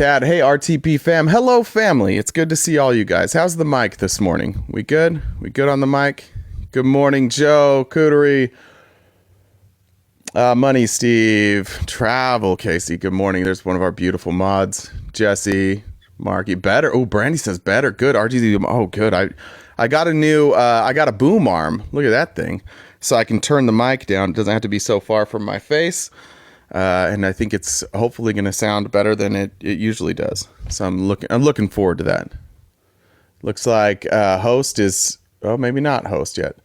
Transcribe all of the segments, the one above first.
Cat. Hey, RTP fam. Hello, family. It's good to see all you guys. How's the mic this morning? We good? We good on the mic? Good morning, Joe, Cootery, Money Steve, Travel Casey. Good morning. There's one of our beautiful mods. Jesse, Marky. Better. Oh, Brandy says better. Good. RGZ. Oh, good. I got a new, I got a boom arm. Look at that thing. So I can turn the mic down. It doesn't have to be so far from my face. And I think it's hopefully going to sound better than it usually does. So I'm looking forward to that. Looks like host is, oh, maybe not host yet.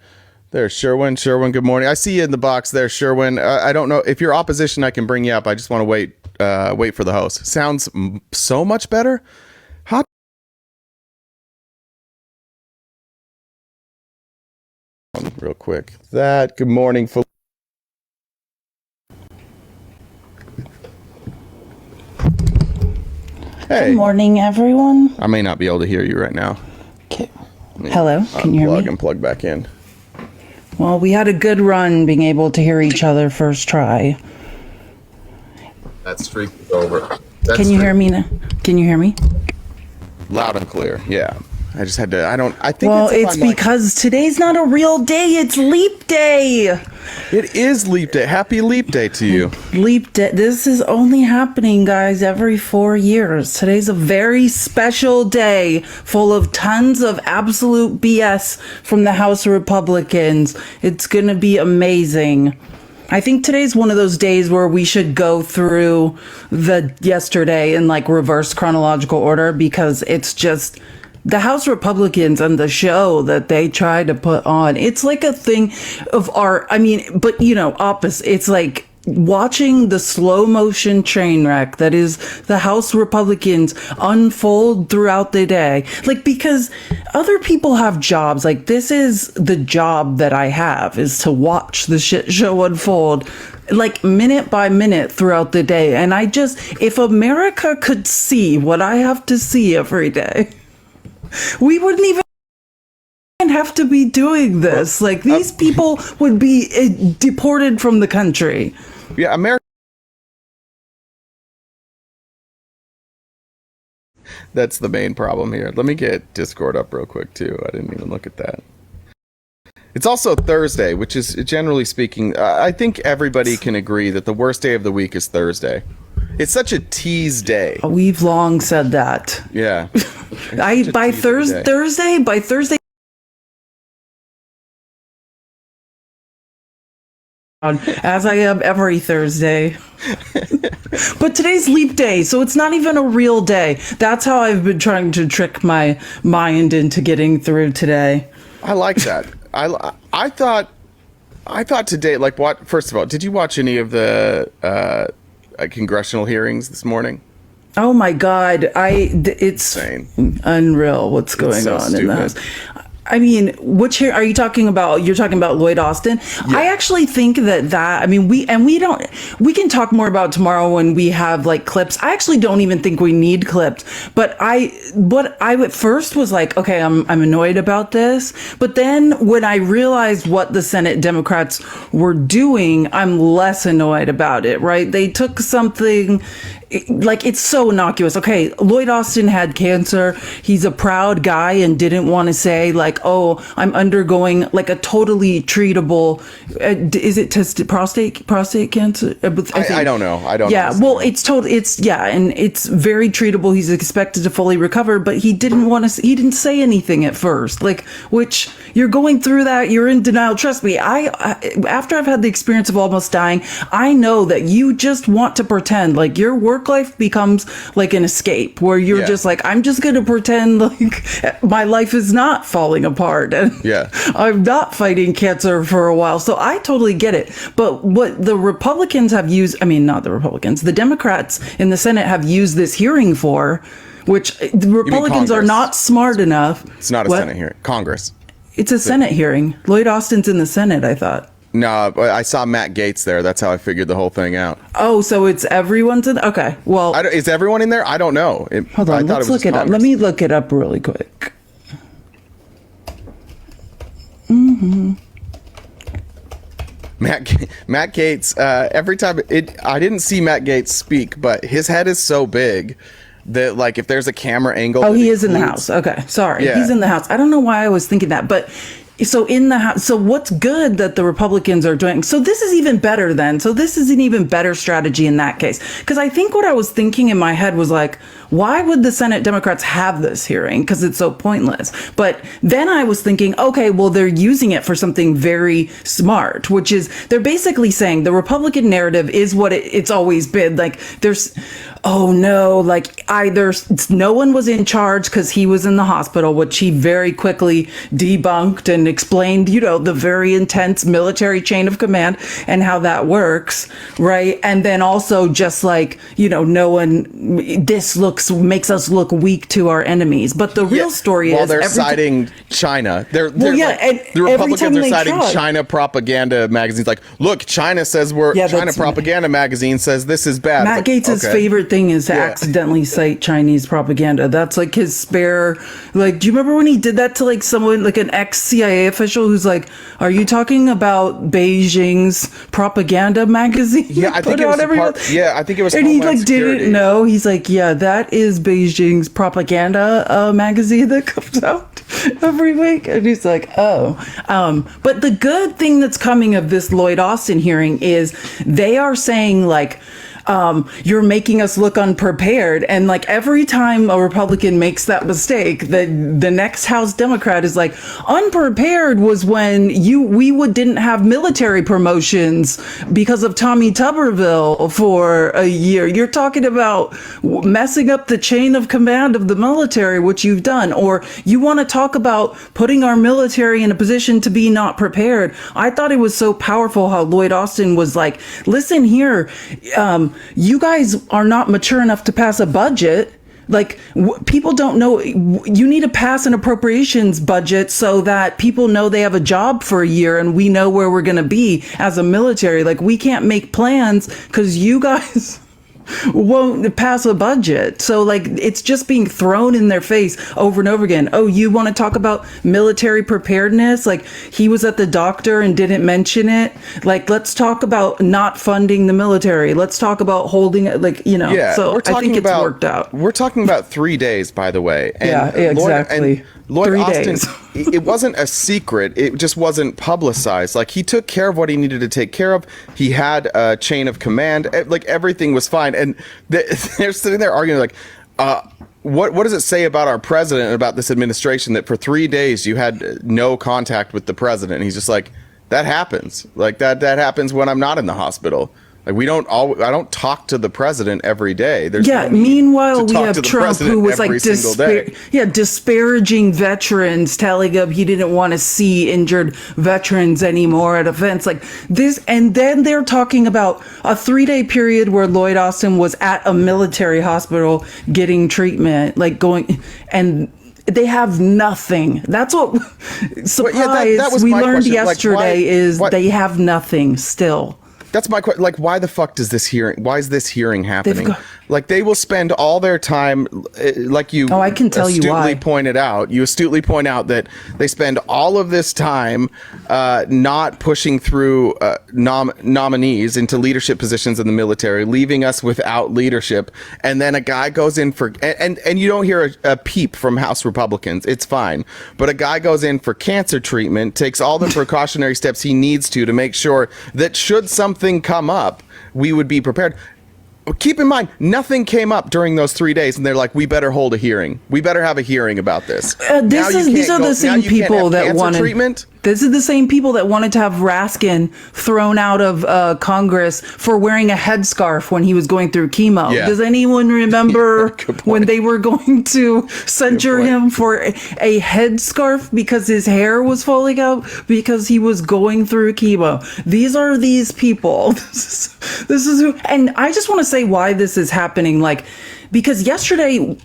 There's Sherwin. Sherwin, good morning. I see you in the box there, Sherwin. I don't know if you're opposition, I can bring you up. I just want to wait for the host. Sounds so much better. Hot. Real quick. Good morning. Hey. Good morning, everyone. I may not be able to hear you right now. Okay. Hello, can you hear me? Plug and plug back in. Well, we had a good run being able to hear each other first try. That streak is over. Can you hear me now? Can you hear me? Loud and clear, yeah. I just had to, I think well, it's because today's not a real day, it's Leap Day. It is Leap Day. Happy Leap Day to you. Leap Day. This is only happening, guys, every 4 years. Today's a very special day full of tons of absolute BS from the House of Republicans. It's going to be amazing. I think today's one of those days where we should go through the yesterday in like reverse chronological order because it's just the House Republicans and the show that they try to put on. It's like a thing of art. I mean, but you know, opposite. It's like watching the slow motion train wreck that is the House Republicans unfold throughout the day. Like, because other people have jobs. Like, this is the job that I have, is to watch the shit show unfold like minute by minute throughout the day. And if America could see what I have to see every day, we wouldn't even have to be doing this. Like, these people would be deported from the country. Yeah, America. That's the main problem here. Let me get Discord up real quick, too. I didn't even look at that. It's also Thursday, which is, generally speaking, I think everybody can agree that the worst day of the week is Thursday. It's such a tease day. We've long said that. Yeah. By Thursday, as I am every Thursday. But today's Leap Day, so it's not even a real day. That's how I've been trying to trick my mind into getting through today. I like that. I thought today, like, what? First of all, did you watch any of the congressional hearings this morning? Oh my God! It's insane. Unreal what's going on stupid. In the House. I mean, which here are you talking about? You're talking about Lloyd Austin. Yeah. I actually think that I mean, we can talk more about tomorrow when we have like clips. I actually don't even think we need clips, but I at first was like, okay, I'm annoyed about this. But then when I realized what the Senate Democrats were doing, I'm less annoyed about it, right? They took something like, it's so innocuous. Okay, Lloyd Austin had cancer. He's a proud guy and didn't want to say like, oh, I'm undergoing like a totally treatable, is it prostate cancer? I don't know. I don't know. Yeah, well, and it's very treatable. He's expected to fully recover, but he didn't say anything at first, like, which you're going through that, you're in denial. Trust me, I after I've had the experience of almost dying, I know that you just want to pretend like your work life becomes like an escape where you're just like, I'm just going to pretend like my life is not falling apart and I'm not fighting cancer for a while. So I totally get it. But what the Republicans have used, I mean, not the Republicans, the Democrats in the Senate have used this hearing for, which the Republicans are not smart enough. It's not a Senate hearing. Congress. It's a Senate hearing. Lloyd Austin's in the Senate, I thought. No, I saw Matt Gaetz there. That's how I figured the whole thing out. Oh, so it's everyone's in? Okay, well. Is everyone in there? I don't know. Hold on, let's look it up. Let me look it up really quick. Mm-hmm. Matt Gaetz, every time I didn't see Matt Gaetz speak, but his head is so big that like if there's a camera angle. Oh, he is in the house. Okay, sorry, Yeah. he's in the house. I don't know why I was thinking that, but. So in the house, so what's good that the Republicans are doing? So this is even better then. So this is an even better strategy in that case. Because I think what I was thinking in my head was like, why would the Senate Democrats have this hearing? Because it's so pointless. But then I was thinking, okay, well, they're using it for something very smart, which is they're basically saying the Republican narrative is what it's always been. Like there's, oh no, like either no one was in charge because he was in the hospital, which he very quickly debunked and explained, you know, the very intense military chain of command and how that works, right? And then also just like, you know, no one, this makes us look weak to our enemies. But the real story is they're citing China. They're yeah, and the Republicans are citing try. China propaganda magazines. Like, look, China says China propaganda magazine says this is bad. Matt Gaetz' favorite thing is to accidentally cite Chinese propaganda. That's like his spare. Like, do you remember when he did that to like someone, like an ex-CIA official who's like, "Are you talking about Beijing's propaganda magazine?" Yeah, I think it was I think it was. And he like Security. didn't know. He's like, "Yeah, that is Beijing's propaganda magazine that comes out every week." And he's like, "Oh." But the good thing that's coming of this Lloyd Austin hearing is they are saying like, you're making us look unprepared. And like every time a Republican makes that mistake, the next House Democrat is like, unprepared was when we didn't have military promotions because of Tommy Tuberville for a year. You're talking about messing up the chain of command of the military, which you've done. Or you want to talk about putting our military in a position to be not prepared. I thought it was so powerful how Lloyd Austin was like, listen here, you guys are not mature enough to pass a budget. Like people don't know, you need to pass an appropriations budget so that people know they have a job for a year and we know where we're going to be as a military. Like we can't make plans because you guys won't pass a budget. So like it's just being thrown in their face over and over again. Oh, you want to talk about military preparedness? Like he was at the doctor and didn't mention it. Like let's talk about not funding the military. Let's talk about holding it, like, you know. Yeah, so I think it's worked out. We're talking about 3 days, by the way. And yeah, exactly. Lloyd 3 Austin, days. It wasn't a secret. It just wasn't publicized. Like he took care of what he needed to take care of. He had a chain of command. Like everything was fine. And they're sitting there arguing like, what does it say about our president and about this administration that for 3 days you had no contact with the president? And he's just like, that happens. Like that happens when I'm not in the hospital. Like I don't talk to the president every day. There's no need meanwhile to we talk have to the Trump who was like day. disparaging veterans, telling them he didn't want to see injured veterans anymore at events like this. And then they're talking about a 3-day period where Lloyd Austin was at a military hospital getting treatment, like going, and they have nothing. That's what surprise that was we my learned question. yesterday Why- they have nothing still. That's my question. Like, why the fuck does this hearing? Why is this hearing happening? Like, they will spend all their time, like you. Oh, I can tell you why. You astutely point out that they spend all of this time not pushing through nominees into leadership positions in the military, leaving us without leadership. And then a guy goes in for and you don't hear a peep from House Republicans. It's fine, but a guy goes in for cancer treatment, takes all the precautionary steps he needs to make sure that should something come up, we would be prepared. Keep in mind, nothing came up during those 3 days, and they're like, "We better hold a hearing. We better have a hearing about this." These are the same people that wanted treatment. This is the same people that wanted to have Raskin thrown out of Congress for wearing a headscarf when he was going through chemo. Yeah. Does anyone remember when they were going to censure him for a headscarf because his hair was falling out because he was going through chemo? These are these people. This is who, and I just want to say why this is happening. Like, because yesterday,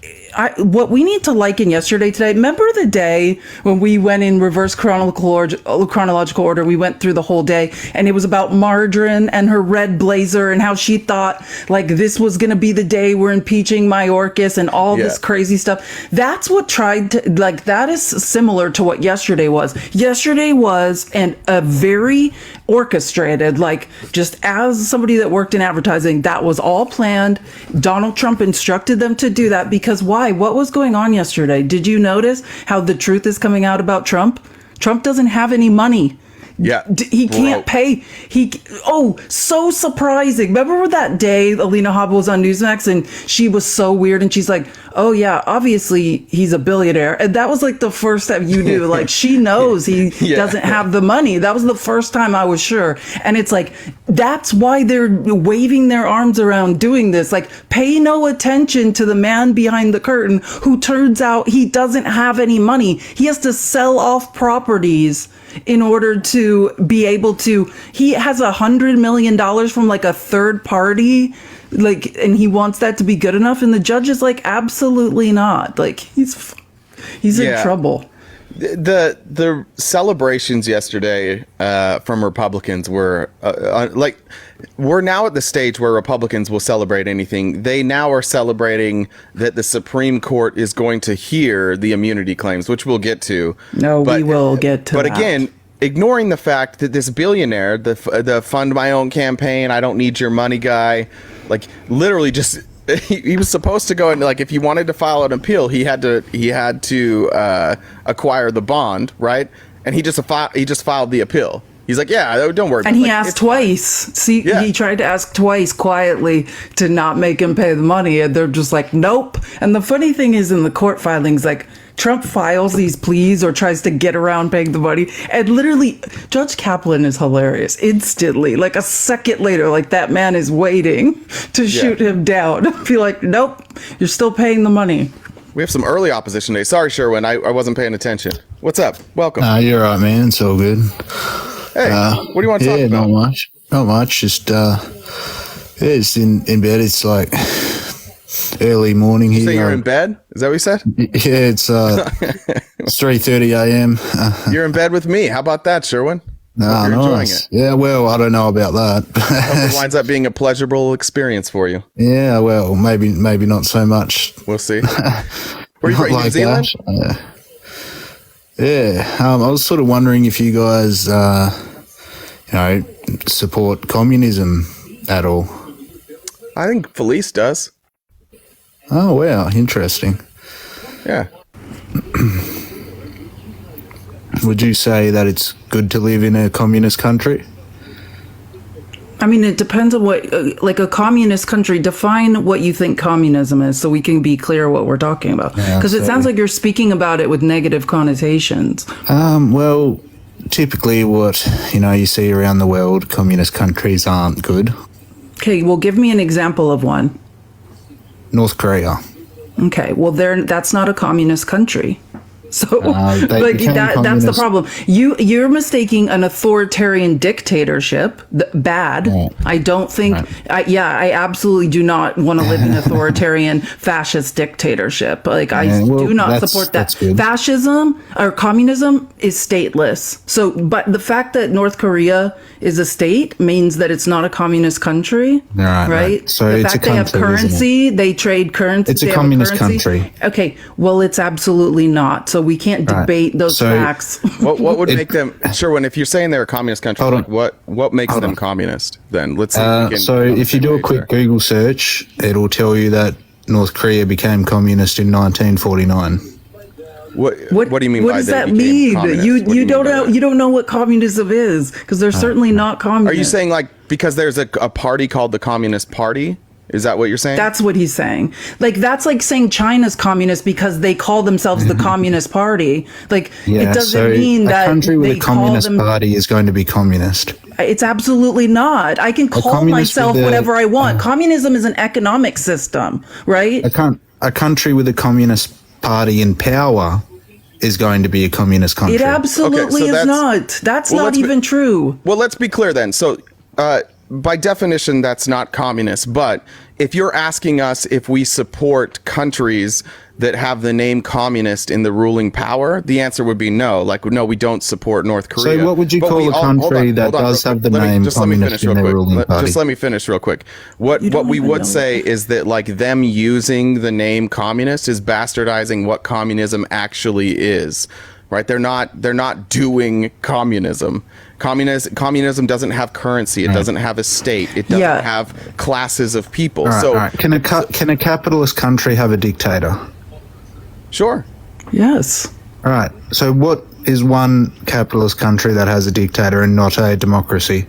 what we need to liken yesterday today. Remember the day when we went in reverse chronological order? We went through the whole day, and it was about Margarine and her red blazer and how she thought like this was going to be the day we're impeaching Mayorkas and all this crazy stuff. That's what that is similar to what yesterday was. Yesterday was a very orchestrated, like, just as somebody that worked in advertising, that was all planned. Donald Trump instructed them to do that because why? What was going on yesterday? Did you notice how the truth is coming out about Trump? Trump doesn't have any money. Yeah. He can't pay. So surprising. Remember that day Alina Habba was on Newsmax and she was so weird and she's like, oh yeah, obviously he's a billionaire. And that was like the first time you knew, like she knows he doesn't have the money. That was the first time I was sure. And it's like, that's why they're waving their arms around doing this. Like, pay no attention to the man behind the curtain who turns out he doesn't have any money. He has to sell off properties in order to be able to. He has $100 million from like a third party, like, and he wants that to be good enough, and the judge is like, absolutely not. Like, he's in trouble. The celebrations yesterday from Republicans were like, we're now at the stage where Republicans will celebrate anything. They now are celebrating that the Supreme Court is going to hear the immunity claims, which we'll get to. We will get to But that. again, ignoring the fact that this billionaire, the fund my own campaign, I don't need your money guy, like literally just he was supposed to go and, like, if he wanted to file an appeal, he had to acquire the bond, right? And he just filed the appeal. He's like, yeah, don't worry. And he asked twice. He tried to ask twice quietly to not make him pay the money, and they're just like, nope. And the funny thing is, in the court filings, like, Trump files these pleas or tries to get around paying the money, and literally Judge Kaplan is hilarious. Instantly, like a second later, like, that man is waiting to shoot him down. Be like, nope, you're still paying the money. We have some early opposition today. Sorry, Sherwin, I wasn't paying attention. What's up? Welcome. You're right, man. It's all good. Hey, what do you want to talk about? Not much. Just it's in bed. It's like early morning here. You say you're in bed? Is that what you said? Yeah, it's 3:30 a.m. You're in bed with me. How about that, Sherwin? No, you're enjoying nice. it. Yeah, well, I don't know about that. Hope it winds up being a pleasurable experience for you. Yeah, well, maybe not so much. We'll see. Were you from New Zealand? I was sort of wondering if you guys, support communism at all. I think Felice does. Oh, wow. Interesting. Yeah. Would you say that it's good to live in a communist country? I mean, it depends on what, like a communist country, define what you think communism is so we can be clear what we're talking about. Because it sounds like you're speaking about it with negative connotations. Well, typically what, you see around the world, communist countries aren't good. Okay, well, give me an example of one. North Korea. Okay, well, that's not a communist country. So like that's the problem. You're mistaking an authoritarian dictatorship bad. Right. I don't think I absolutely do not want to live in an authoritarian fascist dictatorship. Like I do not support that. Fascism or communism is stateless. So but the fact that North Korea is a state means that it's not a communist country. Right? So the it's fact a country, they have currency, they trade currency. It's a communist country. Okay, well it's absolutely not. So we can't debate those facts. What would make them? Sherwin, if you're saying they're a communist country, like what makes them communist? Then let's see. So if you do a quick Google search, it'll tell you that North Korea became communist in 1949. What do you mean? What does that mean? You don't know what communism is because they're certainly not communist. Are you saying like because there's a party called the Communist Party? Is that what you're saying? That's what he's saying. Like that's like saying China's communist because they call themselves the Communist Party. Like it doesn't mean that a country with a communist party is going to be communist. It's absolutely not. I can call myself whatever I want. Communism is an economic system, right? A country with a communist party in power is going to be a communist country. It absolutely is not. That's not even true. Well, let's be clear then. So, by definition, that's not communist. But if you're asking us if we support countries that have the name communist in the ruling power, the answer would be no. Like, no, we don't support North Korea. So what would you But call we a all- country that hold on does real have the quick. name Just let me finish communist real in their quick. ruling party? Just let me finish real quick. What don't we even would know say is that like them using the name communist is bastardizing what communism actually is. Right? They're not doing communism. Communism doesn't have currency. It doesn't have a state. It doesn't have classes of people. All right, So all right. Can a capitalist country have a dictator? sure. Yes. All right. So what is one capitalist country that has a dictator and not a democracy?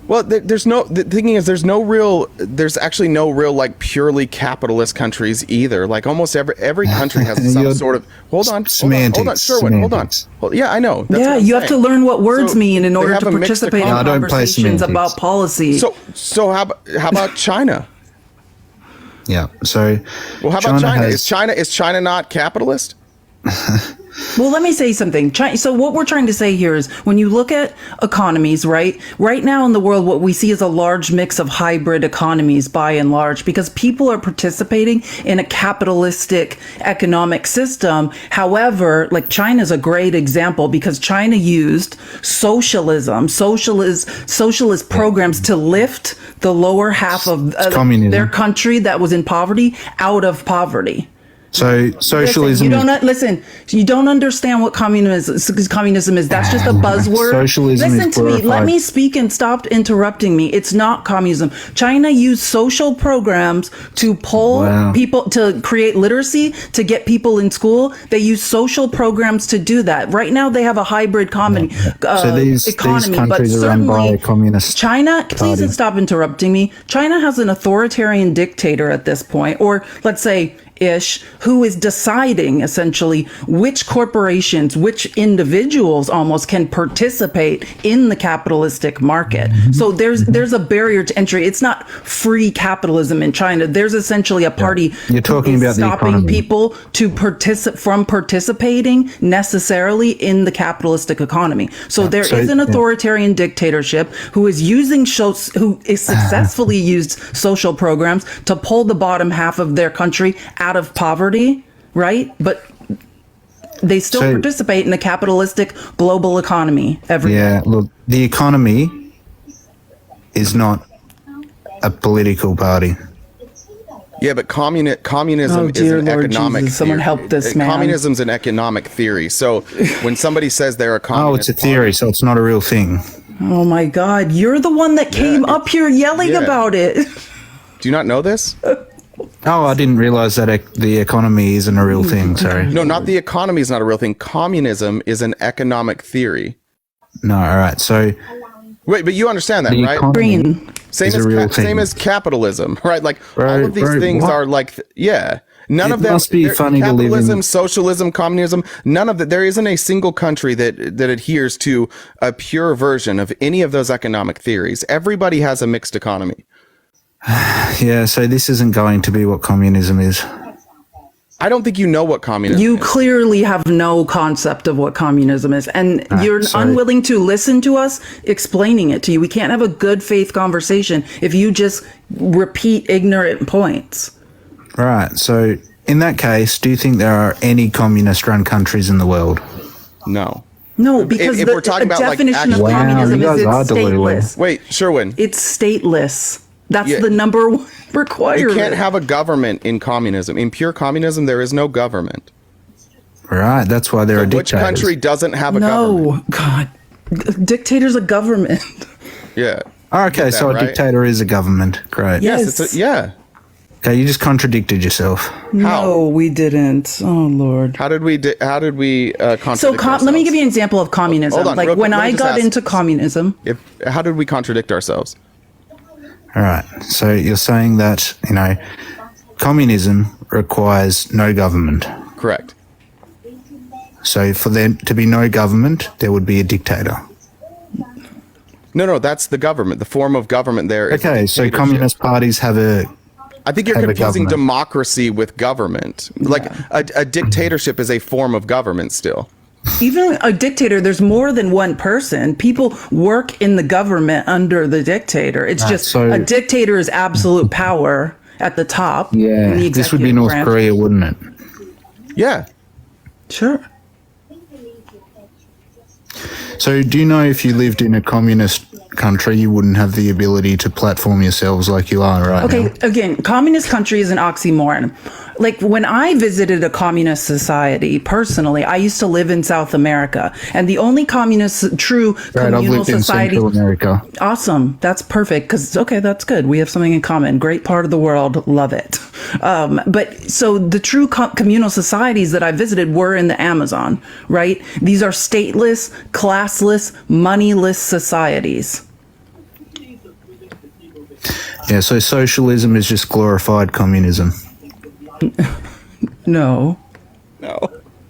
Well, there's no. The thing is, there's actually no real like purely capitalist countries either. Like almost every country has some sort of. Hold on, semantics, Sherwin, hold on. semantics. Yeah, I know. That's Yeah, what I'm you have to saying. learn what words So mean in they order have to a mixed participate in economy. No, I don't play conversations semantics. about policy. So how about China? Yeah. So Well, how about China? has- Is China not capitalist? Well, let me say something. So what we're trying to say here is when you look at economies, right now in the world, what we see is a large mix of hybrid economies by and large, because people are participating in a capitalistic economic system. However, like China is a great example because China used socialist programs to lift the lower half of communism. their country that was in poverty out of poverty. So socialism. Listen, you don't understand what communism is. That's just a buzzword. Socialism Listen is to me. Let glorified. me speak and stop interrupting me. It's not communism. China used social programs to pull Wow. people, to create literacy, to get people in school. They use social programs to do that. Right now, they have a hybrid So these economy, but countries are run by certainly a communist China, please party. stop interrupting me. China has an authoritarian dictator at this point, or let's say who is deciding essentially which corporations, which individuals almost can participate in the capitalistic market. So there's a barrier to entry. It's not free capitalism in China. There's essentially a party You're talking who is about the stopping economy. people to from participating necessarily in the capitalistic economy. So there is an authoritarian dictatorship who is who is successfully used social programs to pull the bottom half of their country out of poverty, right? But they still So- participate in the capitalistic global economy every day. Yeah, look, the economy is not a political party. Yeah, but communism Oh, is dear an Lord economic Jesus, someone theory. help this man. Communism's an economic theory. So when somebody says they're a Oh, communist, it's a theory, so it's not a real thing. Oh my God, you're the one that came up here yelling about it. do you not know this? Oh, I didn't realize that the economy isn't a real thing. Sorry. No, not the economy is not a real thing. Communism is an economic theory. No, all right. So Wait, but you understand that, the right? economy Green. Same is as a real thing. same as capitalism, right? Like all Right, of these right, things what? are like, yeah. None It of them must be they're- funny to live in- capitalism, socialism, communism. None of that. There isn't a single country that adheres to a pure version of any of those economic theories. Everybody has a mixed economy. Yeah, so this isn't going to be what communism is. I don't think you know what communism You is. clearly have no concept of what communism is, and you're so- unwilling to listen to us explaining it to you. We can't have a good faith conversation if you just repeat ignorant points. Right. So in that case, do you think there are any communist-run countries in the world? No. No, because if the we're talking about, like, definition of actual- Wow, communism you is guys are it's deluded. stateless. Wait, Sherwin. It's stateless. That's Yeah. the number one requirement. You can't have a government in communism. In pure communism, there is no government. Right. That's why there are Which dictators. country doesn't have a government? No, God. Dictator's a government. Yeah. Oh, okay, Get so that, a right? dictator is a government. Great. Yes. Yes. It's yeah. Okay, you just contradicted yourself. No, we didn't. Oh, Lord. How did we contradict So let me ourselves? give you an example of communism. Hold on, Like real quick, when let me I just got ask- into communism, How did we contradict ourselves? All right. So you're saying that, communism requires no government. Correct. So for there to be no government, there would be a dictator. No, that's the government. The form of government there is Okay, so dictatorship. communist parties have a... I think you're have a confusing government. democracy with government. Like a dictatorship is a form of government still. Even a dictator, there's more than one person. People work in the government under the dictator. It's just a dictator is absolute power at the top. Yeah, this would be North Korea, wouldn't it? Yeah. Sure. So do you know if you lived in a communist country, you wouldn't have the ability to platform yourselves like you are right now? Okay, again, communist country is an oxymoron. Like when I visited a communist society, personally, I used to live in South America, and the only true communal society. In Central America. Awesome, that's perfect. Because that's good. We have something in common. Great part of the world, love it. But so the true communal societies that I visited were in the Amazon, right? These are stateless, classless, moneyless societies. Yeah, so socialism is just glorified communism. No.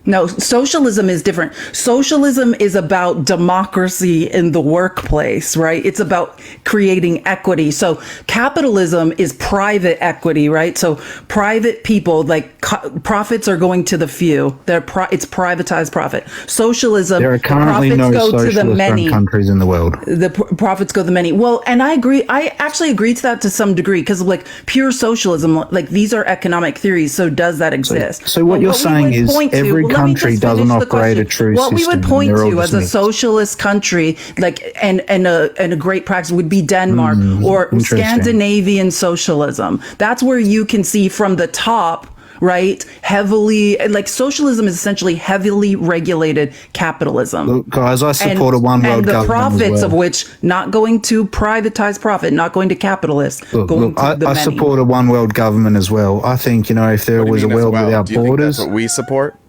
No, socialism is different. Socialism is about democracy in the workplace, right? It's about creating equity. So capitalism is private equity, right? So private people, like profits are going to the few. It's privatized profit. Socialism, there are currently no socialist countries in the world. The profits go to the many. Well, and I agree. I actually agree to that to some degree because like pure socialism, like these are economic theories. So does that exist? So what you're saying is every country doesn't operate a true system. What we would point to as a socialist country, like and a great practice would be Denmark or Scandinavian socialism. That's where you can see from the top, right? Heavily, like socialism is essentially heavily regulated capitalism. Look, guys, I support a one world government. And the profits of which not going to privatized profit, not going to capitalists. I support a one world government as well. I think, if there was a world without borders. That's what we support?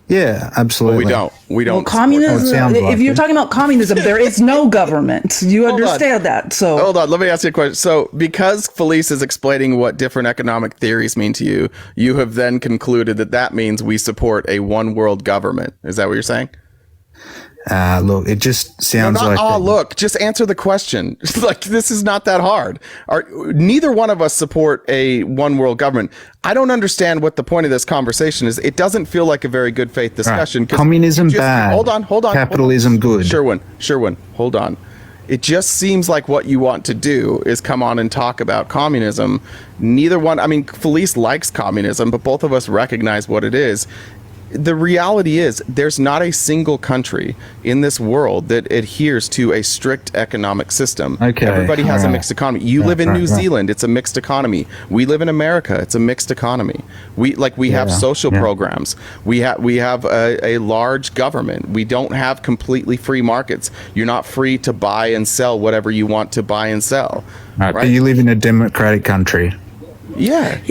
Yeah, absolutely. Well, we don't. Well, communism. If you're talking about communism, there is no government. You understand that? So hold on. Let me ask you a question. So, because Felice is explaining what different economic theories mean to you, you have then concluded that means we support a one world government. Is that what you're saying? Look, it just sounds look, just answer the question. Like, this is not that hard. Neither one of us support a one world government. I don't understand what the point of this conversation is. It doesn't feel like a very good faith discussion. Right. Communism bad. Hold on. Capitalism good. Sherwin, hold on. It just seems like what you want to do is come on and talk about communism. Neither one, Felice likes communism, but both of us recognize what it is. The reality is there's not a single country in this world that adheres to a strict economic system. Okay, everybody has a mixed economy. You live in New Zealand, it's a mixed economy. We live in America, it's a mixed economy. We have social programs. We have a large government. We don't have completely free markets. You're not free to buy and sell whatever you want to buy and sell. Right? But you live in a democratic country. Yeah,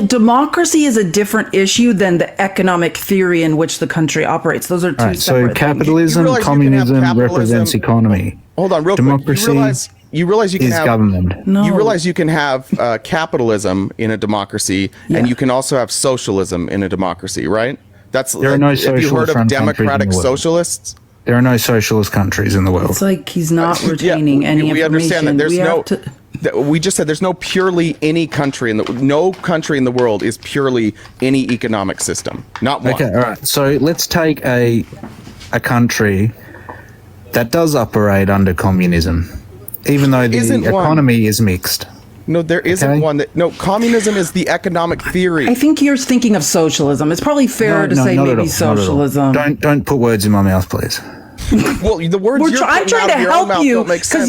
democracy is a different issue than the economic theory in which the country operates. Those are two separate capitalism, communism represents economy. Hold on, real democracy quick. You realize you can have government. No. You realize you can have capitalism in a democracy, and you can also have socialism in a democracy, right? There are no have you heard of democratic socialists? There are no socialist countries in the world. It's like he's not retaining any information. We understand that there's we just said there's no purely any country no country in the world is purely any economic system. Not one. Okay, all right. So let's take a country that does operate under communism, even though the economy is mixed. No, there isn't one that. No, communism is the economic theory. I think you're thinking of socialism. It's probably fairer to say maybe socialism. Don't put words in my mouth, please. Well, the words I'm trying to help you because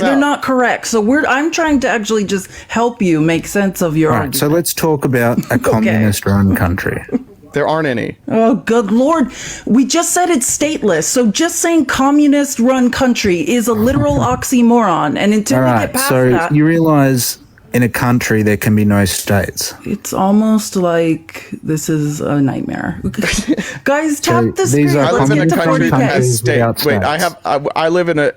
they're not correct. So I'm trying to actually just help you make sense of your argument. So let's talk about a communist-run country. There aren't any. Oh, good Lord. We just said it's stateless. So just saying communist-run country is a literal oxymoron. And until we get past that... So you realize in a country there can be no states. It's almost like this is a nightmare. Guys, tap the screen. I live in a country that has states. Wait, I live in a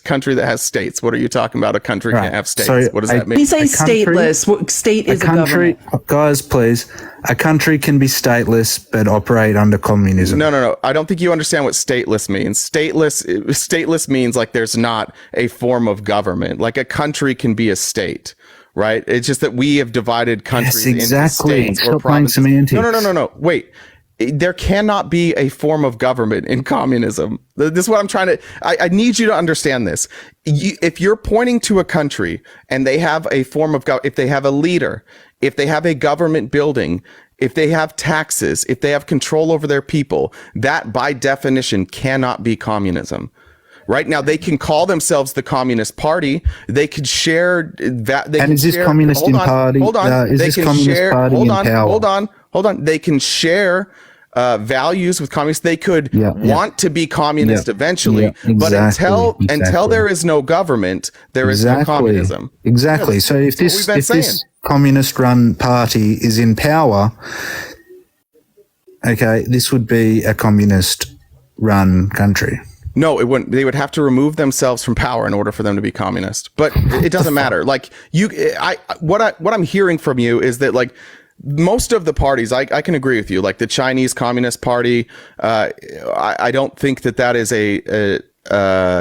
country that has states. What are you talking about? A country can't have states. So what does that mean? We say stateless. State is a country. Guys, please. A country can be stateless but operate under communism. No. I don't think you understand what stateless means. Stateless means like there's not a form of government. Like a country can be a state. Right? It's just that we have divided countries into states or provinces. Semantics. No. Wait. there cannot be a form of government in communism. This is what I'm trying to, I need you to understand this. If you're pointing to a country and they have a form of, if they have a leader, if they have a government building, if they have taxes, if they have control over their people, that by definition cannot be communism. Right now, they can call themselves the Communist Party. They could share that. And is this communist in party? Hold on. Is this communist party in power? Hold on. They can share values with communists. They could want to be communist eventually, but until there is no government, there is no communism. Exactly. Yeah, so if this communist-run party is in power, okay, this would be a communist-run country. No, it wouldn't. They would have to remove themselves from power in order for them to be communist. But it doesn't matter. Like what I'm hearing from you is that like most of the parties, I can agree with you. Like the Chinese Communist Party, I don't think that is a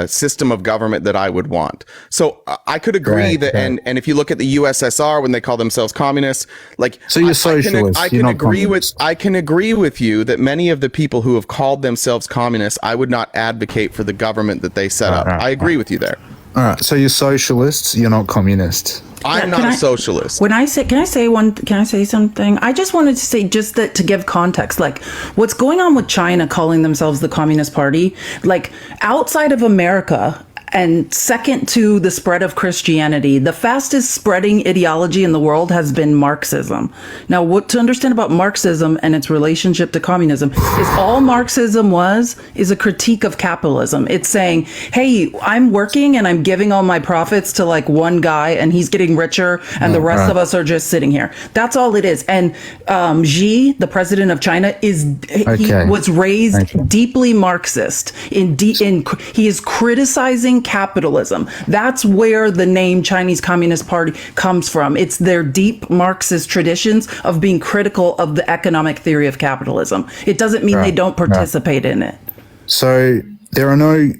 system of government that I would want. So I could agree that, and if you look at the USSR when they call themselves communists, like so you're socialist. I can agree with you that many of the people who have called themselves communists, I would not advocate for the government that they set up. I agree with you there. All right. So you're socialists. You're not communists. I'm not a socialist. Can I say something? I just wanted to say to give context, like what's going on with China calling themselves the Communist Party, like outside of America and second to the spread of Christianity, the fastest spreading ideology in the world has been Marxism. Now, what to understand about Marxism and its relationship to communism is all Marxism is a critique of capitalism. It's saying, hey, I'm working and I'm giving all my profits to like one guy and he's getting richer and the rest of us are just sitting here. That's all it is. And Xi, the president of China, he was raised deeply Marxist. He is criticizing capitalism. That's where the name Chinese Communist Party comes from. It's their deep Marxist traditions of being critical of the economic theory of capitalism. It doesn't mean they don't participate in it. So there are no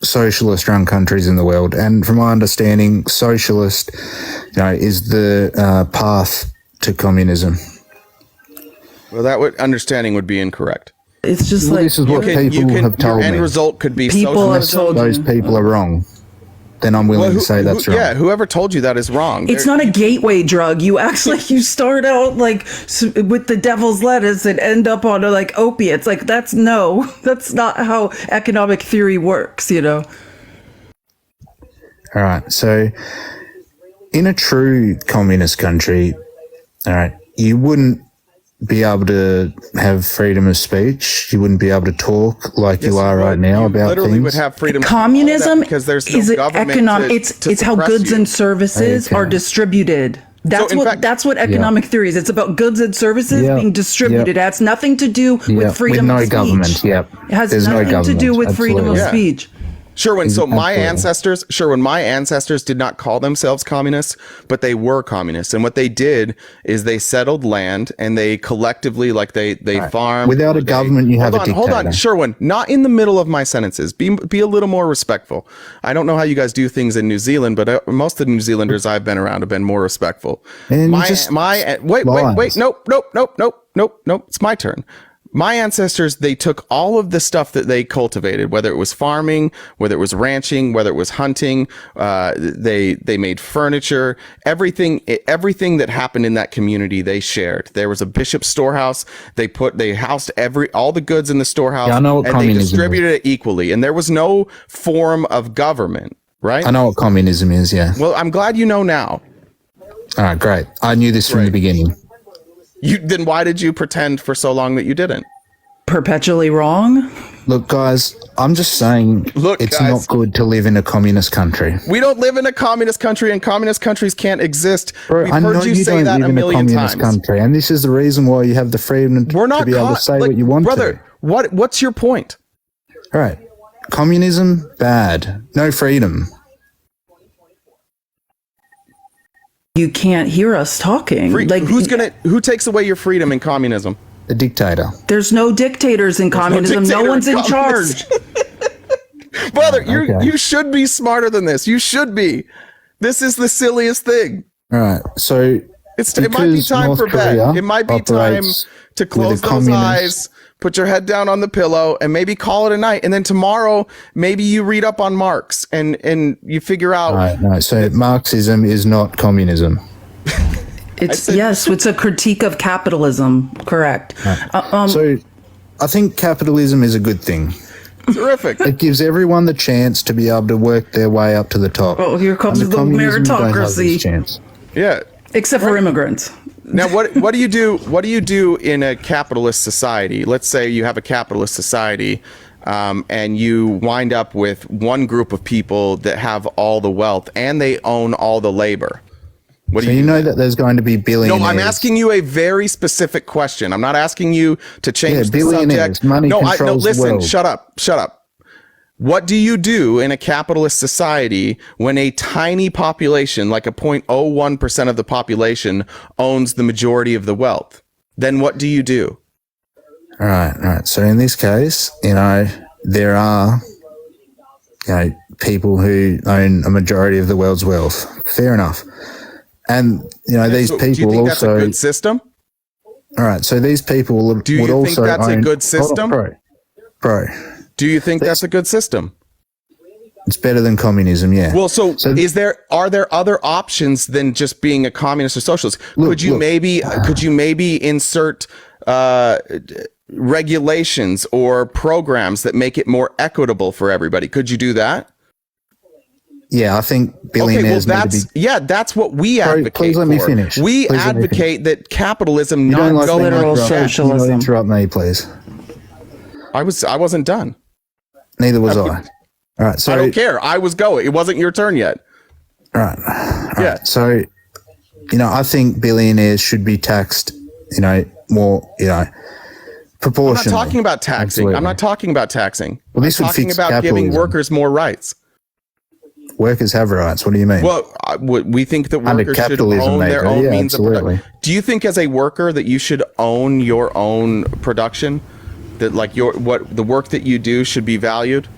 socialist-run countries in the world, and from my understanding, socialist, is the path to communism. Well, that understanding would be incorrect. It's just this is what people have told me. Your end result could be socialism. Those people are wrong. Then I'm willing to say that's wrong. Yeah, whoever told you that is wrong. It's not a gateway drug. You you start out like with the devil's lettuce and end up on like opiates. Like that's not how economic theory works, All right. So in a true communist country, all right, you wouldn't be able to have freedom of speech. You wouldn't be able to talk like you are right now about things. Literally would have freedom. Communism because there's no government economic. It's how goods and services are distributed. That's what economic theory is. It's about goods and services being distributed. It has nothing to do with freedom of speech. Government. It has nothing to do with freedom of speech. Sherwin, so my ancestors did not call themselves communists, but they were communists. And what they did is they settled land and they collectively, like they farmed. Without a government, you have a dictator. Hold on, Sherwin, not in the middle of my sentences. Be a little more respectful. I don't know how you guys do things in New Zealand, but most of the New Zealanders I've been around have been more respectful. And wait, nope. It's my turn. My ancestors, they took all of the stuff that they cultivated, whether it was farming, whether it was ranching, whether it was hunting, they made furniture, everything that happened in that community, they shared. There was a bishop's storehouse. They housed all the goods in the storehouse and they distributed it equally. And there was no form of government, right? I know what communism is, yeah. Well, I'm glad you know now. All right, great. I knew this from the beginning. Then why did you pretend for so long that you didn't? Perpetually wrong? Look, guys, I'm just saying it's not good to live in a communist country. We don't live in a communist country, and communist countries can't exist. Bro, We've heard you say that a million times. Country, and this is the reason why you have the freedom to be able to say what you want brother, to. What's your point? All right. Communism, bad. No freedom. You can't hear us talking. Who takes away your freedom in communism? A dictator. There's no dictators in communism. No one's in charge. Brother, you should be smarter than this. You should be. This is the silliest thing. All right. So It might be time for bed. It might be time to close those eyes, put your head down on the pillow, and maybe call it a night. And then tomorrow, maybe you read up on Marx and you figure out. No. So Marxism is not communism. It's a critique of capitalism. Correct. So I think capitalism is a good thing. Terrific. It gives everyone the chance to be able to work their way up to the top. Oh, here comes the meritocracy. Yeah. Except for immigrants. Now, what do you do? What do you do in a capitalist society? Let's say you have a capitalist society, and you wind up with one group of people that have all the wealth and they own all the labor. What do you know that there's going to be billionaires? No, I'm asking you a very specific question. I'm not asking you to change the subject. Money controls the world. Shut up. What do you do in a capitalist society when a tiny population, like a 0.01% of the population, owns the majority of the wealth? Then what do you do? All right. So in this case, there are, people who own a majority of the world's wealth. Fair enough. And, these people also... Do you think that's a good system? All right. So these people would also... Do you think that's a good system? Bro. Do you think that's a good system? It's better than communism, yeah. Well, so are there other options than just being a communist or socialist? Could you maybe insert regulations or programs that make it more equitable for everybody? Could you do that? Yeah, I think billionaires need to be... Yeah, that's what we advocate please let me finish. We advocate that capitalism not go literal socialism. You interrupt me, please. I wasn't done. Neither was I. All right, so I don't care. I was going. It wasn't your turn yet. All right. So, I think billionaires should be taxed, more, proportionally. I'm not talking about taxing. Absolutely. I'm not talking about taxing. Well, this I'm would talking fix about capitalism. giving workers more rights. Workers have rights. What do you mean? Well, we think that workers should own their own means of production. Do you think as a worker that you should own your own production? That the work that you do should be valued?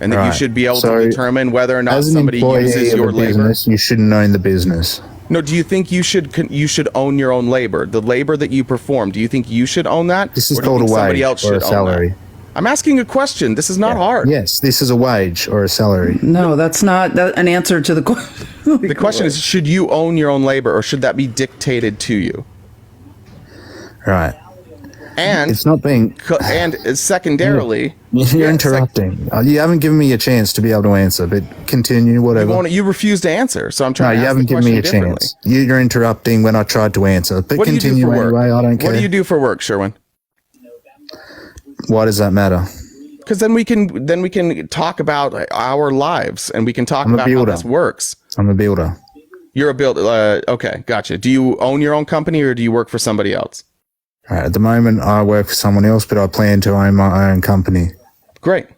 And that you should be able to determine whether or not somebody uses your labor. You shouldn't own the business. No, do you think you should own your own labor? The labor that you perform, do you think you should own that? This is called a wage or a salary. I'm asking a question. This is not hard. Yes, this is a wage or a salary. No, that's not an answer to the question. The question is, should you own your own labor or should that be dictated to you? Right. And it's not being... And secondarily... You're interrupting. You haven't given me a chance to be able to answer, but continue, whatever. You refuse to answer, so I'm trying to ask the question you haven't given me a chance. You're interrupting when I tried to answer, but continue anyway, I don't care. What do you do for work, Sherwin? Why does that matter? Because then we can talk about our lives, and we can talk about how this works. I'm a builder. You're a builder. Okay, gotcha. Do you own your own company, or do you work for somebody else? At the moment, I work for someone else, but I plan to own my own company. Great.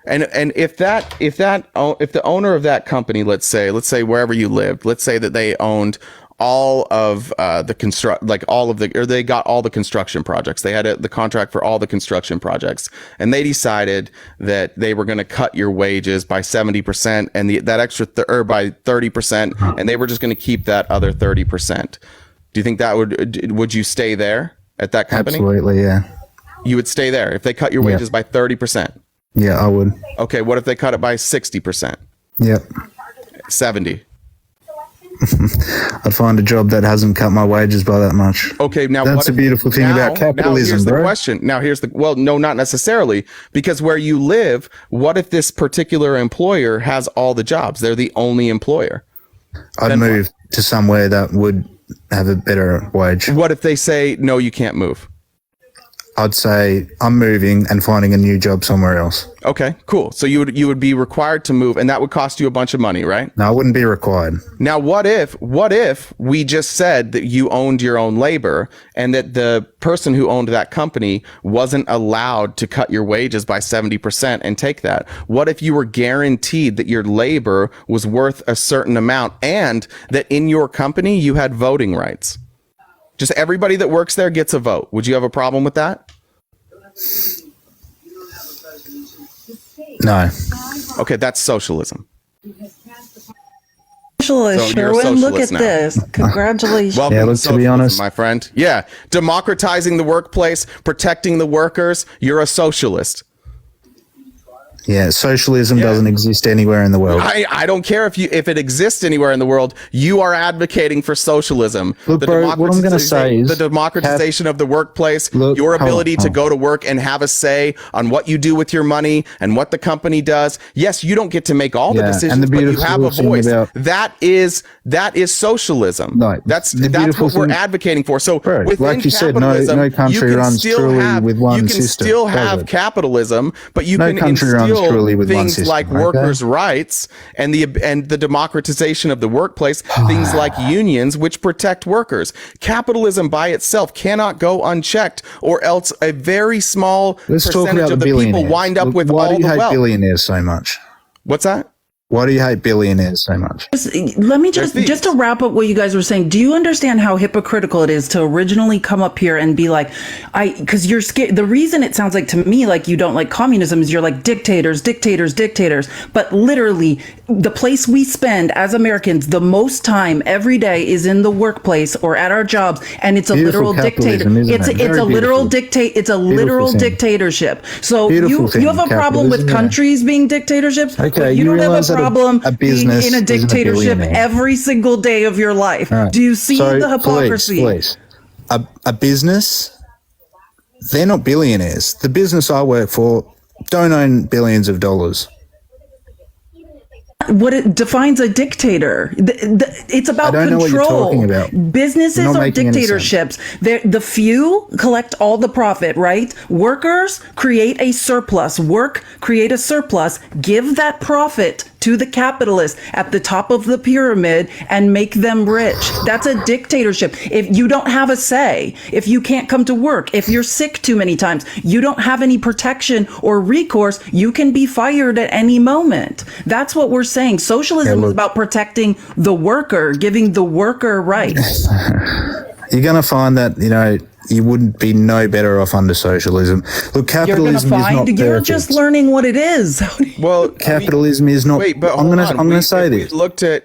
And if the owner of that company, let's say wherever you lived, let's say that they owned all of they got all the construction projects. They had the contract for all the construction projects, and they decided that they were going to cut your wages by 70% and that extra by 30%, and they were just going to keep that other 30%. Do you think that would you stay there at that company? Absolutely, yeah. You would stay there if they cut your wages by 30%. Yeah, I would. Okay, what if they cut it by 60%? Yep. 70. I'd find a job that hasn't cut my wages by that much. Okay, now that's a beautiful thing about capitalism, bro. Here's the question. No, not necessarily, because where you live, what if this particular employer has all the jobs? They're the only employer. I'd move to somewhere that would have a better wage. What if they say, no, you can't move? I'd say I'm moving and finding a new job somewhere else. Okay, cool. So you would be required to move, and that would cost you a bunch of money, right? No, I wouldn't be required. Now, what if we just said that you owned your own labor and that the person who owned that company wasn't allowed to cut your wages by 70% and take that? What if you were guaranteed that your labor was worth a certain amount and that in your company you had voting rights? Just everybody that works there gets a vote. Would you have a problem with that? No. Okay, that's socialism. Socialist, So you're a Sherwin, look socialist at now. this. Congratulations. Welcome Yeah, to let's to be socialism, honest. my friend. Yeah, democratizing the workplace, protecting the workers. You're a socialist. Yeah, socialism doesn't exist anywhere in the world. I don't care if it exists anywhere in the world. You are advocating for socialism. Look, bro, what I'm gonna say is the democratization of the workplace, Look, your hold ability to on. go to work and have a say on what you do with your money and what the company does. Yes, you don't get to make all the Yeah, decisions, and the but you beautiful have a thing voice. about- That is socialism. No, that's the what beautiful we're thing- advocating for. So Bro, within like you said, no capitalism, country you can runs still truly have, with one you can system, still does have it? capitalism, but you No can country runs instill truly with one things system, like okay? workers' rights and the democratization of the workplace, things like unions which protect workers. Capitalism by itself cannot go unchecked, or else a very small Let's talk percentage about the of the people billionaires. wind up Look, with why all do you the hate wealth. billionaires so much? What's that? Why do you hate billionaires so much? Let me They're thieves. just to wrap up what you guys were saying. Do you understand how hypocritical it is to originally come up here and be like, because you're scared. The reason it sounds like to me like you don't like communism is you're like dictators. But literally, the place we spend as Americans the most time every day is in the workplace or at our jobs, and it's a Beautiful literal dictator. capitalism, isn't It's it? a Very literal beautiful. dictate. It's a literal thing. dictatorship. So Beautiful thing, you have a problem with capitalism, yeah. countries being dictatorships. Okay, but you you don't have realize a that problem a being business in a isn't a dictatorship billionaire. every single day of your life. All right. Do you see So, the hypocrisy? Please. A business, they're not billionaires. The business I work for don't own billions of dollars. What it defines a dictator. It's about I don't know what you're control. talking about. Businesses You're not are making any dictatorships. The few collect all the profit, right? Workers create a surplus. Create a surplus. Give that profit to the capitalists at the top of the pyramid and make them rich. That's a dictatorship. If you don't have a say, if you can't come to work, if you're sick too many times, you don't have any protection or recourse, you can be fired at any moment. That's what we're saying. Socialism is about protecting the worker, giving the worker rights. You're going to find that, you wouldn't be no better off under socialism. Look, You're going to capitalism is not find perfect. you're just learning what it is. Well, Capitalism is not. wait, but I'm hold going on. to say this.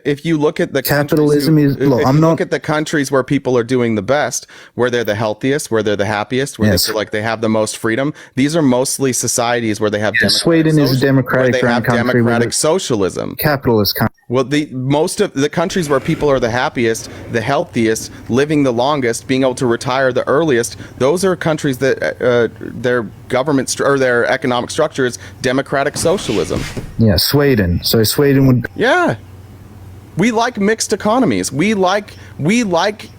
If you look at the Capitalism countries is- look, I'm not- look at the countries where people are doing the best, where they're the healthiest, where they're the happiest, where Yes. they feel like they have the most freedom. These are mostly societies where they have Sweden is a democratic where they have run country with democratic a- socialism. Capitalist country. Well, most of the countries where people are the happiest, the healthiest, living the longest, being able to retire the earliest, those are countries that their government or their economic structure is democratic socialism. Yeah, Sweden. So Sweden would. Yeah. We like mixed economies. We like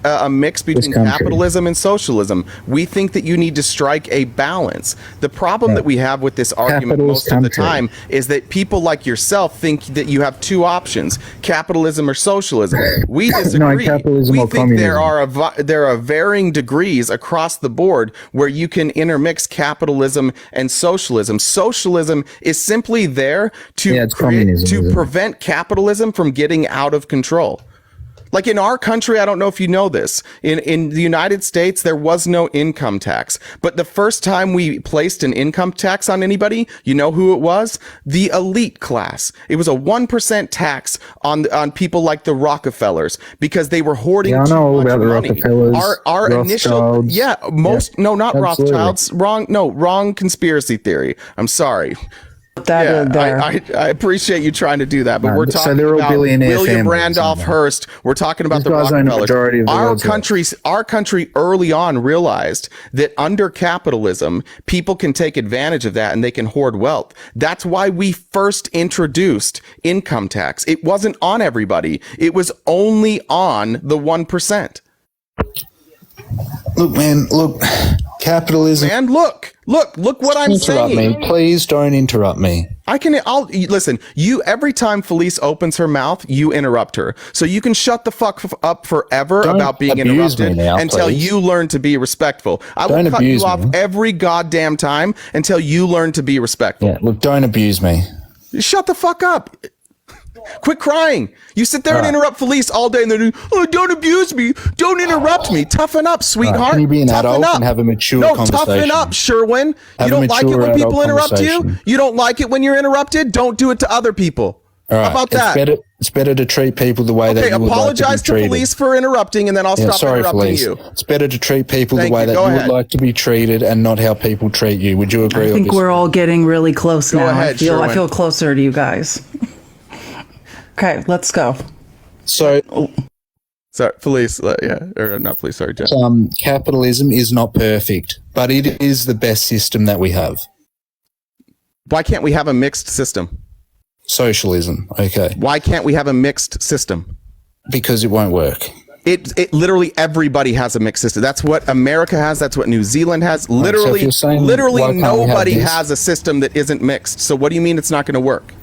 a mix between country. capitalism and socialism. We think that you need to strike a balance. The problem that we have with this argument Capitalist most of the country. time is that people like yourself think that you have two options: capitalism or socialism. We disagree. capitalism We or think there communism. there are varying degrees across the board where you can intermix capitalism and socialism. Socialism is simply there to Yeah, it's communism, isn't it? prevent capitalism from getting out of control. Like in our country, I don't know if you know this, in the United States, there was no income tax. But the first time we placed an income tax on anybody, you know who it was? The elite class. It was a 1% tax on people like the Rockefellers because they were hoarding Yeah, I too know all much about the money. Rockefellers, Our initial, Rothschilds. yeah, no, not absolutely. Rothschilds. Wrong conspiracy theory. I'm sorry. That I appreciate you trying to do that, but No, we're so talking they're all about billionaire William families, Randolph aren't they? Hearst. We're talking about These the guys own the Rockefellers. majority of the world's wealth. Our country early on realized that under capitalism, people can take advantage of that and they can hoard wealth. That's why we first introduced income tax. It wasn't on everybody. It was only on the 1%. Look, man. Look, capitalism. And look what I'm Interrupt saying. me, please. Don't interrupt me. I'll listen. Every time Felice opens her mouth, you interrupt her. So you can shut the fuck up forever Don't about being abuse me interrupted now, until please. you learn to be respectful. I will Don't cut you abuse off me. every goddamn time until you learn to be respectful. Yeah, look, don't abuse me. Shut the fuck up. Quit crying. You sit there and interrupt Felice all day and then, don't abuse me. Don't interrupt me. Toughen up, sweetheart. Can you be an Toughen adult up. and have a mature No, conversation? toughen up, Sherwin. You Have a don't like it mature when people adult interrupt you? conversation. You don't like it when you're interrupted? Don't do it to other people. All right. How about that? It's better to treat people the way that you would like to be apologize to treated. police for interrupting, and then I'll stop sorry, interrupting police. you. It's better to treat people Thank the way you. that Go you ahead. would like to be treated and not how people treat you. Would you agree? I think we're all getting really close now. ahead, I Sherwin. feel closer to you guys. Okay, let's go. So, Sorry, Felice. Or not Felice. Sorry, Jeff. capitalism is not perfect, but it is the best system that we have. Why can't we have a mixed system? Socialism, okay, Why can't we have a mixed system? because it won't work. It literally everybody has a mixed system. That's what America has. That's what New Zealand has. Literally, if you're saying, literally why can't we have nobody this? has a system that isn't mixed. So what do you mean it's not going to work?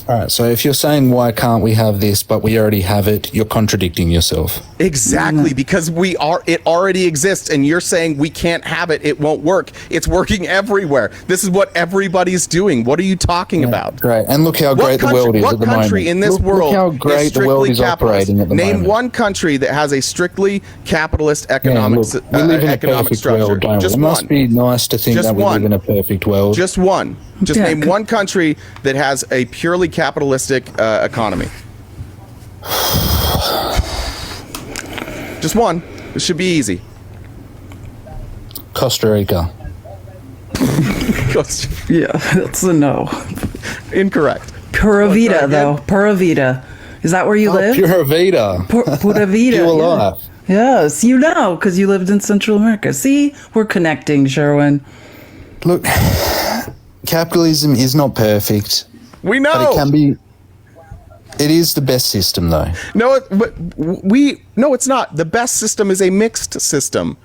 All right, so if you're saying why can't we have this, but we already have it, you're contradicting yourself. Exactly, because it already exists, and you're saying we can't have it. It won't work. It's working everywhere. This is what everybody's doing. What are you talking about? Great, and look how What great the country- world is what at the moment. country in this world look how is great the world strictly is capitalist? operating at the Name moment. one country that has a strictly capitalist Yeah, economic look, we live in a economic perfect structure. world, don't we? Just It must one. be nice to think Just that we one. live in a perfect world. Just one. Just Yeah, name one country that has a purely capitalistic economy. Just one. It should be easy. Costa Rica. Yeah, that's a no. Incorrect. Pura try Vida, again. though. Pura Vida. Is that where you live? Pura Vida. Pura Vida. Pure yeah. life. Yes, you know, because you lived in Central America. See, we're connecting, Sherwin. Look, capitalism is not perfect, We but know. it can be. It is the best system, though. No, it's not. The best system is a mixed system.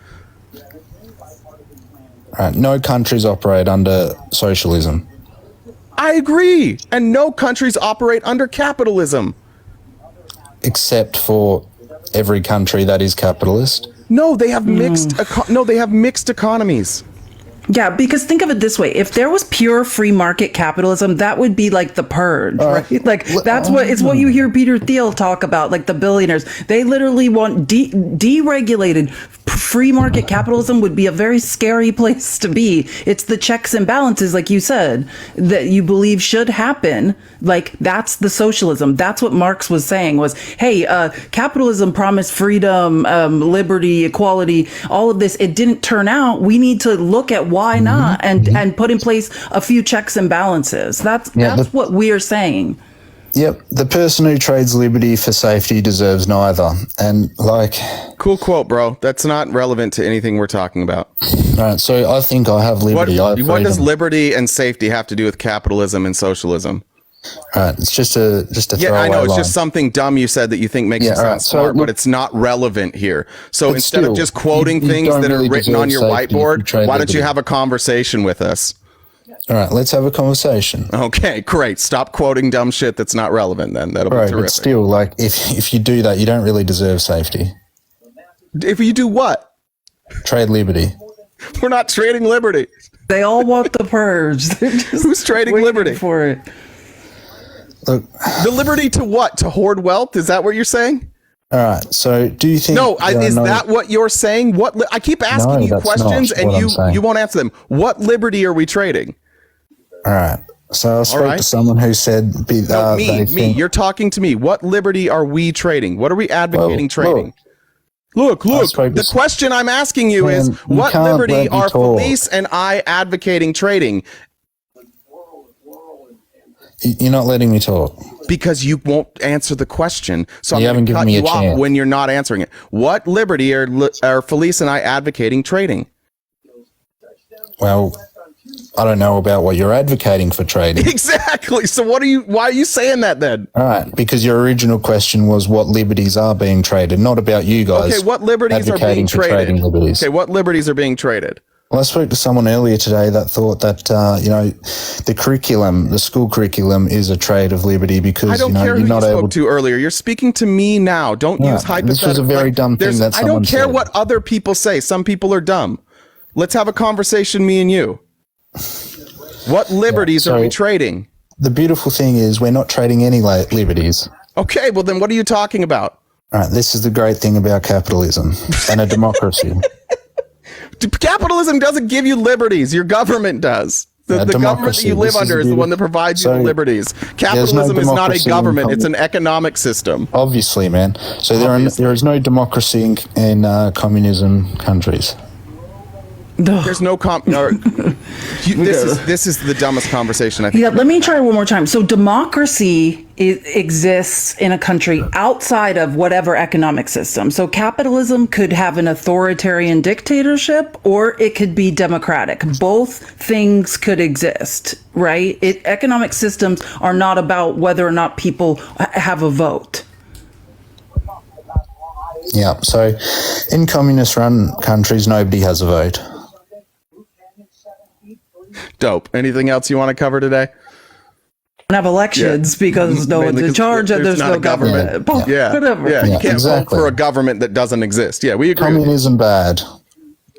All right, no countries operate under socialism. I agree. And no countries operate under capitalism. Except for every country that is capitalist. No, they have mixed. They have mixed economies. Yeah, because think of it this way. If there was pure free market capitalism, that would be like the purge, right? Like that's what it's what you hear Peter Thiel talk about, like the billionaires. They literally want deregulated free market capitalism would be a very scary place to be. It's the checks and balances, like you said, that you believe should happen. Like that's the socialism. That's what Marx was saying was, hey, capitalism promised freedom, liberty, equality, all of this. It didn't turn out. We need to look at why not and put in place a few checks and balances. That's what we are saying. Yep, the person who trades liberty for safety deserves neither. And Cool quote, bro. That's not relevant to anything we're talking about. all right, so I think I have liberty. I have What does freedom. liberty and safety have to do with capitalism and socialism? All right, it's just a Yeah, throwaway I know. It's line. just something dumb you said that you think makes Yeah, you sound all right, so smart, but look- it's not relevant here. So But instead of still, just quoting you things don't that really are written deserve on your safety if you whiteboard, trade why don't you liberty. have a conversation with us? All right, let's have a conversation. Okay, great. Stop quoting dumb shit that's not relevant then. That'll be Right, terrific. but still, if you do that, you don't really deserve safety. If you do what? Trade liberty. We're not trading liberty. They all want the purge. They're just Who's trading waiting liberty? for it? Look, The liberty to what? To hoard wealth? Is that what you're saying? all right. So, do you think? No, there are is no- that what you're saying? I keep asking No, you that's questions not and what I'm saying. you won't answer them. What liberty are we trading? All right. So I spoke right. to someone who said, No, me. they think, You're talking to me. What liberty are we trading? What are we advocating Well, trading? Look. spoke The to- question I'm asking you is, Man, you what can't liberty let me are talk. Felice and I advocating trading? You're not letting me talk. Because you won't answer the question. So You I'm haven't going to given cut me a you off chance. when you're not answering it. What liberty are Felice and I advocating trading? Well, I don't know about what you're advocating for trading. Exactly. So why are you saying that then? All right, because your original question was what liberties are being traded, not about you guys. Okay, what liberties are being advocating for traded? trading liberties. Okay, what liberties are being traded? Well, I spoke to someone earlier today that thought that the school curriculum is a trade of liberty because I don't care you're who you not spoke able to earlier. You're speaking to me now. Don't use hypothetical. this was a very dumb thing that I don't someone care said. what other people say. Some people are dumb. Let's have a conversation, me and you. What liberties are we trading? The beautiful thing is we're not trading any liberties. Okay, well then what are you talking about? All right, this is the great thing about capitalism and a democracy. Capitalism doesn't give you liberties. Your government does. The government that you live under is the one that provides you the liberties. Capitalism is not a government; it's an economic system. Obviously, man. So there is no democracy in communism countries. There's no this is the dumbest conversation I think. Yeah, let me try one more time. So democracy exists in a country outside of whatever economic system. So capitalism could have an authoritarian dictatorship, or it could be democratic. Both things could exist, right? Economic systems are not about whether or not people have a vote. Yeah, so in communist-run countries, nobody has a vote. Dope. Anything else you want to cover today? Have elections because no one's in charge and there's no government. Yeah. Whatever. Yeah, you can't vote for a government that doesn't exist. Yeah, we agree. Communism bad.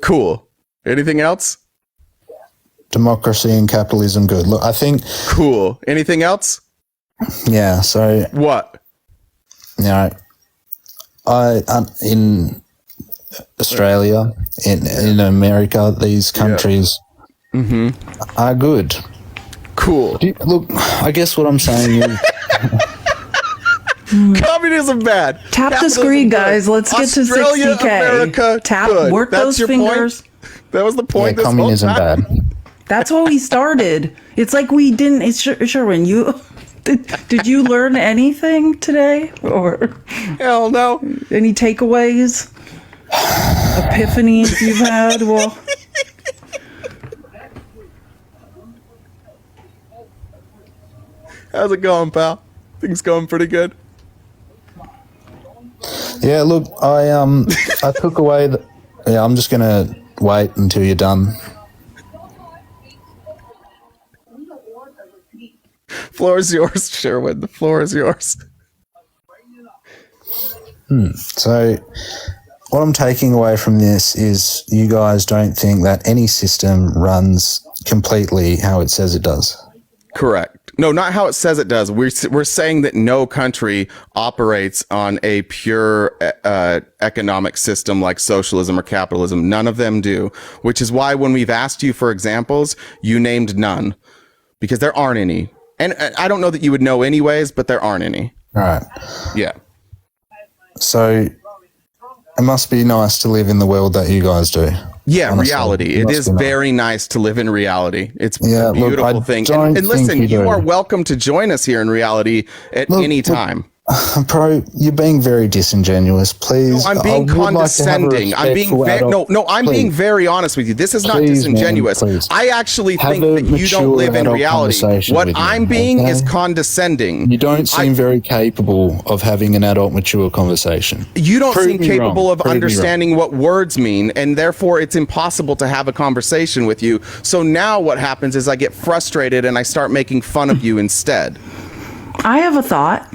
Cool. Anything else? Democracy and capitalism good. Look, I think. Cool. Anything else? Yeah. So. What? You know, in Australia, in America, these countries are good. Cool. Look, I guess what I'm saying is communism bad. Tap the screen, guys. Let's get to 60K. America, tap, good. work That's those your fingers. Point? That was the point. Yeah, communism bad. That's what we started. It's like we didn't. It's Sherwin, you did you learn anything today, or hell no? Any takeaways, epiphanies you've had? Well. How's it going, pal? Things going pretty good. Yeah, look, I took away I'm just gonna wait until you're done. Floor is yours, Sherwin. The floor is yours. So what I'm taking away from this is you guys don't think that any system runs completely how it says it does. Correct. No, not how it says it does. We're saying that no country operates on a pure economic system like socialism or capitalism. None of them do, which is why when we've asked you for examples, you named none, because there aren't any. And I don't know that you would know anyways, but there aren't any. All right. Yeah. So it must be nice to live in the world that you guys do. Yeah, honestly, reality. It is very nice to live in reality. It's a beautiful thing. And listen, you are welcome to join us here in reality at any time. Bro, you're being very disingenuous. Please. No, I'm being condescending. I'm being being very honest with you. This is not disingenuous. Man, I actually think that you don't live in reality. What I'm being is condescending. You don't seem very capable of having an adult, mature conversation. You don't seem capable of understanding what words mean, and therefore it's impossible to have a conversation with you. So now what happens is I get frustrated and I start making fun of you instead. I have a thought.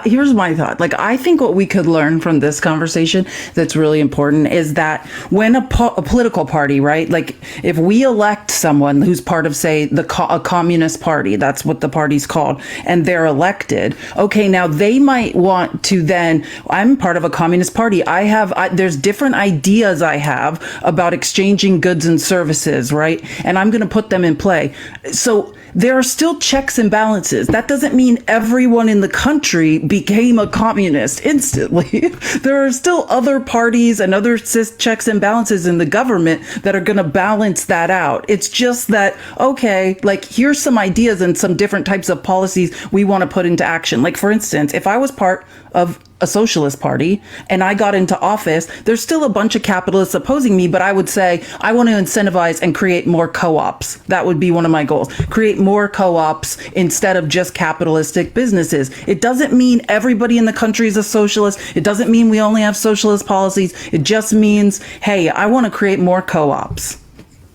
Here's my thought. Like, I think what we could learn from this conversation that's really important is that when a political party, right? Like, if we elect someone who's part of, say, a communist party, that's what the party's called, and they're elected. Okay, now they might want to then, I'm part of a communist party. There's different ideas I have about exchanging goods and services, right? And I'm going to put them in play. So there are still checks and balances. That doesn't mean everyone in the country became a communist instantly. There are still other parties and other checks and balances in the government that are going to balance that out. It's just that, okay, like, here's some ideas and some different types of policies we want to put into action. Like, for instance, if I was part of a socialist party and I got into office, there's still a bunch of capitalists opposing me, but I would say I want to incentivize and create more co-ops. That would be one of my goals. Create more co-ops instead of just capitalistic businesses. It doesn't mean everybody in the country is a socialist. It doesn't mean we only have socialist policies. It just means, hey, I want to create more co-ops.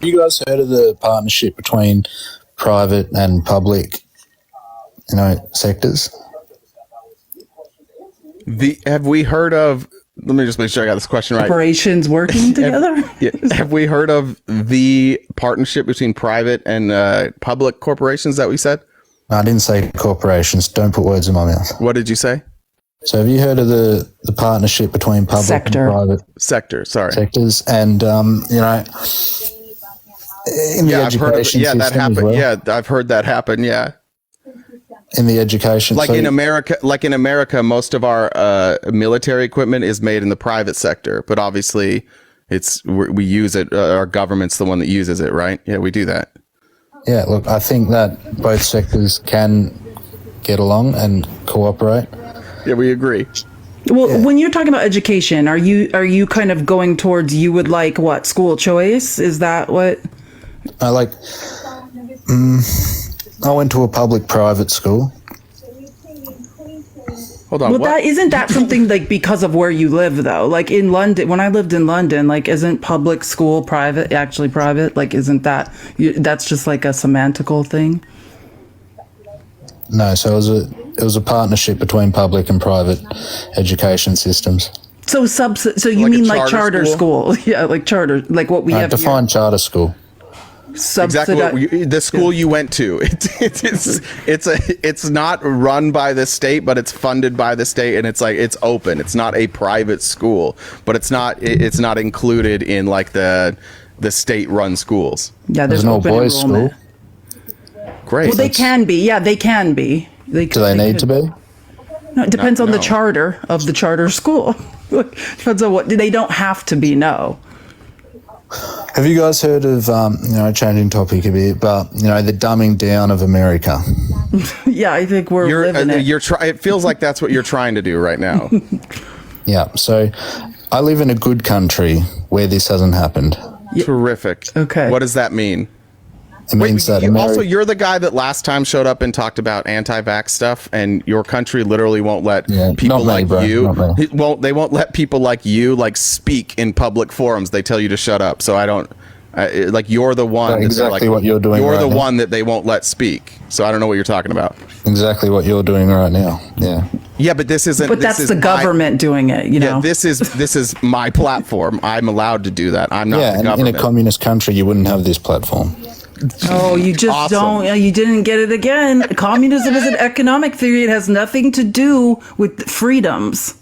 You guys heard of the partnership between private and public, sectors? Have we heard of, let me just make sure I got this question right. Corporations working together? Have we heard of the partnership between private and public corporations that we said? I didn't say corporations. Don't put words in my mouth. What did you say? So have you heard of the partnership between public and private sectors? And, in the I've heard of, education yeah, that system as happened. well. Yeah, I've heard that happen. Yeah. In the education, Like in America, most of our military equipment is made in the private sector, but obviously we use it. Our government's the one that uses it, right? Yeah, we do that. Yeah, look, I think that both sectors can get along and cooperate. Yeah, we agree. Well, when you're talking about education, are you kind of going towards you would like what, school choice? Is that what? I like. I went to a public-private school. Hold on. Well, what? isn't that something like because of where you live though? Like in London, when I lived in London, like isn't public school actually private? Like isn't that's just like a semantical thing? No, so it was a partnership between public and private education systems. So so you Like a mean like charter charter school? Yeah, like charter, like what we have here. Define charter school. Exactly the school you went to. It's not run by the state, but it's funded by the state, and it's open. It's not a private school, but it's not included in like the state-run schools. Yeah, There's no open boys' enrollment. school. Great. Well, they can be. Yeah, they can be. Do they need to be? No, it depends on the No. charter of the charter school. Depends on what they don't have to be. No. Have you guys heard of, changing topic a bit, but, the dumbing down of America? Yeah, I think we're living it. It feels like that's what you're trying to do right now. Yeah, so I live in a good country where this hasn't happened. Terrific. Okay. What does that mean? It means that Also, you're the guy that last time showed up and talked about anti-vax stuff, and your country literally won't let people not me, like bro, you. not me. They won't let people like you speak in public forums. They tell you to shut up. So I don't you're the one. That's exactly what you're doing You're right the now. one that they won't let speak. So I don't know what you're talking about. Exactly what you're doing right now. Yeah. Yeah, but this isn't. But that's the government doing it. You know. Yeah, this is my platform. I'm allowed to do that. I'm not Yeah, the and government. in a communist country, you wouldn't have this platform. Oh, you just Awesome. don't. You didn't get it again. Communism is an economic theory. It has nothing to do with freedoms.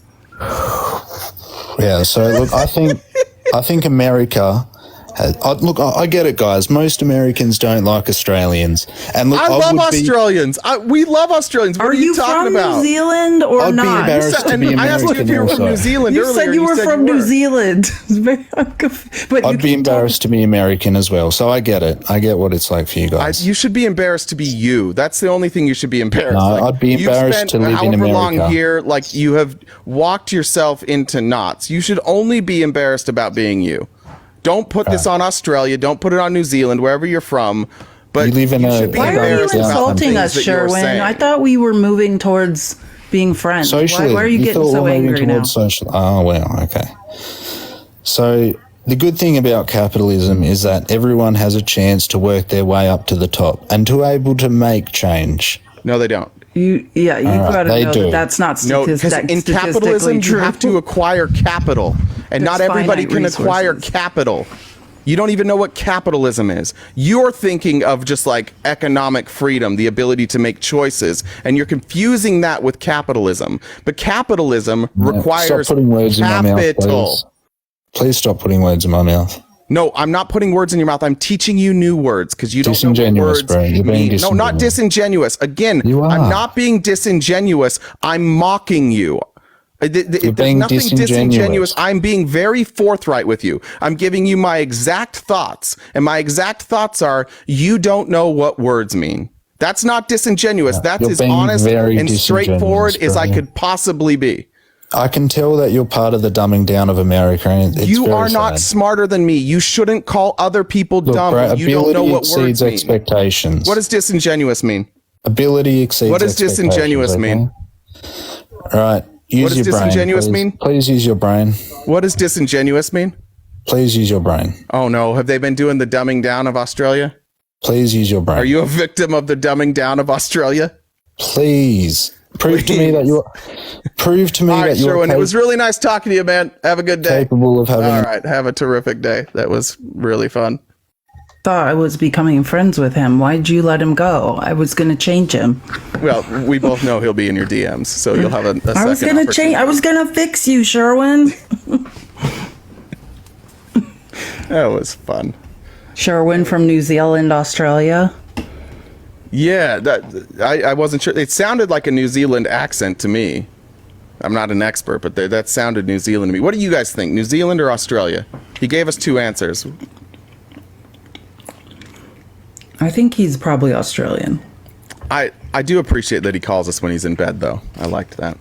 Yeah, so look, I think America has, I get it, guys. Most Americans don't like Australians, and look, I love would be- Australians. We love Australians. What are you talking from about? New Zealand or I'd be not? embarrassed to be I asked you if American you were from also. New Zealand You earlier. said you were from New were. Zealand. But I'd be embarrassed to be American as well. So I get it. I get what it's like for you guys. You should be embarrassed to be you. That's the only thing you should be embarrassed. No, I'd be embarrassed to live in however long America. here, like you have walked yourself into knots. You should only be embarrassed about being you. Don't put this on Australia. Don't put it on New Zealand, wherever you're from. But You live in a- should be why are you embarrassed about the insulting things us, that you're Sherwin? saying. I thought we were moving towards being friends. Socially, Why are you getting thought so we're moving angry now? towards social. Oh well, okay. So the good thing about capitalism is that everyone has a chance to work their way up to the top and to able to make change. No, they don't. You got to they know do. that that's not No, because statistically in capitalism, true. you have to acquire capital, and not There's everybody finite can acquire resources. capital. You don't even know what capitalism is. You're thinking of just like economic freedom, the ability to make choices, and you're confusing that with capitalism. But capitalism requires Stop putting words in my mouth, capital. please. Please stop putting words in my mouth. No, I'm not putting words in your mouth. I'm teaching you new words because you don't know what Disingenuous, words bro. You're being mean. No, not disingenuous. disingenuous. Again, You are. I'm not being disingenuous. I'm mocking you. There's being nothing disingenuous. I'm being very forthright with you. I'm giving you my exact thoughts. And my exact thoughts are, you don't know what words mean. That's not disingenuous. That's you're as being honest very and straightforward disingenuous, as I bro. could possibly be. I can tell that you're part of the dumbing down of America. And it's You very are not sad. smarter than me. You shouldn't call other people Look, dumb. bro, when you don't know ability what words exceeds mean. expectations. What does disingenuous mean? Ability exceeds What does expectations, disingenuous okay? mean? All right. Use What does your brain, disingenuous please. mean? Please use your brain. What does disingenuous mean? Please use your brain. Oh no, have they been doing the dumbing down of Australia? Please use your brain. Are you a victim of the dumbing down of Australia? Please prove to me that you're. Prove to me All right, that you're Sherwin, it was really nice talking to you, man. Have a good day. capable of having. All right, have a terrific day. That was really fun. Thought I was becoming friends with him. Why'd you let him go? I was going to change him. Well, we both know he'll be in your DMs, so you'll have a second I was going to change. I was going to fix you, Sherwin. That was fun. Sherwin from New Zealand, Australia. Yeah, I wasn't sure. It sounded like a New Zealand accent to me. I'm not an expert, but that sounded New Zealand to me. What do you guys think, New Zealand or Australia? He gave us 2 answers. I think he's probably Australian. I do appreciate that he calls us when he's in bed, though. I liked that.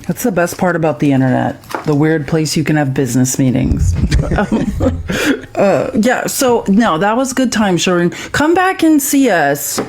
That's the best part about the internet. The weird place you can have business meetings. Yeah, so no, that was good time, Sherwin. Come back and see us.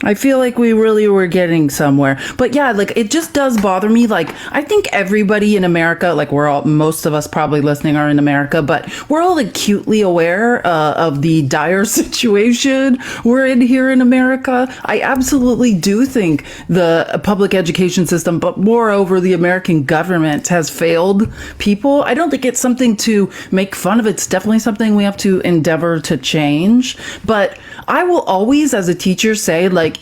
I feel like we really were getting somewhere. But yeah, like it just does bother me. Like I think everybody in America, like most of us probably listening are in America, but we're all acutely aware of the dire situation we're in here in America. I absolutely do think the public education system, but moreover, the American government has failed people. I don't think it's something to make fun of. It's definitely something we have to endeavor to change. But I will always, as a teacher, say like,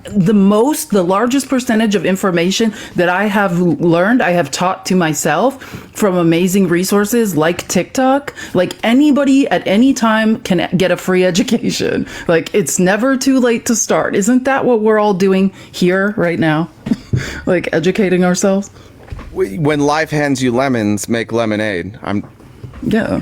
the largest percentage of information that I have learned, I have taught to myself from amazing resources like TikTok. Like anybody at any time can get a free education. Like it's never too late to start. Isn't that what we're all doing here right now? Like educating ourselves? When life hands you lemons, make lemonade. Yeah.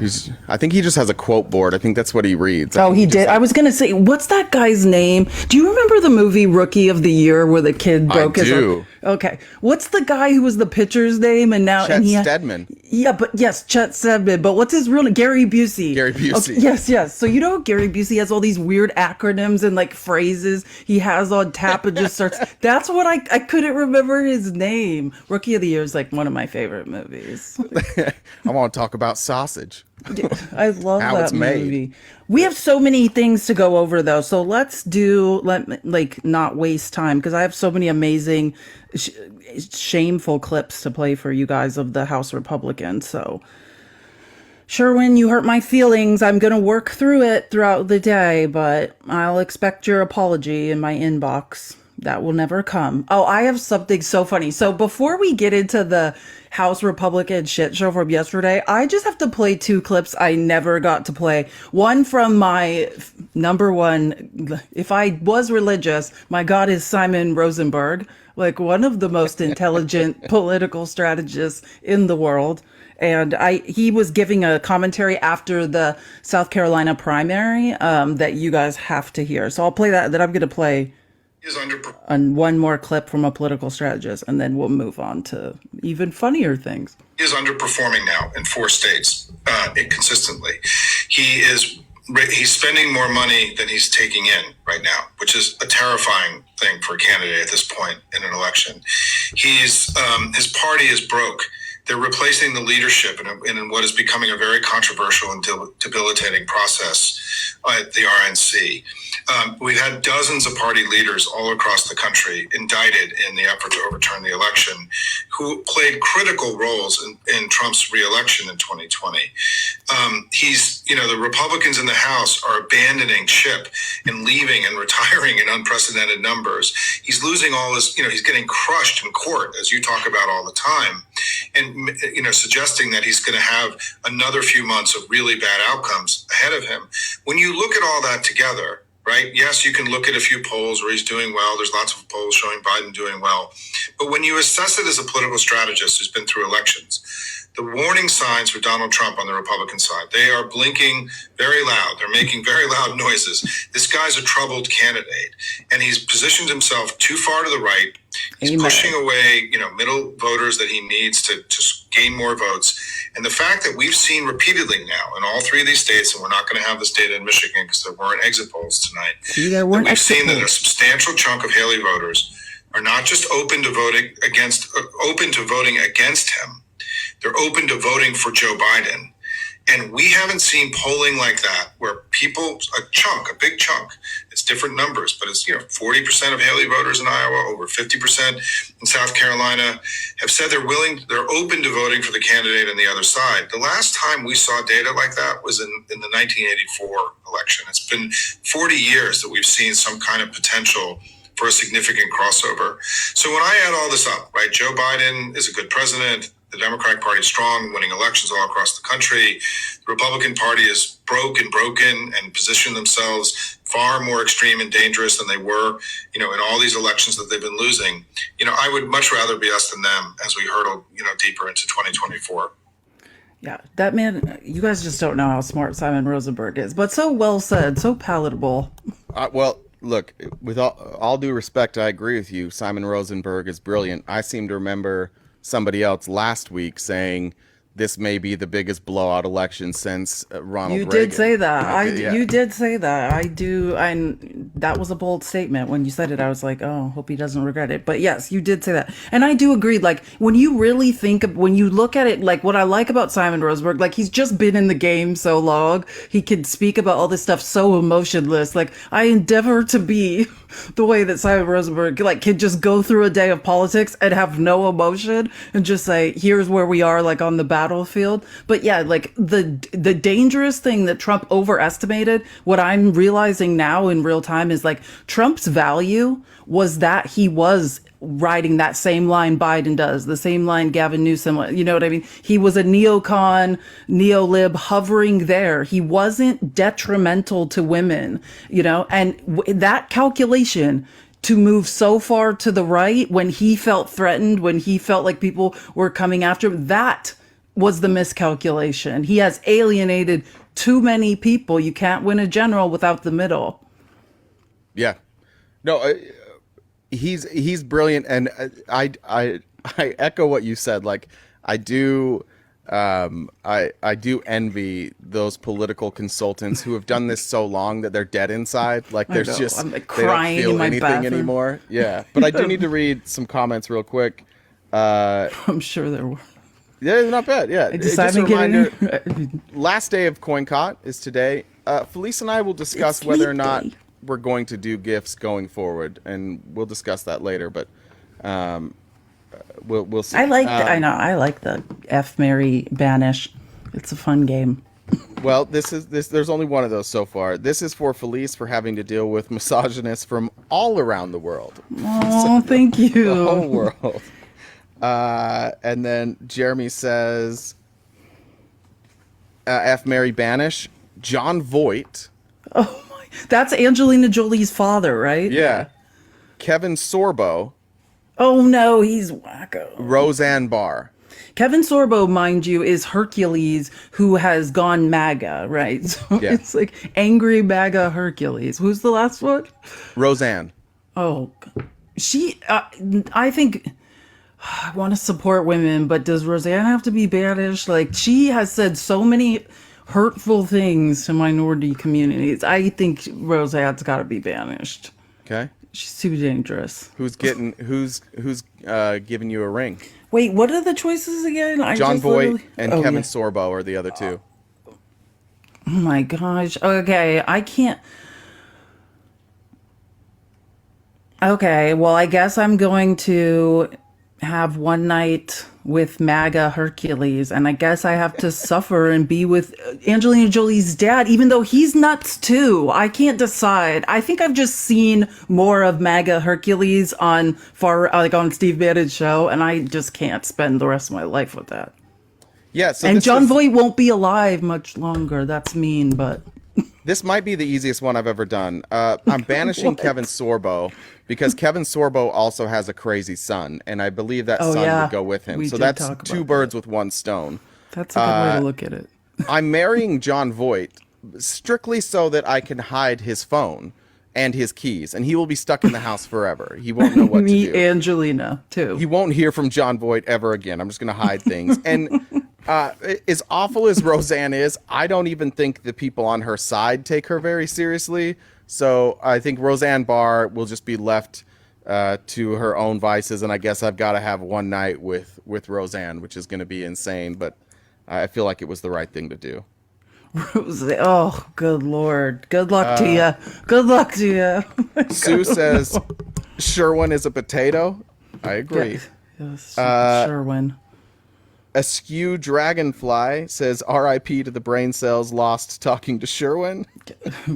I think he just has a quote board. I think that's what he reads. Oh, he did. I was going to say, what's that guy's name? Do you remember the movie Rookie of the Year where the kid broke his arm? Okay. What's the guy who was the pitcher's name and now Chet Steadman. Yeah, but yes, Chet Steadman. But what's his real name? Gary Busey. Gary Busey. Okay, yes. So you know Gary Busey has all these weird acronyms and like phrases he has on tap and just starts. That's what I couldn't remember his name. Rookie of the Year is like one of my favorite movies. I want to talk about sausage. I love how that it's made. movie. We have so many things to go over though, so let's not waste time because I have so many amazing, shameful clips to play for you guys of the House Republicans. So, Sherwin, you hurt my feelings. I'm gonna work through it throughout the day, but I'll expect your apology in my inbox. That will never come. Oh, I have something so funny. So before we get into the House Republican shit show from yesterday, I just have to play 2 clips I never got to play. One from my number one, if I was religious, my God is Simon Rosenberg, like one of the most intelligent political strategists in the world. And he was giving a commentary after the South Carolina primary that you guys have to hear. So I'll play that. Then I'm going to play and one more clip from a political strategist, and then we'll move on to even funnier things. He is underperforming now in 4 states consistently. He's spending more money than he's taking in right now, which is a terrifying thing for a candidate at this point in an election. His party is broke. They're replacing the leadership in what is becoming a very controversial and debilitating process at the RNC. We've had dozens of party leaders all across the country indicted in the effort to overturn the election who played critical roles in Trump's reelection in 2020. The Republicans in the House are abandoning ship and leaving and retiring in unprecedented numbers. He's losing all his, he's getting crushed in court, as you talk about all the time, and, suggesting that he's going to have another few months of really bad outcomes ahead of him. When you look at all that together, right? Yes, you can look at a few polls where he's doing well. There's lots of polls showing Biden doing well. But when you assess it as a political strategist who's been through elections, the warning signs for Donald Trump on the Republican side, they are blinking very loud. They're making very loud noises. This guy's a troubled candidate, and he's positioned himself too far to the right. He's pushing away, middle voters that he needs to gain more votes. And the fact that we've seen repeatedly now in all 3 of these states, and we're not going to have this data in Michigan because there weren't exit polls tonight, we've seen that a substantial chunk of Haley voters are not just open to voting against him. They're open to voting for Joe Biden. And we haven't seen polling like that where people, a big chunk, it's different numbers, but it's, 40% of Haley voters in Iowa, over 50% in South Carolina have said they're open to voting for the candidate on the other side. The last time we saw data like that was in the 1984 election. It's been 40 years that we've seen some kind of potential for a significant crossover. So when I add all this up, right, Joe Biden is a good president. The Democratic Party is strong, winning elections all across the country. The Republican Party is broken and positioned themselves far more extreme and dangerous than they were, in all these elections that they've been losing. I would much rather be us than them as we hurtle, deeper into 2024. Yeah, that man, you guys just don't know how smart Simon Rosenberg is, but so well said, so palatable. Well, look, with all due respect, I agree with you. Simon Rosenberg is brilliant. I seem to remember somebody else last week saying this may be the biggest blowout election since Ronald Reagan. You did say that. Yeah. You did say that. I do. That was a bold statement. When you said it, I was like, oh, hope he doesn't regret it. But yes, you did say that. And I do agree. Like, when you really when you look at it, like, what I like about Simon Rosenberg, like, he's just been in the game so long. He could speak about all this stuff so emotionless. Like, I endeavor to be the way that Simon Rosenberg, like, can just go through a day of politics and have no emotion and just say, here's where we are, like, on the battlefield. But yeah, like, the dangerous thing that Trump overestimated, what I'm realizing now in real time is, like, Trump's value was that he was riding that same line Biden does, the same line Gavin Newsom, you know what I mean? He was a neocon, neolib hovering there. He wasn't detrimental to women, and that calculation to move so far to the right when he felt threatened, when he felt like people were coming after him, that was the miscalculation. He has alienated too many people. You can't win a general without the middle. Yeah. No, he's brilliant, and I echo what you said. Like, I do envy those political consultants who have done this so long that they're dead inside. Like, there's just I'm like they don't crying feel in my anything bathroom anymore. Yeah, but I do need to read some comments real quick. I'm sure there were. Yeah, not bad. Yeah, just a reminder. Last day of CoinCot is today. Felice and I will discuss It's whether or leap not day. we're going to do gifts going forward, and we'll discuss that later. But we'll see. I like the F, Mary, Banish. It's a fun game. Well, this. There's only one of those so far. This is for Felice for having to deal with misogynists from all around the world. Oh, thank you. The whole world. And then Jeremy says, F. Mary Banish, John Voight. Oh my, that's Angelina Jolie's father, right? Yeah. Kevin Sorbo. Oh no, he's wacko. Roseanne Barr. Kevin Sorbo, mind you, is Hercules who has gone MAGA, right? So Yeah. It's like angry MAGA Hercules. Who's the last one? Roseanne. Oh, she, I think, I want to support women, but does Roseanne have to be banished? Like, she has said so many hurtful things to minority communities. I think Roseanne's got to be banished. Okay. She's too dangerous. Who's giving you a ring? Wait, what are the choices again? John Voight and Kevin Sorbo are the other two. Oh my gosh. Okay, I can't. Okay, well, I guess I'm going to have one night with MAGA Hercules, and I guess I have to suffer and be with Angelina Jolie's dad, even though he's nuts too. I can't decide. I think I've just seen more of MAGA Hercules on on Steve Bannon's show, and I just can't spend the rest of my life with that. Yeah, so And John Voight won't be alive much longer. That's mean, but this might be the easiest one I've ever done. I'm banishing What? Kevin Sorbo because Kevin Sorbo also has a crazy son, and I believe that son yeah. would go with him. We So did that's talk two about birds with one stone. that's a good way to look at it. I'm marrying John Voight strictly so that I can hide his phone and his keys, and he will be stuck in the house forever. He won't know what to Me, do. Angelina, too. He won't hear from John Voight ever again. I'm just going to hide things. And as awful as Roseanne is, I don't even think the people on her side take her very seriously. So I think Roseanne Barr will just be left to her own vices. And I guess I've got to have one night with Roseanne, which is going to be insane. But I feel like it was the right thing to do. Oh, good Lord. Good luck to you. Good luck to you. Sue says Sherwin is a potato. I agree. Yes, Sherwin. Askew Dragonfly says R.I.P. to the brain cells lost talking to Sherwin.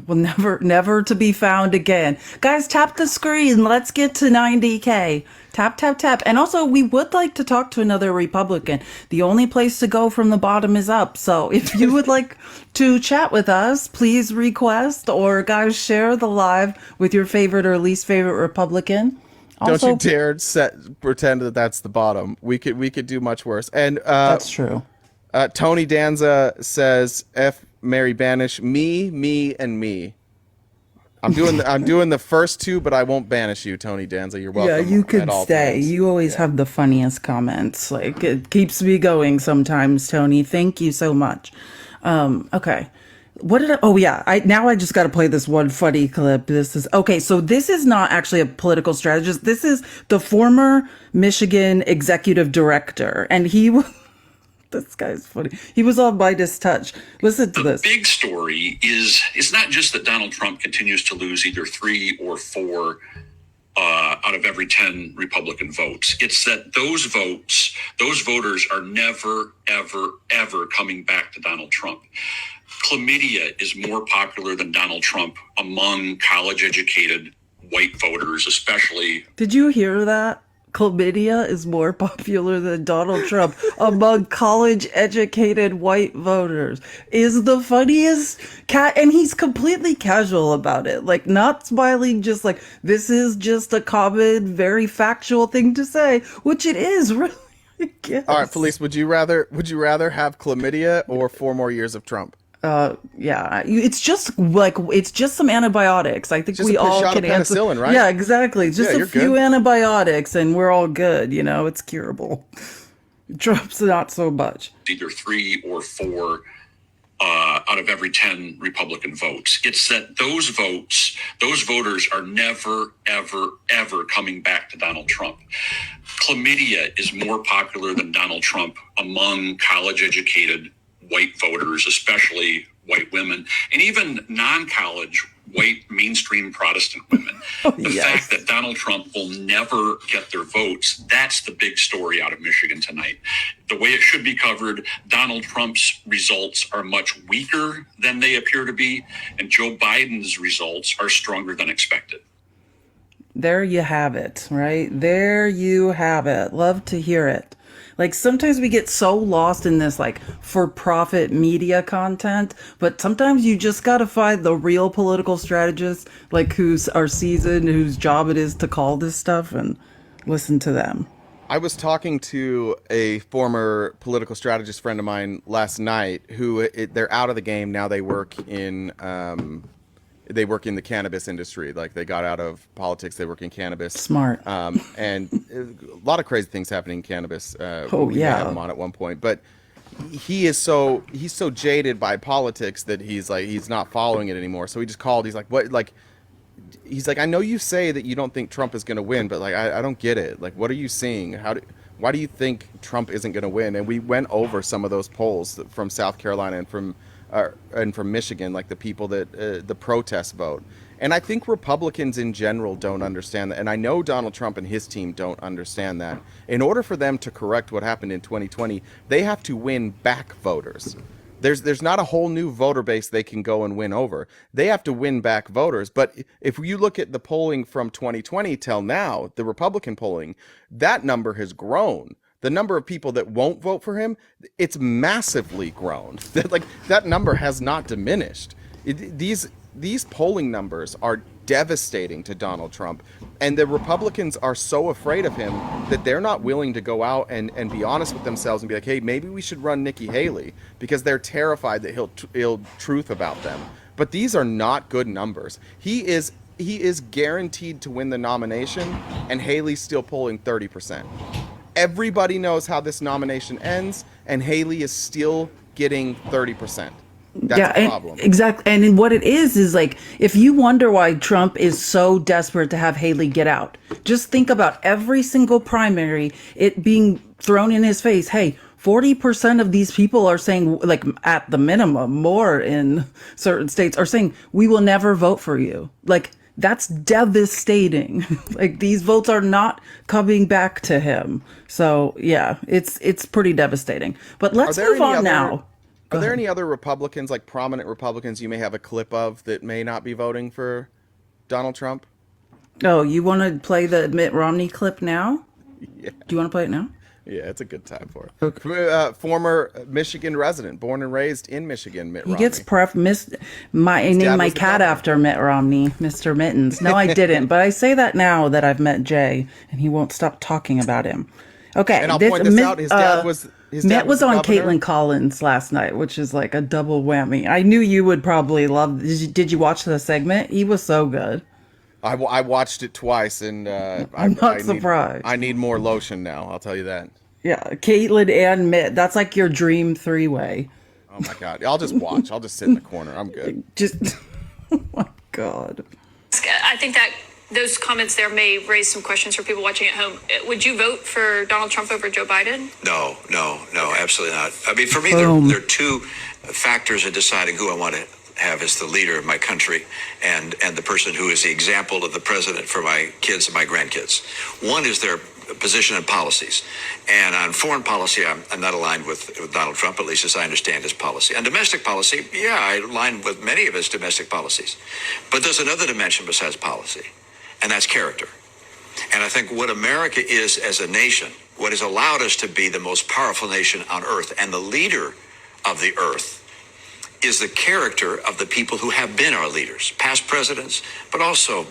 Will never to be found again. Guys, tap the screen. Let's get to 90K. Tap, tap, tap. And also, we would like to talk to another Republican. The only place to go from the bottom is up. So if you would like to chat with us, please request or guys share the live with your favorite or least favorite Republican. Also, don't you dare pretend that that's the bottom. We could do much worse. And that's true. Tony Danza says, "F Mary Banish me, and me." I'm doing the first two, but I won't banish you, Tony Danza. You're welcome. Yeah, you could stay. Times. You always have the funniest comments. Like, it keeps me going sometimes, Tony. Thank you so much. Okay. What did I just got to play this one funny clip. This is okay. So this is not actually a political strategist. This is the former Michigan executive director. And this guy's funny. He was on Meidas Touch. Listen to this. The big story is it's not just that Donald Trump continues to lose either 3 or 4 out of every 10 Republican votes. It's that those voters are never, ever, ever coming back to Donald Trump. Chlamydia is more popular than Donald Trump among college-educated white voters, especially. Did you hear that? Chlamydia is more popular than Donald Trump among college-educated white voters. Is the funniest cat, and he's completely casual about it, like not smiling, just like this is just a common, very factual thing to say, which it is really. All right, Felice, would you rather have chlamydia or 4 more years of Trump? Yeah, it's just some antibiotics. I think just we all shot can of penicillin, answer. right? Yeah, exactly. Just a few good. antibiotics and we're all good. You know, it's curable. Trump's not so much. Either 3 or 4 out of every 10 Republican votes. It's that those voters are never, ever, ever coming back to Donald Trump. Chlamydia is more popular than Donald Trump among college-educated white voters, especially white women, and even non-college white mainstream Protestant women. The fact that Donald Trump will never get their votes, that's the big story out of Michigan tonight. The way it should be covered, Donald Trump's results are much weaker than they appear to be, and Joe Biden's results are stronger than expected. There you have it, right? There you have it. Love to hear it. Like sometimes we get so lost in this like for-profit media content, but sometimes you just got to find the real political strategists, like who's our seasoned, whose job it is to call this stuff and listen to them. I was talking to a former political strategist friend of mine last night who they're out of the game now. They work in the cannabis industry. Like they got out of politics. They work in cannabis. Smart. And a lot of crazy things happening in cannabis. We had him on at one point, but he's so jaded by politics that he's not following it anymore. So he just called. He's like, what? Like, he's like, I know you say that you don't think Trump is going to win, but like, I don't get it. Like, what are you seeing? Why do you think Trump isn't going to win? And we went over some of those polls from South Carolina and from Michigan, like the people that the protest vote. And I think Republicans in general don't understand that. And I know Donald Trump and his team don't understand that. In order for them to correct what happened in 2020, they have to win back voters. There's not a whole new voter base they can go and win over. They have to win back voters. But if you look at the polling from 2020 till now, the Republican polling, that number has grown. The number of people that won't vote for him, it's massively grown. That number has not diminished. These polling numbers are devastating to Donald Trump. And the Republicans are so afraid of him that they're not willing to go out and be honest with themselves and be like, hey, maybe we should run Nikki Haley, because they're terrified that he'll truth about them. But these are not good numbers. He is guaranteed to win the nomination, and Haley's still polling 30%. Everybody knows how this nomination ends, and Haley is still getting 30%. That's a problem. Exactly. And what it is like, if you wonder why Trump is so desperate to have Haley get out, just think about every single primary, it being thrown in his face. Hey, 40% of these people are saying, like at the minimum, more in certain states, are saying, we will never vote for you. Like, that's devastating. Like, these votes are not coming back to him. So yeah, it's pretty devastating. But let's move on now. Are there any other Republicans, like prominent Republicans, you may have a clip of that may not be voting for Donald Trump? Oh, you want to play the Mitt Romney clip now? Yeah. Do you want to play it now? Yeah, it's a good time for it. Okay. Former Michigan resident, born and raised in Michigan, Mitt Romney. He gets I named my cat after Mitt Romney, Mr. Mittens. No, I didn't, but I say that now that I've met Jay, and he won't stop talking about him. Okay, and I'll point this out. His dad was Mitt was on Caitlin Collins last night, which is like a double whammy. I knew you would probably love. Did you watch the segment? He was so good. I watched it twice, and I'm not surprised. I need more lotion now. I'll tell you that. Yeah, Caitlin and Mitt. That's like your dream three-way. Oh my God! I'll just watch. I'll just sit in the corner. I'm good. Oh my God. I think that those comments there may raise some questions for people watching at home. Would you vote for Donald Trump over Joe Biden? No, absolutely not. I mean, for me, there are two factors in deciding who I want to have as the leader of my country and the person who is the example of the president for my kids and my grandkids. One is their position and policies. And on foreign policy, I'm not aligned with Donald Trump, at least as I understand his policy. On domestic policy, yeah, I align with many of his domestic policies. But there's another dimension besides policy, and that's character. And I think what America is as a nation, what has allowed us to be the most powerful nation on earth and the leader of the earth, is the character of the people who have been our leaders, past presidents, but also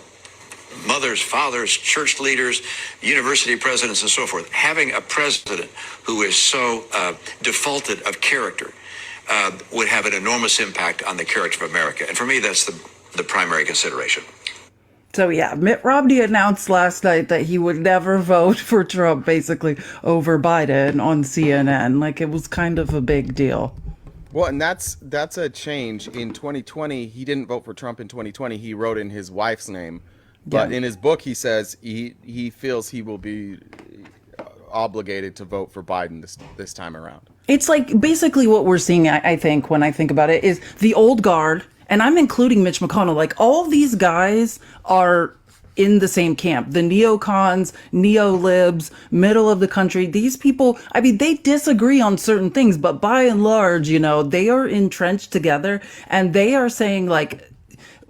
mothers, fathers, church leaders, university presidents, and so forth. Having a president who is so defaulted of character would have an enormous impact on the character of America. And for me, that's the primary consideration. So yeah, Mitt Romney announced last night that he would never vote for Trump, basically, over Biden on CNN. Like, it was kind of a big deal. Well, and that's a change. In 2020, he didn't vote for Trump in 2020. He wrote in his wife's name. But in his book, he says he feels he will be obligated to vote for Biden this time around. It's like basically what we're seeing, I think, when I think about it, is the old guard, and I'm including Mitch McConnell. Like, all these guys are in the same camp. The neocons, neo-libs, middle of the country. These people, I mean, they disagree on certain things, but by and large, you know, they are entrenched together, and they are saying, like,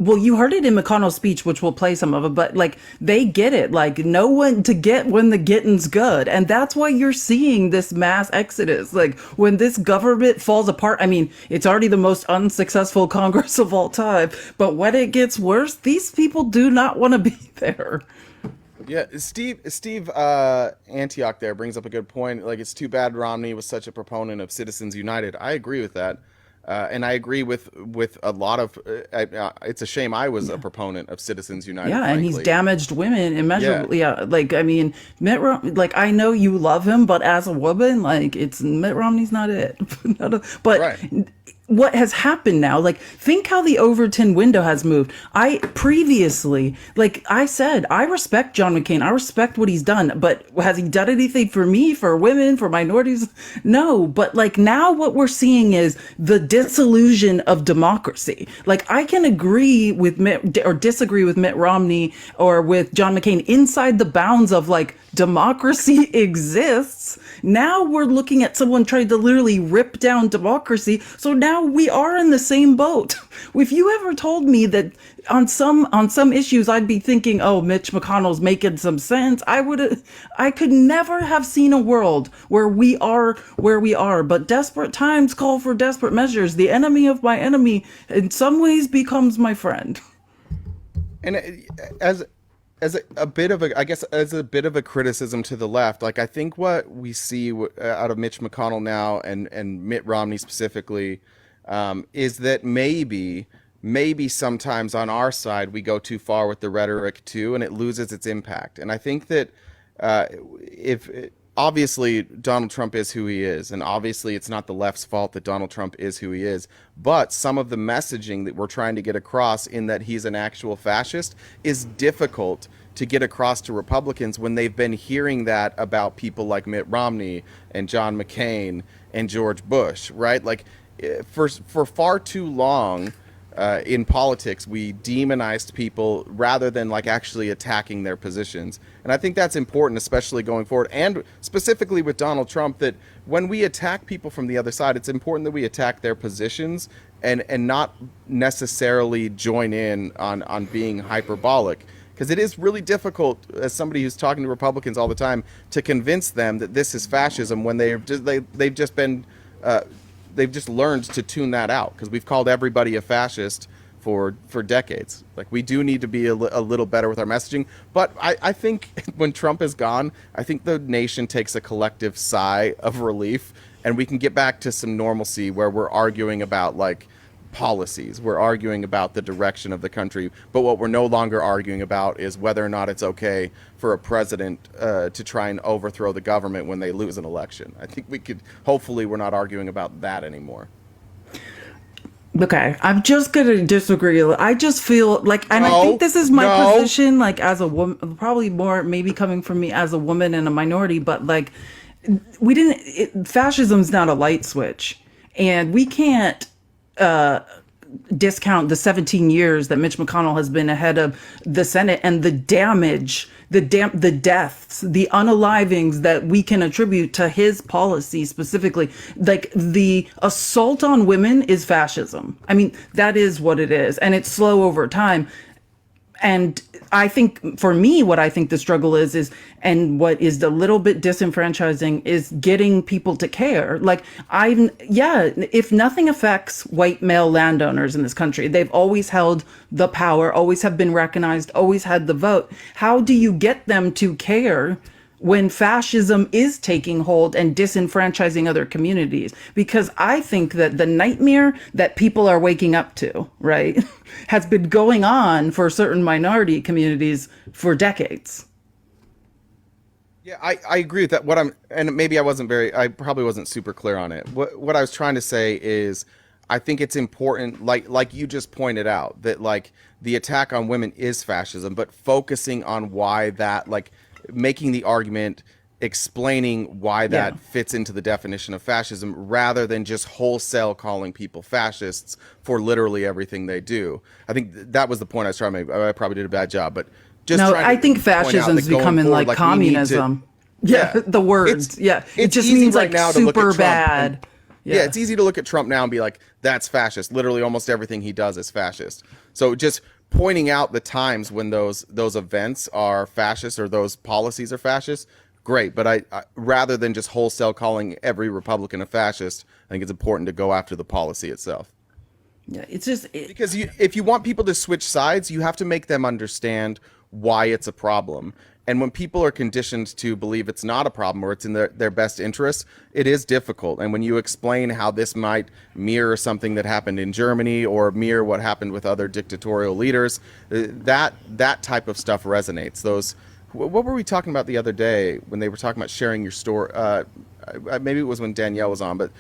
well, you heard it in McConnell's speech, which we'll play some of it, but like, they get it. Like, know when to get when the getting's good. And that's why you're seeing this mass exodus. Like, when this government falls apart, I mean, it's already the most unsuccessful Congress of all time. But when it gets worse, these people do not want to be there. Yeah, Steve Antioch there brings up a good point. Like, it's too bad Romney was such a proponent of Citizens United. I agree with that. And I agree with a lot of. It's a shame I was a proponent of Citizens United. Yeah, frankly. And he's damaged women immeasurably. Yeah, like, I mean, like, I know you love him, but as a woman, like, it's Mitt Romney's not it. But right. What has happened now, like, think how the Overton window has moved. I previously, like I said, I respect John McCain. I respect what he's done, but has he done anything for me, for women, for minorities? No, but like, now what we're seeing is the disillusion of democracy. Like, I can agree with Mitt or disagree with Mitt Romney or with John McCain inside the bounds of, like, democracy exists. Now we're looking at someone trying to literally rip down democracy. So now we are in the same boat. If you ever told me that on some issues I'd be thinking, oh, Mitch McConnell's making some sense, I could never have seen a world where we are where we are. But desperate times call for desperate measures. The enemy of my enemy in some ways becomes my friend. And as a bit of a criticism to the left, like, I think what we see out of Mitch McConnell now and Mitt Romney specifically is that maybe sometimes on our side we go too far with the rhetoric too, and it loses its impact. And I think that obviously Donald Trump is who he is, and obviously it's not the left's fault that Donald Trump is who he is, but some of the messaging that we're trying to get across in that he's an actual fascist is difficult to get across to Republicans when they've been hearing that about people like Mitt Romney and John McCain and George Bush, right? Like, for far too long, in politics, we demonized people rather than like actually attacking their positions. And I think that's important, especially going forward, and specifically with Donald Trump, that when we attack people from the other side, it's important that we attack their positions and not necessarily join in on being hyperbolic. Because it is really difficult, as somebody who's talking to Republicans all the time, to convince them that this is fascism when they've just learned to tune that out. Because we've called everybody a fascist for decades. Like, we do need to be a little better with our messaging. But I think when Trump is gone, I think the nation takes a collective sigh of relief, and we can get back to some normalcy where we're arguing about like policies. We're arguing about the direction of the country, but what we're no longer arguing about is whether or not it's okay for a president to try and overthrow the government when they lose an election. I think hopefully we're not arguing about that anymore. Okay, I'm just gonna disagree. I just feel like, and I think this is my position, like as a woman, probably more maybe coming from me as a woman and a minority, but like fascism's not a light switch, and we can't discount the 17 years that Mitch McConnell has been ahead of the Senate and the damage, the deaths, the unalivings that we can attribute to his policy specifically. Like, the assault on women is fascism. I mean, that is what it is. And it's slow over time. And I think, for me, what I think the struggle is, and what is a little bit disenfranchising, is getting people to care. Like, if nothing affects white male landowners in this country, they've always held the power, always have been recognized, always had the vote. How do you get them to care when fascism is taking hold and disenfranchising other communities? Because I think that the nightmare that people are waking up to, right, has been going on for certain minority communities for decades. Yeah, I agree with that. And maybe I probably wasn't super clear on it. What I was trying to say is, I think it's important, like you just pointed out, that like the attack on women is fascism, but focusing on why that, like, making the argument, explaining why that fits into the definition of fascism, rather than just wholesale calling people fascists for literally everything they do. I think that was the point I was trying to make. I probably did a bad job, but just I think fascism's becoming forward, like communism. The words. It just means like now super bad. Yeah, it's easy to look at Trump now and be like, that's fascist. Literally almost everything he does is fascist. So just pointing out the times when those events are fascist or those policies are fascist, great. But I rather than just wholesale calling every Republican a fascist, I think it's important to go after the policy itself. Yeah, it's just because if you want people to switch sides, you have to make them understand why it's a problem. And when people are conditioned to believe it's not a problem or it's in their best interest, it is difficult. And when you explain how this might mirror something that happened in Germany or mirror what happened with other dictatorial leaders, that type of stuff resonates. What were we talking about the other day when they were talking about sharing your story? Maybe it was when Danielle was on, but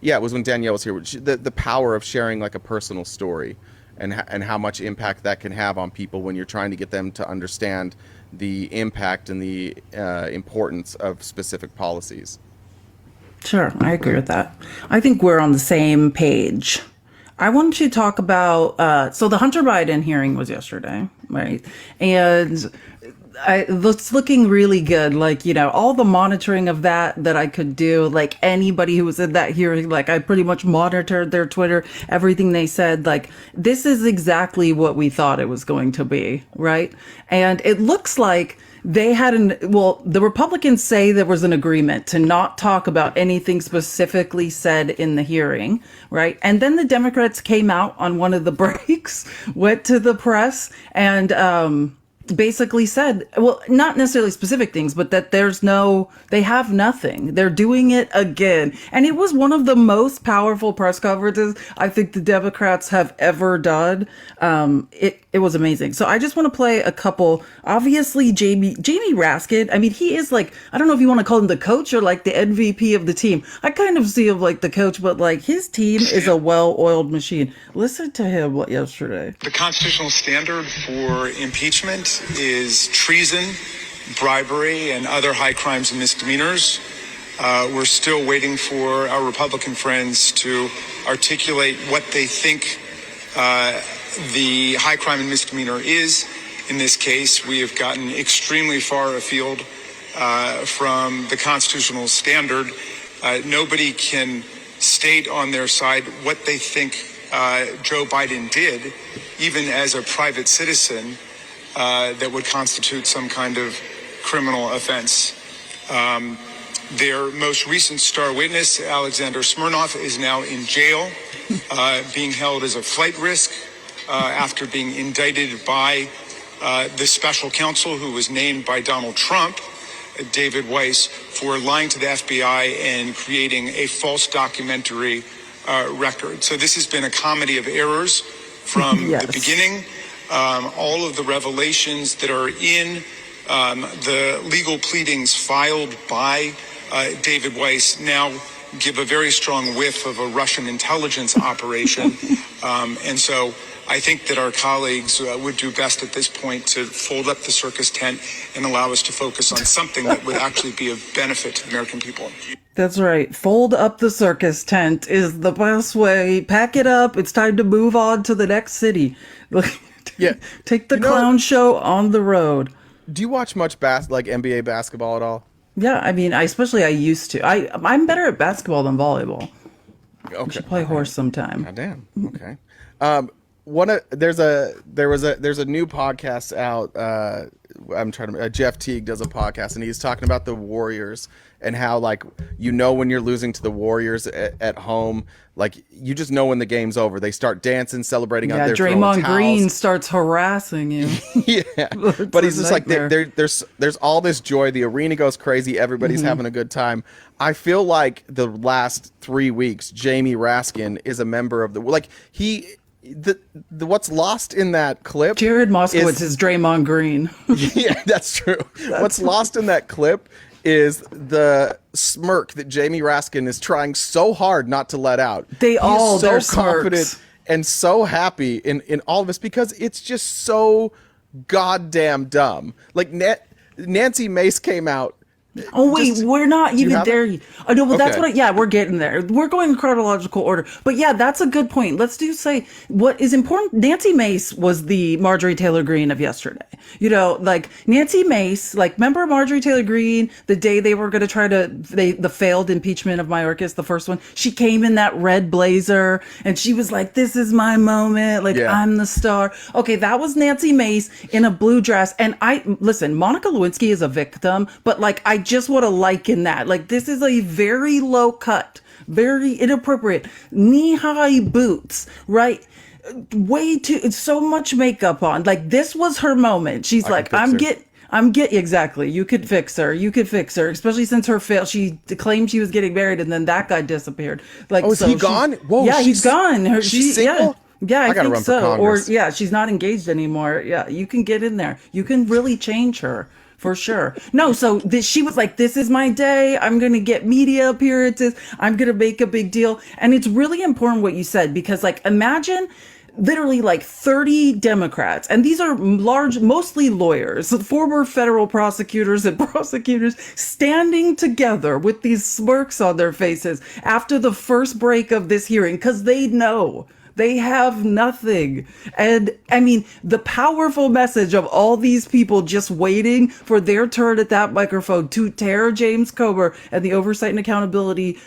yeah, it was when Danielle was here. The power of sharing like a personal story and how much impact that can have on people when you're trying to get them to understand the impact and the importance of specific policies. Sure, I agree with that. I think we're on the same page. I wanted to talk about, so the Hunter Biden hearing was yesterday, right? And it's looking really good. Like, all the monitoring of that I could do, like anybody who was in that hearing, like I pretty much monitored their Twitter, everything they said. Like, this is exactly what we thought it was going to be, right? And it looks like they had the Republicans say there was an agreement to not talk about anything specifically said in the hearing, right? And then the Democrats came out on one of the breaks, went to the press, and basically said, well, not necessarily specific things, but that they have nothing. They're doing it again. And it was one of the most powerful press conferences I think the Democrats have ever done. It was amazing. So I just want to play a couple. Obviously, Jamie Raskin, I mean, he is like, I don't know if you want to call him the coach or like the MVP of the team. I kind of see him like the coach, but like his team is a well-oiled machine. Listen to him yesterday. The constitutional standard for impeachment is treason, bribery, and other high crimes and misdemeanors. We're still waiting for our Republican friends to articulate what they think the high crime and misdemeanor is. In this case, we have gotten extremely far afield from the constitutional standard. Nobody can state on their side what they think Joe Biden did, even as a private citizen, that would constitute some kind of criminal offense. Their most recent star witness, Alexander Smirnov, is now in jail, being held as a flight risk after being indicted by the special counsel who was named by Donald Trump, David Weiss, for lying to the FBI and creating a false documentary record. So this has been a comedy of errors from Yes. the beginning. All of the revelations that are in the legal pleadings filed by David Weiss now give a very strong whiff of a Russian intelligence operation. And so I think that our colleagues would do best at this point to fold up the circus tent and allow us to focus on something that would actually be of benefit to the American people. That's right. Fold up the circus tent is the best way. Pack it up. It's time to move on to the next city. Yeah. Take the clown show on the road. Do you watch much like NBA basketball at all? Yeah, I mean, I used to. I'm better at basketball than volleyball. Okay. We should play horse sometime. God damn. Okay. There's a new podcast out. I'm trying to. Jeff Teague does a podcast, and he's talking about the Warriors and how, like, when you're losing to the Warriors at home, like, you just know when the game's over. They start dancing, celebrating. Yeah, out there, Draymond Green starts harassing you. Yeah, but he's just nightmare. like, there's all this joy. The arena goes crazy. Everybody's having a good time. I feel like the last 3 weeks, Jamie Raskin is a member of the what's lost in that clip. Jared Moskowitz is Draymond Green. Yeah, that's true. What's lost in that clip is the smirk that Jamie Raskin is trying so hard not to let out. They're confident smirks. and so happy in all of this because it's just so goddamn dumb. Like Nancy Mace came out. Oh wait, we're not even there. Oh no, but that's Okay. we're getting there. We're going in chronological order. But yeah, that's a good point. Let's say what is important. Nancy Mace was the Marjorie Taylor Greene of yesterday. Like Nancy Mace, like remember Marjorie Taylor Greene, the day they were going to try to, the failed impeachment of Mayorkas, the first one, she came in that red blazer and she was like, this is my moment. Like I'm the star. Okay. That was Nancy Mace in a blue dress. And listen, Monica Lewinsky is a victim, but like, I just want to liken that. Like, this is a very low cut, very inappropriate knee-high boots, right? Way too, so much makeup on. Like, this was her moment. She's like, exactly. You could fix her, especially since her fail. She claimed she was getting married and then that guy disappeared. Like, is he gone? Whoa, yeah, he's gone. She's single? Yeah, I gotta think run for so. Or Congress. yeah, she's not engaged anymore. Yeah, you can get in there. You can really change her. For sure. No, so she was like, this is my day. I'm going to get media appearances. I'm going to make a big deal. And it's really important what you said, because like, imagine literally like 30 Democrats, and these are mostly lawyers, former federal prosecutors and prosecutors, standing together with these smirks on their faces after the first break of this hearing, because they know they have nothing. And I mean, the powerful message of all these people just waiting for their turn at that microphone to tear James Comer and the Oversight and Accountability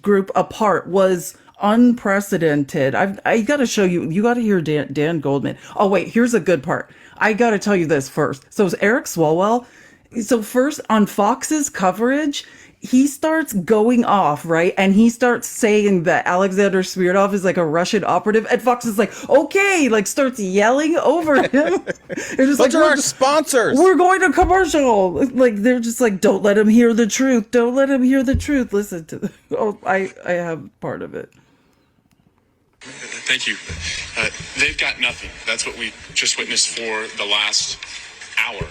group apart was unprecedented. I got to show you. You got to hear Dan Goldman. Oh wait, here's a good part. I got to tell you this first. So Eric Swalwell. So first on Fox's coverage, he starts going off, right? And he starts saying that Alexander Smirnov is like a Russian operative. And Fox is like, okay, like starts yelling over him. Those are our sponsors. We're going to commercial. Like, they're just like, don't let him hear the truth. Don't let him hear the truth. Listen to I have part of it. Thank you. They've got nothing. That's what we just witnessed for the last hour.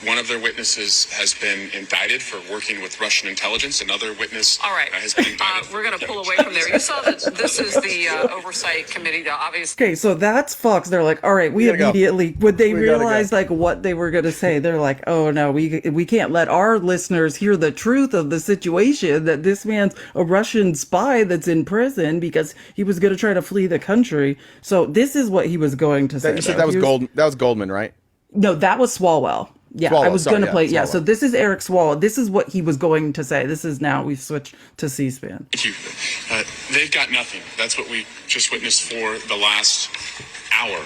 One of their witnesses has been indicted for working with Russian intelligence. Another witness All right. has been indicted. We're going to pull away from there. You saw that this is the oversight committee, obviously. Okay, so that's Fox. They're like, all right, we gotta go. immediately, when they We gotta go. realized like what they were going to say, they're like, oh no, we can't let our listeners hear the truth of the situation that this man's a Russian spy that's in prison because he was going to try to flee the country. So this is what he was going to say. You said though. that was He That was Goldman, right? No, that was Swalwell. Yeah, I Swalwell, was sorry, going to yeah, play. Yeah, Swalwell. so this is Eric Swalwell. This is what he was going to say. This is now we've switched to C-SPAN. Thank you. They've got nothing. That's what we just witnessed for the last hour.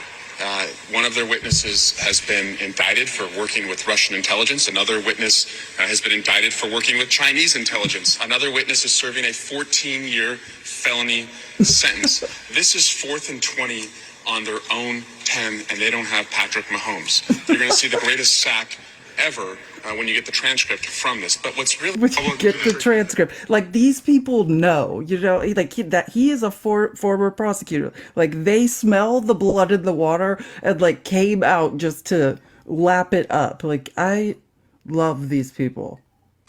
One of their witnesses has been indicted for working with Russian intelligence. Another witness has been indicted for working with Chinese intelligence. Another witness is serving a 14-year felony sentence. This is 4th and 20 on their own 10, and they don't have Patrick Mahomes. You're going to see the greatest sack ever when you get the transcript from this. But what's really When you get the transcript, like these people know, like that he is a former prosecutor. Like they smell the blood in the water and like came out just to lap it up. Like I love these people.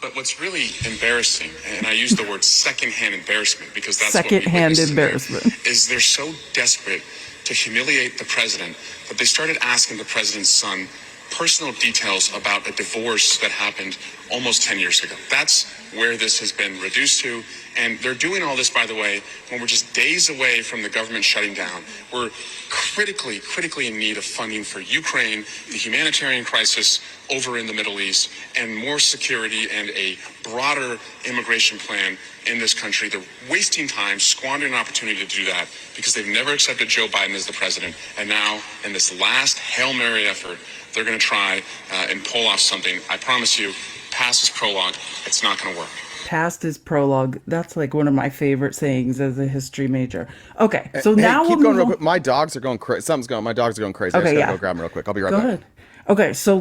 But what's really embarrassing, and I use the word secondhand embarrassment because that's Secondhand what we embarrassment. is they're so desperate to humiliate the president that they started asking the president's son personal details about a divorce that happened almost 10 years ago. That's where this has been reduced to. And they're doing all this, by the way, when we're just days away from the government shutting down. We're critically in need of funding for Ukraine, the humanitarian crisis over in the Middle East, and more security and a broader immigration plan in this country. They're wasting time, squandering an opportunity to do that because they've never accepted Joe Biden as the president. And now, in this last Hail Mary effort, they're going to try and pull off something. I promise you, past this prologue, it's not going to work. Past his prologue. That's like one of my favorite sayings as a history major. Okay, so now keep we'll going move real on. quick. My dogs are going crazy. My dogs are going crazy. I Okay, just gotta yeah. go grab them real quick. I'll be right Go back. ahead. Okay, so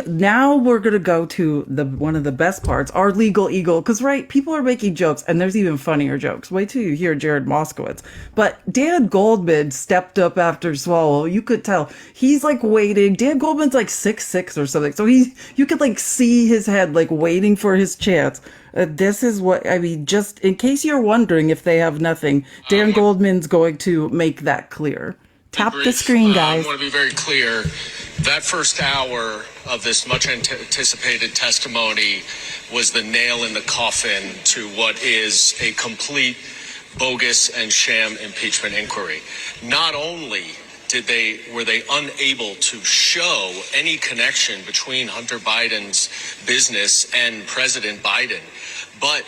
now we're gonna go to one of the best parts, our legal eagle, because right, people are making jokes, and there's even funnier jokes. Wait till you hear Jared Moskowitz. But Dan Goldman stepped up after Swalwell. You could tell he's like waiting. Dan Goldman's like 6'6" or something, so you could like see his head like waiting for his chance. This is what I mean. Just in case you're wondering if they have nothing, Dan Goldman's going to make that clear. Tap the screen, guys. I want to be very clear. That first hour of this much anticipated testimony was the nail in the coffin to what is a complete bogus and sham impeachment inquiry. Not only were they unable to show any connection between Hunter Biden's business and President Biden, but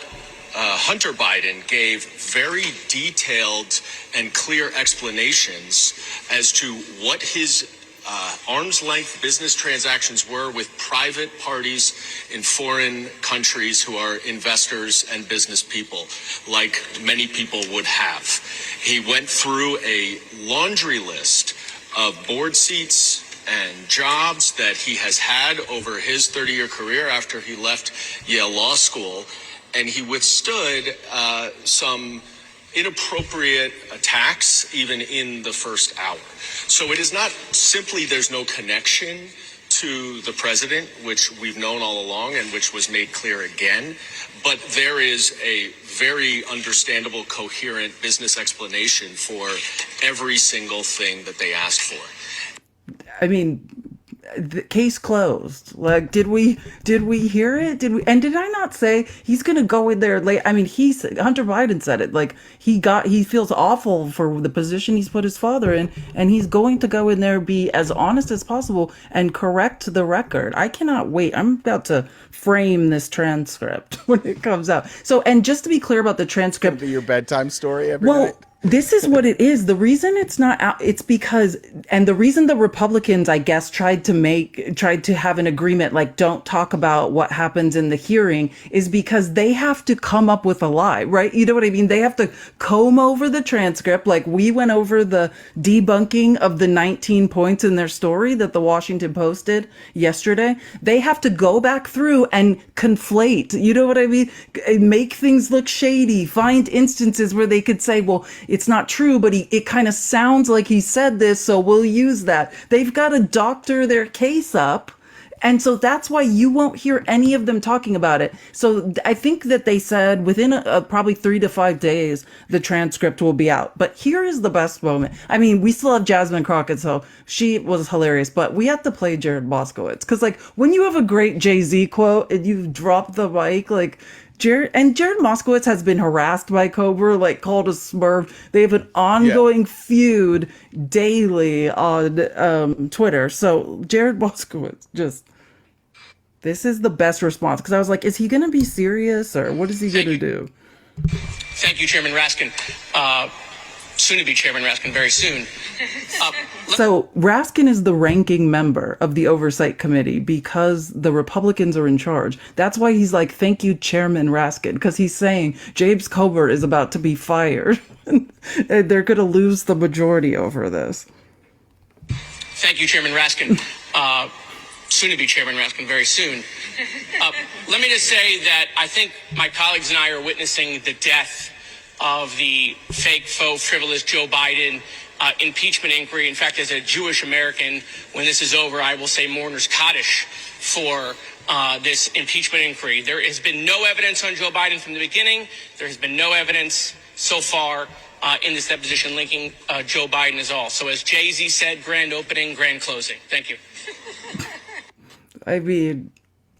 Hunter Biden gave very detailed and clear explanations as to what his arm's length business transactions were with private parties in foreign countries who are investors and business people, like many people would have. He went through a laundry list of board seats and jobs that he has had over his 30-year career after he left Yale Law School, and he withstood some inappropriate attacks even in the first hour. So it is not simply there's no connection to the president, which we've known all along and which was made clear again, but there is a very understandable, coherent business explanation for every single thing that they asked for. I mean, the case closed. Like, did we hear it? Did I not say he's gonna go in there late? I mean, Hunter Biden said it. Like, he feels awful for the position he's put his father in, and he's going to go in there, be as honest as possible, and correct the record. I cannot wait. I'm about to frame this transcript when it comes out. So, and just to be clear about the transcript, Be your bedtime story every night. this is what it is. The reason it's not out, it's because, and the reason the Republicans, I guess, tried to have an agreement, like, don't talk about what happens in the hearing, is because they have to come up with a lie, right? You know what I mean? They have to comb over the transcript. Like, we went over the debunking of the 19 points in their story that the Washington Post did yesterday. They have to go back through and conflate, you know what I mean? Make things look shady, find instances where they could say, well, it's not true, but it kind of sounds like he said this, so we'll use that. They've got to doctor their case up And so that's why you won't hear any of them talking about it. So I think that they said within probably 3 to 5 days, the transcript will be out. But here is the best moment. I mean, we still have Jasmine Crockett, so she was hilarious, but we have to play Jared Moskowitz. Because, like, when you have a great Jay-Z quote and you drop the mic, like, Jared Moskowitz has been harassed by Cobra, like called a smurf. They have an ongoing feud daily on Twitter. So Jared Moskowitz this is the best response, because I was like, is he going to be serious or what is he going to do? Thank you, Chairman Raskin. Soon to be Chairman Raskin very soon. So Raskin is the ranking member of the Oversight Committee because the Republicans are in charge. That's why he's like, thank you, Chairman Raskin, because he's saying James Comer is about to be fired. And they're going to lose the majority over this. Thank you, Chairman Raskin. Soon to be Chairman Raskin very soon. Let me just say that I think my colleagues and I are witnessing the death of the fake, faux, frivolous Joe Biden impeachment inquiry. In fact, as a Jewish American, when this is over, I will say mourner's Kaddish for this impeachment inquiry. There has been no evidence on Joe Biden from the beginning. There has been no evidence so far in this deposition linking Joe Biden as all. So as Jay-Z said, grand opening, grand closing. Thank you. I mean,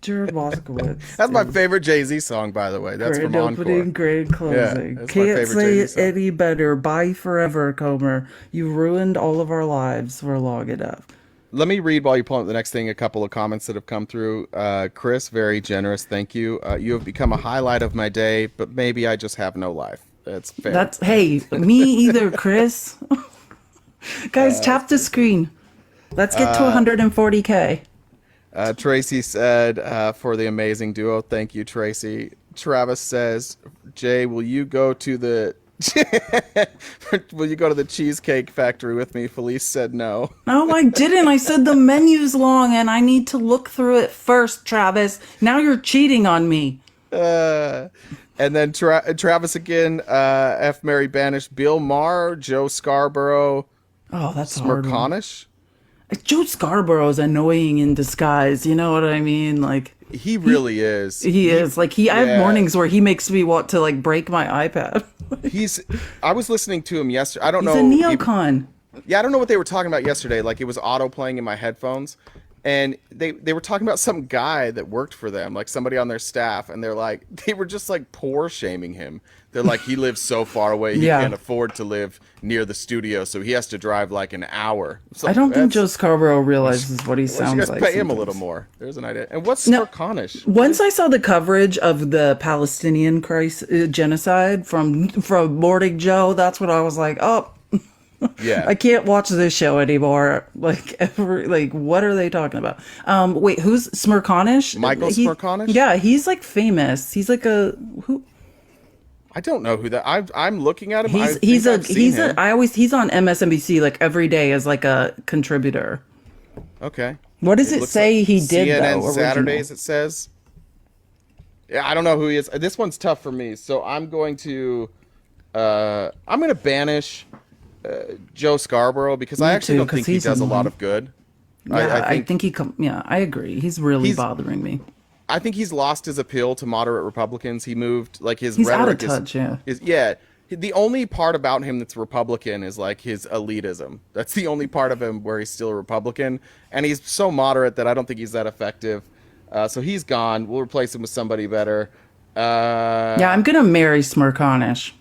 Jared Moskowitz. That's my favorite Jay-Z song, by the way. That's grand from Encore. opening, grand closing. Yeah, Can't say it any better. Bye forever, Comer. You ruined all of our lives for long enough. Let me read while you pull up the next thing, a couple of comments that have come through. Chris, very generous. Thank you. You have become a highlight of my day, but maybe I just have no life. That's fair. Hey, me either, Chris. Guys, tap the screen. Let's get to 140K. Tracy said, for the amazing duo. Thank you, Tracy. Travis says, Jay, will you go to the Cheesecake Factory with me? Felice said no. No, I didn't. I said the menu's long and I need to look through it first, Travis. Now you're cheating on me. And then Travis again, F. Mary Banish, Bill Maher, Joe Scarborough. Oh, that's hard. Smirconish. Joe Scarborough is annoying in disguise. You know what I mean? Like, he really is. He is. Like, I have mornings where he makes me want to, like, break my iPad. I was listening to him yesterday. I don't know. He's a neocon. I don't know what they were talking about yesterday. Like, it was auto playing in my headphones. And they were talking about some guy that worked for them, like somebody on their staff. And they were just like poor shaming him. They're like, he lives so far away, he can't afford to live near the studio, so he has to drive like an hour. Like, I don't think Joe Scarborough realizes what he sounds like. Pay him a little more. There's an idea. And what's Smirconish? Once I saw the coverage of the Palestinian genocide from Morning Joe, that's when I was like, oh. Yeah, I can't watch this show anymore. Like, what are they talking about? Wait, who's Smirconish? Michael Smirconish? Yeah, he's like famous. He's like who? I don't know who that. I'm looking at him. He's on MSNBC like every day as like a contributor. Okay. What does it say he did CNN though? Saturdays it says. Yeah, I don't know who he is. This one's tough for me, so I'm going to banish Joe Scarborough because I actually don't think he does a lot of good. Yeah, I think I agree. He's really bothering me. I think he's lost his appeal to moderate Republicans. He moved like his he's rhetoric out of touch. The only part about him that's Republican is like his elitism. That's the only part of him where he's still a Republican, and he's so moderate that I don't think he's that effective. So he's gone. We'll replace him with somebody better. I'm gonna marry Smirconish.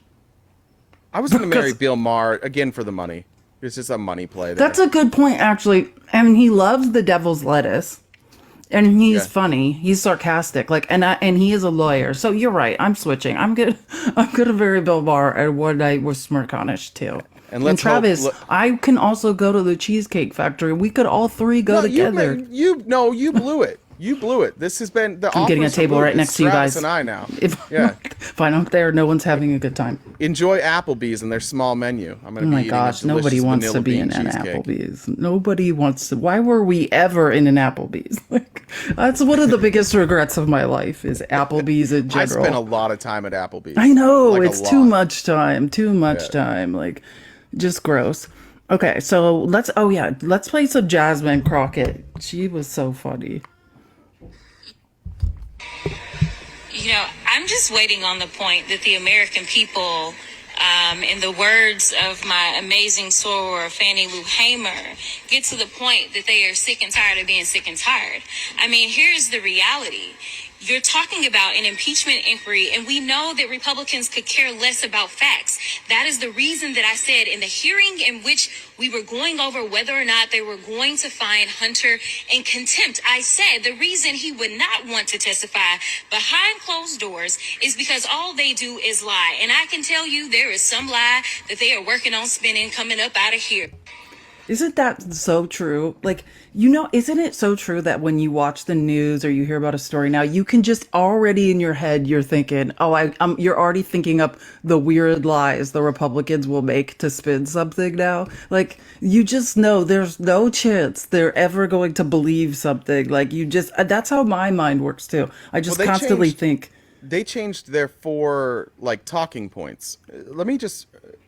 I was gonna marry Bill Maher again for the money. It's just a money play. That's a good point, actually. I mean, he loves the devil's lettuce. And he's funny. He's sarcastic. Like, and he is a lawyer. So you're right. I'm switching. I'm gonna marry Bill Maher and one night with Smirconish too. And Travis, I can also go to the Cheesecake Factory. We could all three go together. You blew it. You blew it. This has been the. I'm getting a table right next to you guys. And I now. If I don't there, no one's having a good time. Enjoy Applebee's and their small menu. I'm gonna. Oh my gosh! Nobody wants to be in an Applebee's. Nobody wants to. Why were we ever in an Applebee's? Like, that's one of the biggest regrets of my life is Applebee's in general. I spent a lot of time at Applebee's. I know, like, it's too much time. Too much time. Like, just gross. Okay, so let's play some Jasmine Crockett. She was so funny. You know, I'm just waiting on the point that the American people, in the words of my amazing soror, Fannie Lou Hamer, get to the point that they are sick and tired of being sick and tired. I mean, here's the reality. You're talking about an impeachment inquiry, and we know that Republicans could care less about facts. That is the reason that I said in the hearing in which we were going over whether or not they were going to find Hunter in contempt, I said the reason he would not want to testify behind closed doors is because all they do is lie. And I can tell you there is some lie that they are working on spinning coming up out of here. Isn't that so true? Like, you know, isn't it so true that when you watch the news or you hear about a story now, you can just already in your head, you're thinking, you're already thinking up the weird lies the Republicans will make to spin something now. Like, you just know there's no chance they're ever going to believe something. Like, that's how my mind works too. I just constantly think. They changed their 4 like talking points. Let me just.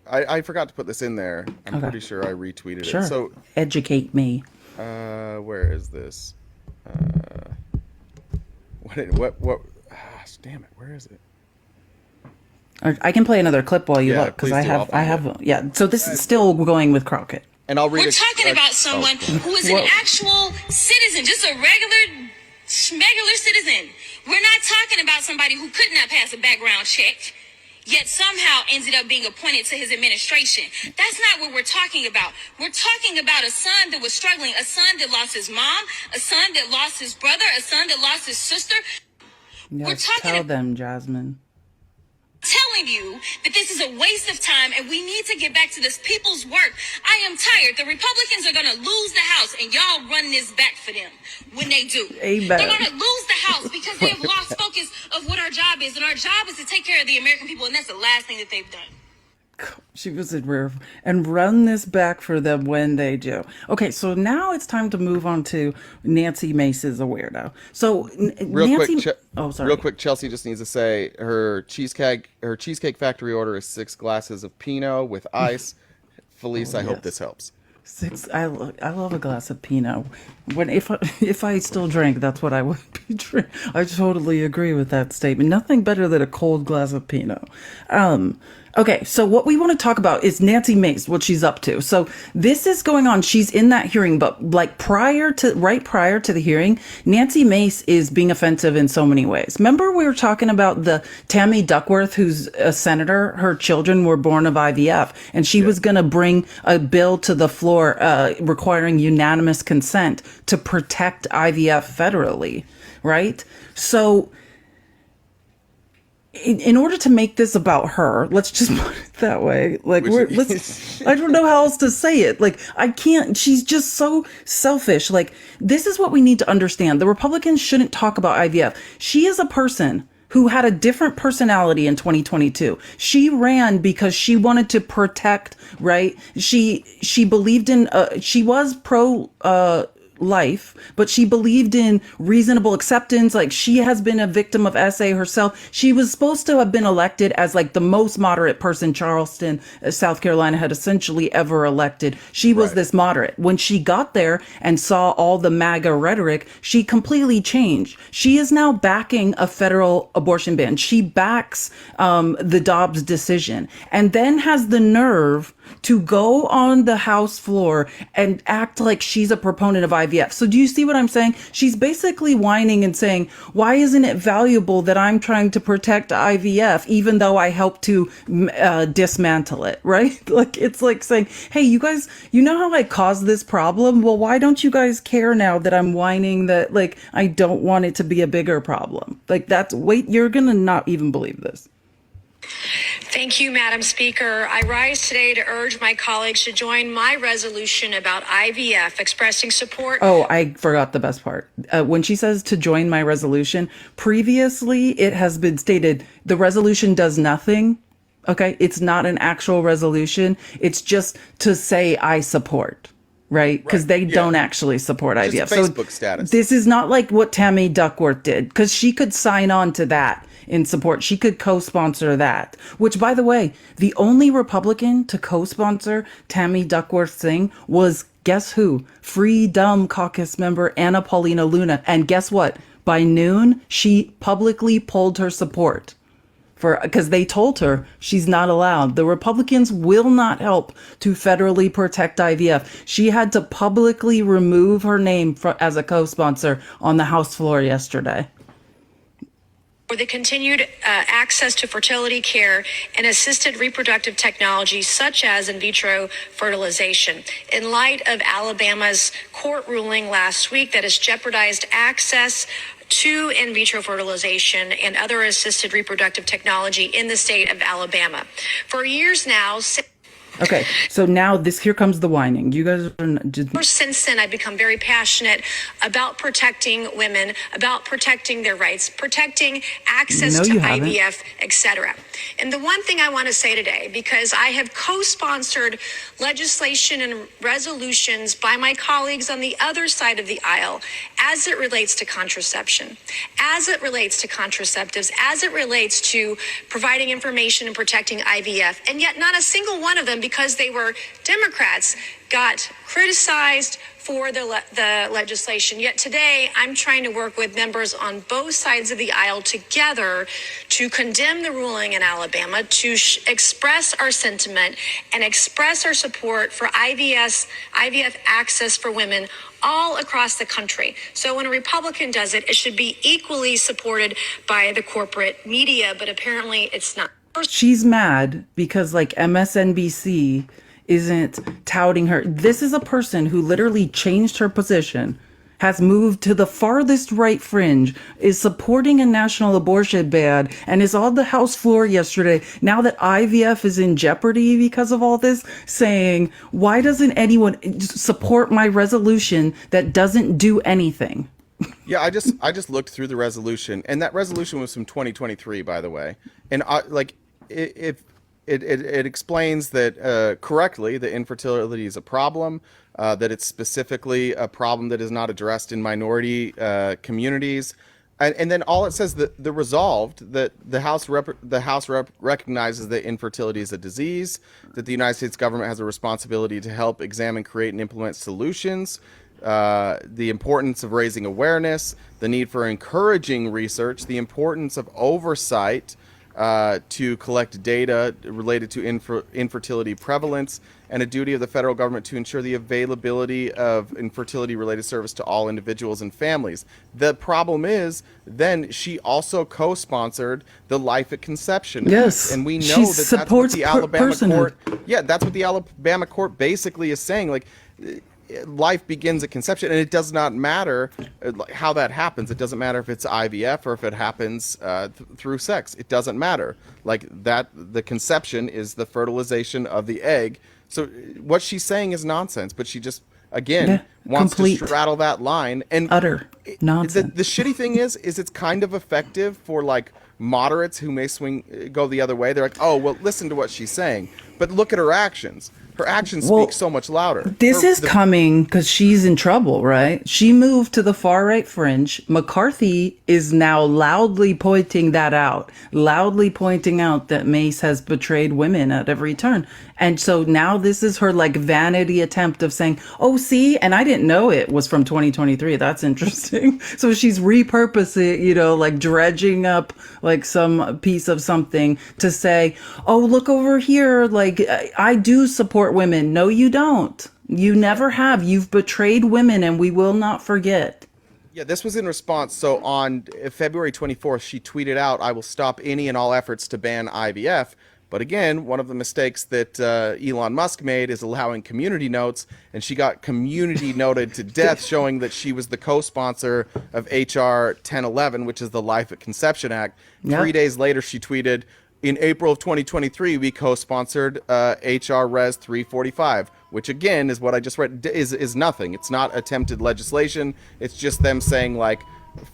I forgot to put this in there. I'm pretty sure I retweeted Sure. it. So educate me. Where is this? What? Damn it! Where is it? I can play another clip while you look because please do. I have. Yeah. So this is still going with Crockett. And I'll read. We're talking about someone who is an actual citizen, just a regular citizen. We're not talking about somebody who could not pass a background check, yet somehow ended up being appointed to his administration. That's not what we're talking about. We're talking about a son that was struggling, a son that lost his mom, a son that lost his brother, a son that lost his sister. Yes, tell them, Jasmine. Telling you that this is a waste of time and we need to get back to this people's work. I am tired. The Republicans are going to lose the House and y'all run this back for them when they do. Amen. They're going to lose the House because they have lost focus of what our job is. And our job is to take care of the American people. And that's the last thing that they've done. She was in rare and run this back for them when they do. Okay, so now it's time to move on to Nancy Mace is a weirdo. So Real quick, Chelsea just needs to say her cheesecake factory order is 6 glasses of Pinot with ice. Felice, I hope this helps. 6. I love a glass of Pinot. If I still drank, that's what I would be drinking. I totally agree with that statement. Nothing better than a cold glass of Pinot. Okay, so what we want to talk about is Nancy Mace, what she's up to. So this is going on. She's in that hearing, but like right prior to the hearing, Nancy Mace is being offensive in so many ways. Remember we were talking about the Tammy Duckworth, who's a senator, her children were born of IVF, and she was going to bring a bill to the floor requiring unanimous consent to protect IVF federally, right? So in order to make this about her, let's just put it that way. Like, I don't know how else to say it. Like, I can't, she's just so selfish. Like, this is what we need to understand. The Republicans shouldn't talk about IVF. She is a person who had a different personality in 2022. She ran because she wanted to protect, right? She believed in, she was pro, life, but she believed in reasonable acceptance. Like, she has been a victim of SA herself. She was supposed to have been elected as like the most moderate person Charleston, South Carolina had essentially ever elected. She was this moderate. When she got there and saw all the MAGA rhetoric, she completely changed. She is now backing a federal abortion ban. She backs the Dobbs decision, and then has the nerve to go on the House floor and act like she's a proponent of IVF. So do you see what I'm saying? She's basically whining and saying, why isn't it valuable that I'm trying to protect IVF, even though I helped to dismantle it, right? Like, it's like saying, hey, you guys, you know how I caused this problem? Well, why don't you guys care now that I'm whining that, like, I don't want it to be a bigger problem? Like, you're gonna not even believe this. Thank you, Madam Speaker. I rise today to urge my colleagues to join my resolution about IVF, expressing support. Oh, I forgot the best part. When she says to join my resolution, previously it has been stated the resolution does nothing. Okay, it's not an actual resolution. It's just to say I support. Right? Because they don't actually support IVF. Facebook status. This is not like what Tammy Duckworth did, because she could sign on to that in support. She could co-sponsor that, which, by the way, the only Republican to co-sponsor Tammy Duckworth's thing was, guess who? Freedom Caucus member Anna Paulina Luna. And guess what? By noon, she publicly pulled her support because they told her she's not allowed. The Republicans will not help to federally protect IVF. She had to publicly remove her name as a co-sponsor on the House floor yesterday. For the continued access to fertility care and assisted reproductive technology such as in vitro fertilization, in light of Alabama's court ruling last week that has jeopardized access to in vitro fertilization and other assisted reproductive technology in the state of Alabama. For years now, Okay, so now here comes the whining. You guys are just... Since then, I've become very passionate about protecting women, about protecting their rights, protecting access to IVF, etc. And the one thing I want to say today, because I have co-sponsored legislation and resolutions by my colleagues on the other side of the aisle as it relates to contraception, as it relates to contraceptives, as it relates to providing information and protecting IVF, and yet not a single one of them, because they were Democrats, got criticized for the legislation. Yet today, I'm trying to work with members on both sides of the aisle together to condemn the ruling in Alabama, to express our sentiment and express our support for IVF access for women all across the country. So when a Republican does it, it should be equally supported by the corporate media, but apparently it's not. She's mad because like MSNBC isn't touting her. This is a person who literally changed her position, has moved to the farthest right fringe, is supporting a national abortion ban, and is on the House floor yesterday, now that IVF is in jeopardy because of all this, saying, why doesn't anyone support my resolution that doesn't do anything? Yeah, I just looked through the resolution, and that resolution was from 2023, by the way. And it explains that correctly that infertility is a problem, that it's specifically a problem that is not addressed in minority communities, and then all it says that the resolved that the House recognizes that infertility is a disease, that the United States government has a responsibility to help examine, create, and implement solutions. The importance of raising awareness, the need for encouraging research, the importance of oversight to collect data related to infertility prevalence, and a duty of the federal government to ensure the availability of infertility-related service to all individuals and families. The problem is, then she also co-sponsored the Life at Conception Yes, Act, and we know that that's what the Alabama personhood. court. Yeah, that's what the Alabama court basically is saying. Like, life begins at conception, and it does not matter how that happens. It doesn't matter if it's IVF or if it happens through sex. It doesn't matter. Like that, the conception is the fertilization of the egg. So what she's saying is nonsense, but she just wants complete, to straddle that line. And utter nonsense. The shitty thing is it's kind of effective for like moderates who may go the other way. They're like, oh well, listen to what she's saying, but look at her actions. Her actions speak so much louder. This is coming because she's in trouble, right? She moved to the far right fringe. McCarthy is now loudly pointing that out, loudly pointing out that Mace has betrayed women at every turn. And so now this is her like vanity attempt of saying, oh, see, and I didn't know it was from 2023. That's interesting. So she's repurposing, like dredging up like some piece of something to say, oh, look over here. Like I do support women. No, you don't. You never have. You've betrayed women, and we will not forget. Yeah, this was in response. So on February 24th, she tweeted out, I will stop any and all efforts to ban IVF. But again, one of the mistakes that Elon Musk made is allowing community notes, and she got community noted to death, showing that she was the co-sponsor of HR 1011, which is the Life at Conception Act. Yep. 3 days later, she tweeted, in April of 2023, we co-sponsored HR Res 345, which again is what I just read, is nothing. It's not attempted legislation. It's just them saying like,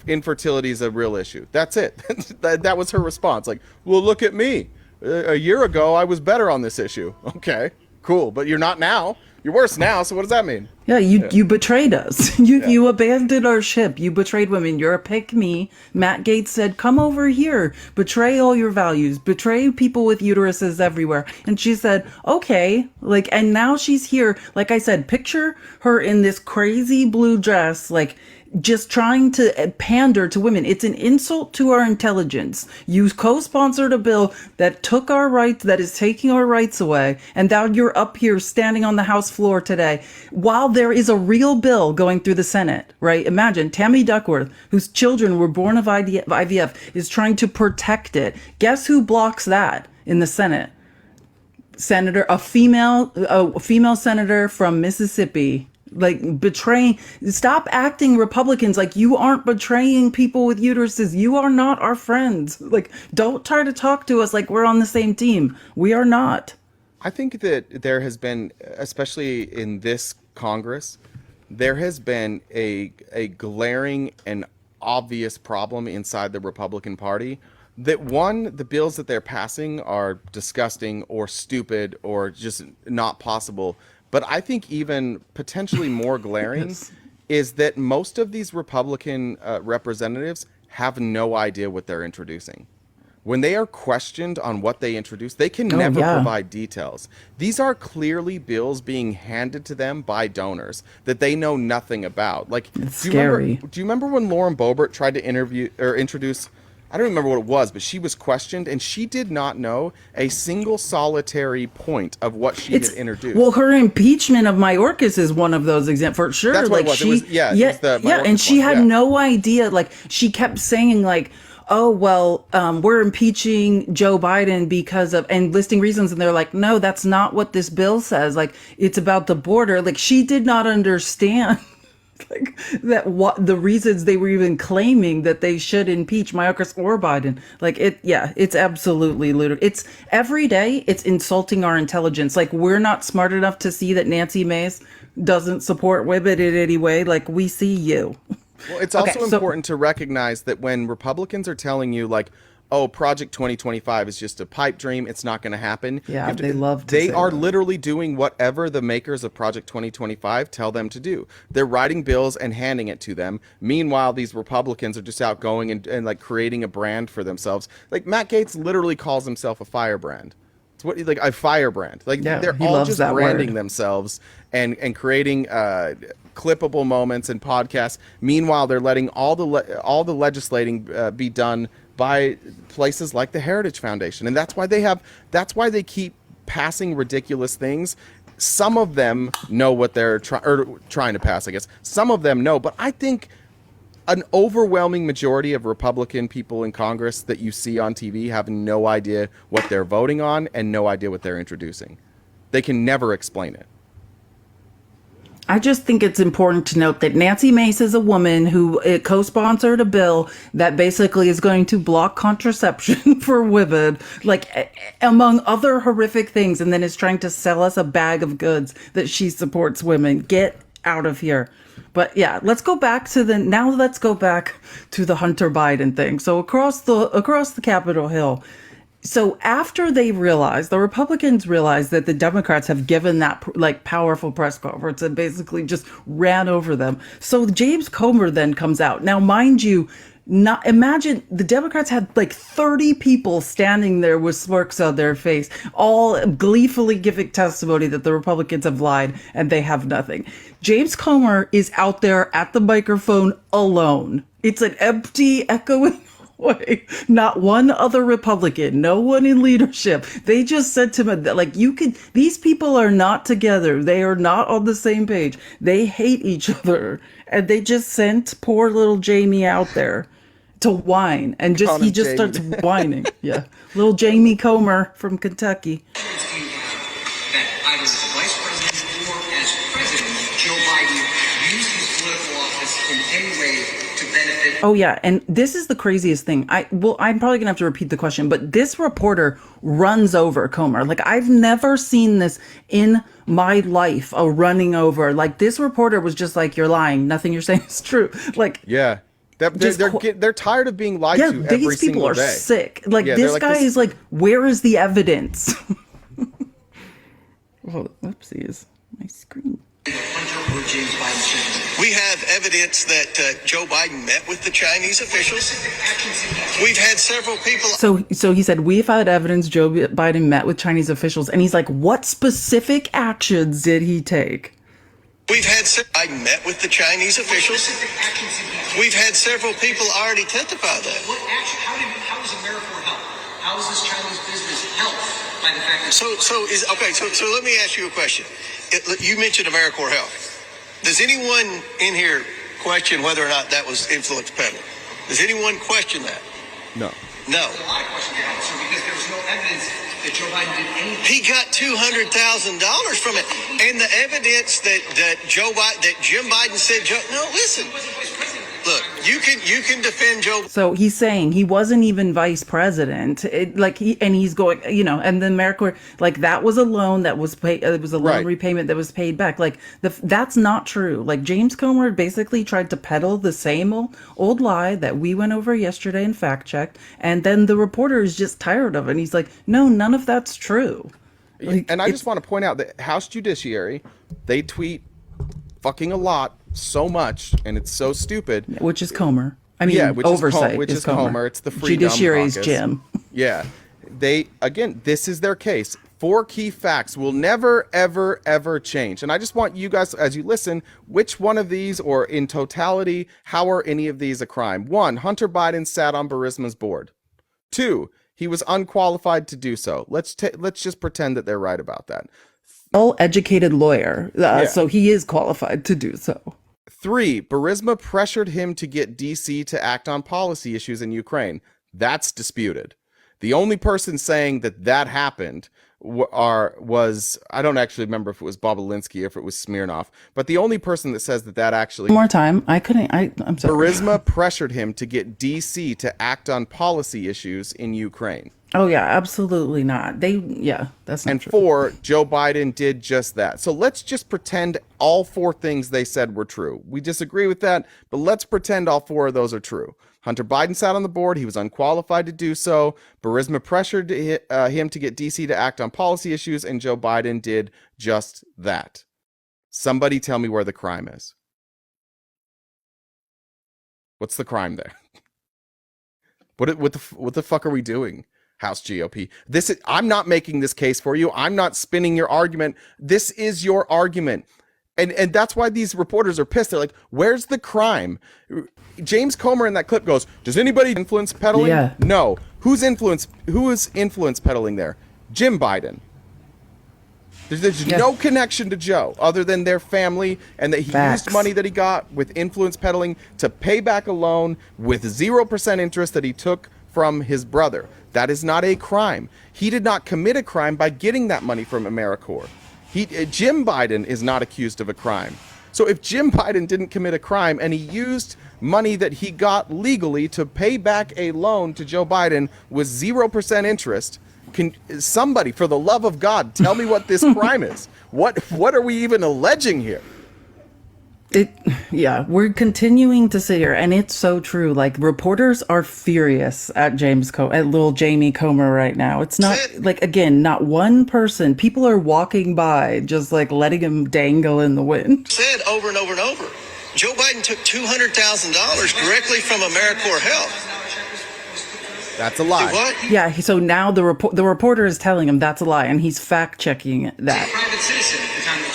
infertility is a real issue. That's it. That was her response. Like, well, look at me. A year ago, I was better on this issue. Okay, cool. But you're not now. You're worse now. So what does that mean? Yeah, you betrayed us. You abandoned our ship. You betrayed women. You're a pick-me. Matt Gaetz said, come over here. Betray all your values. Betray people with uteruses everywhere. And she said, okay. And now she's here. Like I said, picture her in this crazy blue dress, just trying to pander to women. It's an insult to our intelligence. You co-sponsored a bill that took our rights, that is taking our rights away, and now you're up here standing on the House floor today while there is a real bill going through the Senate, right? Imagine Tammy Duckworth, whose children were born of IVF, is trying to protect it. Guess who blocks that in the Senate? A female senator from Mississippi. Like betraying, stop acting Republicans like you aren't betraying people with uteruses. You are not our friends. Like, don't try to talk to us like we're on the same team. We are not. I think that there has been, especially in this Congress, there has been a glaring and obvious problem inside the Republican Party that, one, the bills that they're passing are disgusting or stupid or just not possible. But I think even potentially more glaring is that most of these Republican representatives have no idea what they're introducing. When they are questioned on what they introduce, they can never provide details. These are clearly bills being handed to them by donors that they know nothing about. Like, it's scary. Do you remember when Lauren Boebert tried to introduce? I don't remember what it was, but she was questioned, and she did not know a single solitary point of what she had introduced. Well, her impeachment of Mayorkas is one of those examples, for sure. That's what it was. And she had no idea. Like, she kept saying, like, oh, well, we're impeaching Joe Biden because of, and listing reasons, and they're like, no, that's not what this bill says. Like, it's about the border. Like, she did not understand. Like that, what the reasons they were even claiming that they should impeach Mayorkas or Biden. Like it's absolutely ludicrous. It's every day it's insulting our intelligence. Like, we're not smart enough to see that Nancy Mace doesn't support women in any way. Like, we see you. Well, it's also important to recognize that when Republicans are telling you, like, oh, Project 2025 is just a pipe dream, it's not going to happen. Yeah, they are literally doing whatever the makers of Project 2025 tell them to do. They're writing bills and handing it to them. Meanwhile, these Republicans are just out going and like creating a brand for themselves. Like, Matt Gaetz literally calls himself a firebrand. It's what, like, a firebrand. Like, they're all just branding themselves and creating clippable moments and podcasts. Meanwhile, they're letting all the legislating be done by places like the Heritage Foundation. And that's why they keep passing ridiculous things. Some of them know what they're trying to pass, I guess. Some of them know, but I think an overwhelming majority of Republican people in Congress that you see on TV have no idea what they're voting on and no idea what they're introducing. They can never explain it. I just think it's important to note that Nancy Mace is a woman who co-sponsored a bill that basically is going to block contraception for women, like, among other horrific things, and then is trying to sell us a bag of goods that she supports women. Get out of here. But yeah, let's go back to the Hunter Biden thing. So across the Capitol Hill. So after the Republicans realized that the Democrats have given that like powerful press conference and basically just ran over them. So James Comer then comes out. Now, mind you, imagine the Democrats had like 30 people standing there with smirks on their face, all gleefully giving testimony that the Republicans have lied and they have nothing. James Comer is out there at the microphone alone. It's an empty, echoing way. Not one other Republican, no one in leadership. They just said to him that, like, these people are not together. They are not on the same page. They hate each other. And they just sent poor little Jamie out there to whine. And he just starts whining. Yeah. Little Jamie Comer from Kentucky. That either as vice president or as president, Joe Biden used his political office in any way to benefit. Oh, yeah. And this is the craziest thing. I'm probably going to have to repeat the question, but this reporter runs over Comer. Like, I've never seen this in my life, a running over. Like, this reporter was just like, you're lying. Nothing you're saying is true. Like, yeah. They're tired of being lied to every single day. These people are sick. Like, this guy is like, where is the evidence? Oh, whoopsies. My screen. We have evidence that Joe Biden met with the Chinese officials. We've had several people. So he said, we've had evidence Joe Biden met with Chinese officials. And he's like, what specific actions did he take? We've had, I met with the Chinese officials. We've had several people already testify that. What action, how does AmeriCorps help? How is this Chinese business helped by the fact that... So let me ask you a question. You mentioned AmeriCorps Health. Does anyone in here question whether or not that was influence peddling? Does anyone question that? No. There's a lot of questions about it, so because there was no evidence that Joe Biden did anything. He got $200,000 from it, and the evidence that Jim Biden said, no, listen. Look, you can defend Joe. So he's saying he wasn't even vice president. He's going, and then AmeriCorps, that was a loan that was paid. It was a loan repayment that was paid back. That's not true. James Comer basically tried to peddle the same old lie that we went over yesterday and fact checked. And then the reporter is just tired of it. And he's like, no, none of that's true. And I just want to point out that House Judiciary, they tweet fucking a lot. So much, and it's so stupid. Which is Comer. Oversight is Comer. It's the Freedom Judiciary is Caucus. Jim. Yeah. This is their case. 4 key facts will never, ever, ever change. And I just want you guys, as you listen, which one of these, or in totality, how are any of these a crime? 1, Hunter Biden sat on Burisma's board. 2, he was unqualified to do so. Let's just pretend that they're right about that. Well-educated lawyer, so he is qualified to do so. 3, Burisma pressured him to get DC to act on policy issues in Ukraine. That's disputed. The only person saying that happened was, I don't actually remember if it was Bobolinsky or if it was Smirnov, but the only person that says that actually... One more time. I'm sorry. Burisma pressured him to get DC to act on policy issues in Ukraine. Oh, yeah, absolutely not. That's not and true. 4, Joe Biden did just that. So let's just pretend all 4 things they said were true. We disagree with that, but let's pretend all 4 of those are true. Hunter Biden sat on the board. He was unqualified to do so. Burisma pressured him to get DC to act on policy issues, and Joe Biden did just that. Somebody tell me where the crime is. What's the crime there? What the fuck are we doing? House GOP. I'm not making this case for you. I'm not spinning your argument. This is your argument. And that's why these reporters are pissed. They're like, where's the crime? James Comer in that clip goes, does anybody influence peddling? Yeah. No. Who is influence peddling there? Jim Biden. There's no connection to Joe other than their family, and that he used money that he got with influence peddling to pay back a loan with 0% interest that he took from his brother. That is not a crime. He did not commit a crime by getting that money from AmeriCorps. Jim Biden is not accused of a crime. So if Jim Biden didn't commit a crime and he used money that he got legally to pay back a loan to Joe Biden with 0% interest, can somebody, for the love of God, tell me what this crime is? What are we even alleging here? We're continuing to sit here, and it's so true. Reporters are furious at at little Jamie Comer right now. It's not not one person. People are walking by, just letting him dangle in the wind. Said over and over and over, Joe Biden took $200,000 directly from AmeriCorps Health. That's a lie. What? Yeah. So now the reporter is telling him that's a lie, and he's fact checking that. Private citizen at the time of the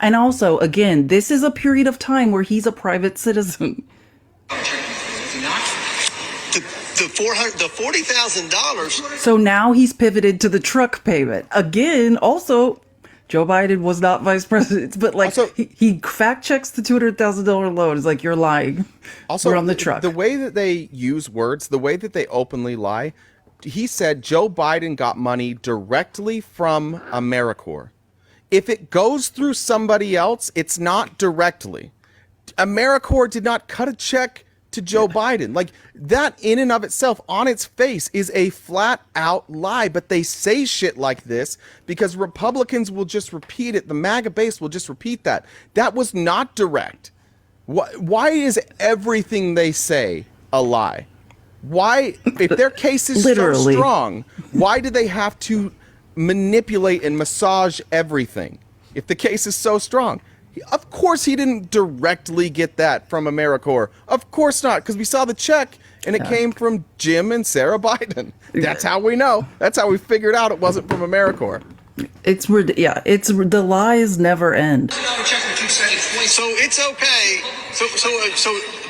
And also, again, this is a period of time where he's a private citizen. The $40,000. So now he's pivoted to the truck payment. Again, also, Joe Biden was not vice president, but he fact checks the $200,000 loan. It's you're lying. Also, we're on the truck. The way that they use words, the way that they openly lie, he said Joe Biden got money directly from AmeriCorps. If it goes through somebody else, it's not directly. AmeriCorps did not cut a check to Joe Biden. That in and of itself, on its face, is a flat out lie. But they say shit like this because Republicans will just repeat it. The MAGA base will just repeat that. That was not direct. Why is everything they say a lie? Why, if their case is so strong, why do they have to manipulate and massage everything if the case is so strong? Of course he didn't directly get that from AmeriCorps. Of course not, because we saw the check and it came from Jim and Sarah Biden. That's how we know. That's how we figured out it wasn't from AmeriCorps. The lies never end. $1,000 check from cited twice. So it's okay. So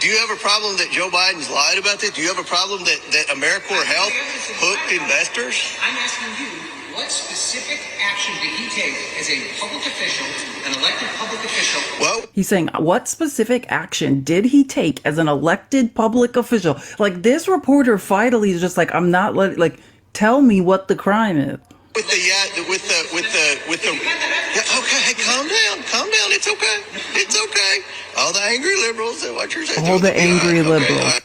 do you have a problem that Joe Biden's lied about this? Do you have a problem that AmeriCorps Health hooked investors? I'm asking you, what specific action did he take as a public official, an elected public official? Well, He's saying, what specific action did he take as an elected public official? Like, this reporter finally is just like, I'm not like, tell me what the crime is. with the okay, calm down. It's okay. All the angry liberals that what you're saying. All the angry liberals. Okay.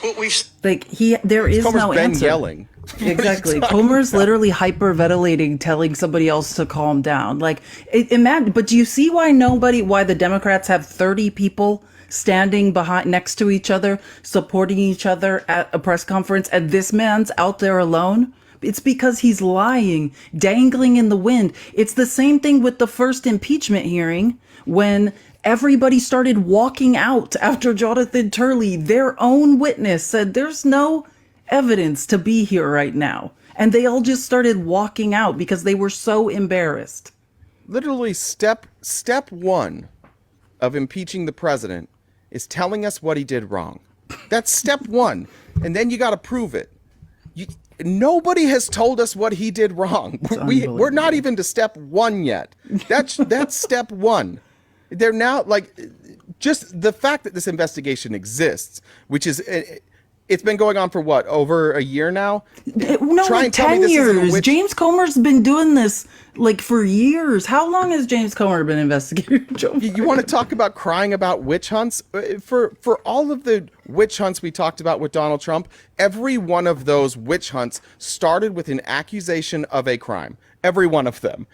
What we've Like, there is Comer's no been answer. yelling. Exactly. Comer's literally hyperventilating, telling somebody else to calm down. Like, imagine, but do you see why the Democrats have 30 people standing next to each other, supporting each other at a press conference, and this man's out there alone? It's because he's lying, dangling in the wind. It's the same thing with the first impeachment hearing when everybody started walking out after Jonathan Turley, their own witness, said there's no evidence to be here right now. And they all just started walking out because they were so embarrassed. Literally, step one of impeaching the president is telling us what he did wrong. That's step one. And then you got to prove it. Nobody has told us what he did wrong. We're not even to step one yet. That's step one. They're now like, just the fact that this investigation exists, which is, it's been going on for what, over a year now? No, like 10 years. James Comer's been doing this like for years. How long has James Comer been investigating Joe Biden? You want to talk about crying about witch hunts? For all of the witch hunts we talked about with Donald Trump, every one of those witch hunts started with an accusation of a crime. Every one of them.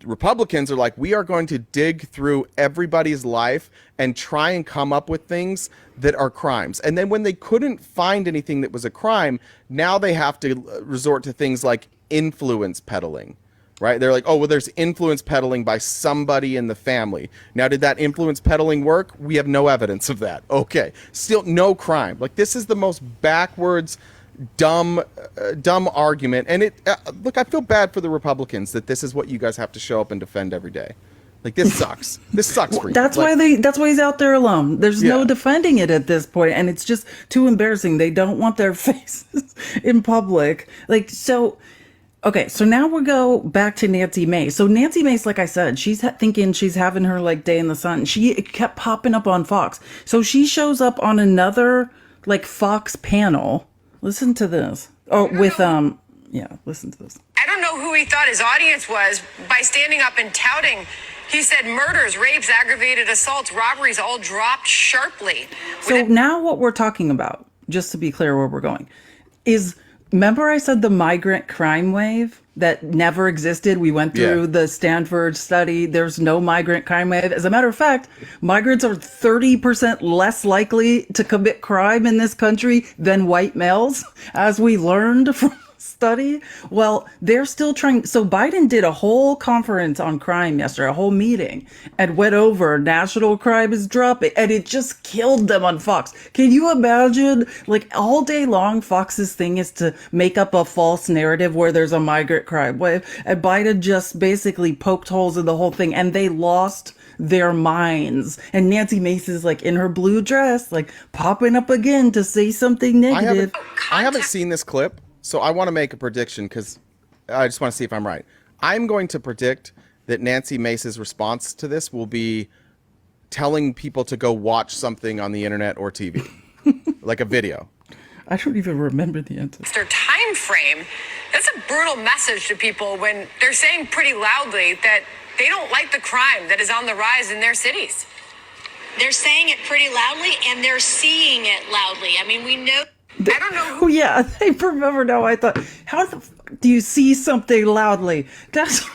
Republicans are like, we are going to dig through everybody's life and try and come up with things that are crimes. And then when they couldn't find anything that was a crime, now they have to resort to things like influence peddling, right? They're like, oh, well, there's influence peddling by somebody in the family. Now, did that influence peddling work? We have no evidence of that. Okay. Still no crime. Like, this is the most backwards, dumb argument. And look, I feel bad for the Republicans that this is what you guys have to show up and defend every day. Like, this sucks. This sucks for you. That's why he's out there alone. There's no defending it at this point, and it's just too embarrassing. They don't want their faces in public. Like, so okay, so now we'll go back to Nancy Mace. So Nancy Mace, like I said, she's thinking she's having her like day in the sun. She kept popping up on Fox. So she shows up on another like Fox panel. Listen to this. Oh, with listen to this. I don't know who he thought his audience was by standing up and touting. He said murders, rapes, aggravated assaults, robberies all dropped sharply. So now what we're talking about, just to be clear where we're going, is, remember I said the migrant crime wave that never existed? We went through the Stanford study. There's no migrant crime wave. As a matter of fact, migrants are 30% less likely to commit crime in this country than white males, as we learned from study. Well, they're still trying. So Biden did a whole conference on crime yesterday, a whole meeting, and went over national crime is dropping, and it just killed them on Fox. Can you imagine? Like, all day long, Fox's thing is to make up a false narrative where there's a migrant crime wave, and Biden just basically poked holes in the whole thing, and they lost their minds. And Nancy Mace is like in her blue dress, like popping up again to say something negative. I haven't seen this clip. So I want to make a prediction because I just want to see if I'm right. I'm going to predict that Nancy Mace's response to this will be telling people to go watch something on the internet or TV, like a video. I don't even remember the answer. Their time frame, that's a brutal message to people when they're saying pretty loudly that they don't like the crime that is on the rise in their cities. They're saying it pretty loudly and they're seeing it loudly. I mean, we know. I don't know Oh yeah, I remember now. I thought, how the fuck do you see something loudly? That's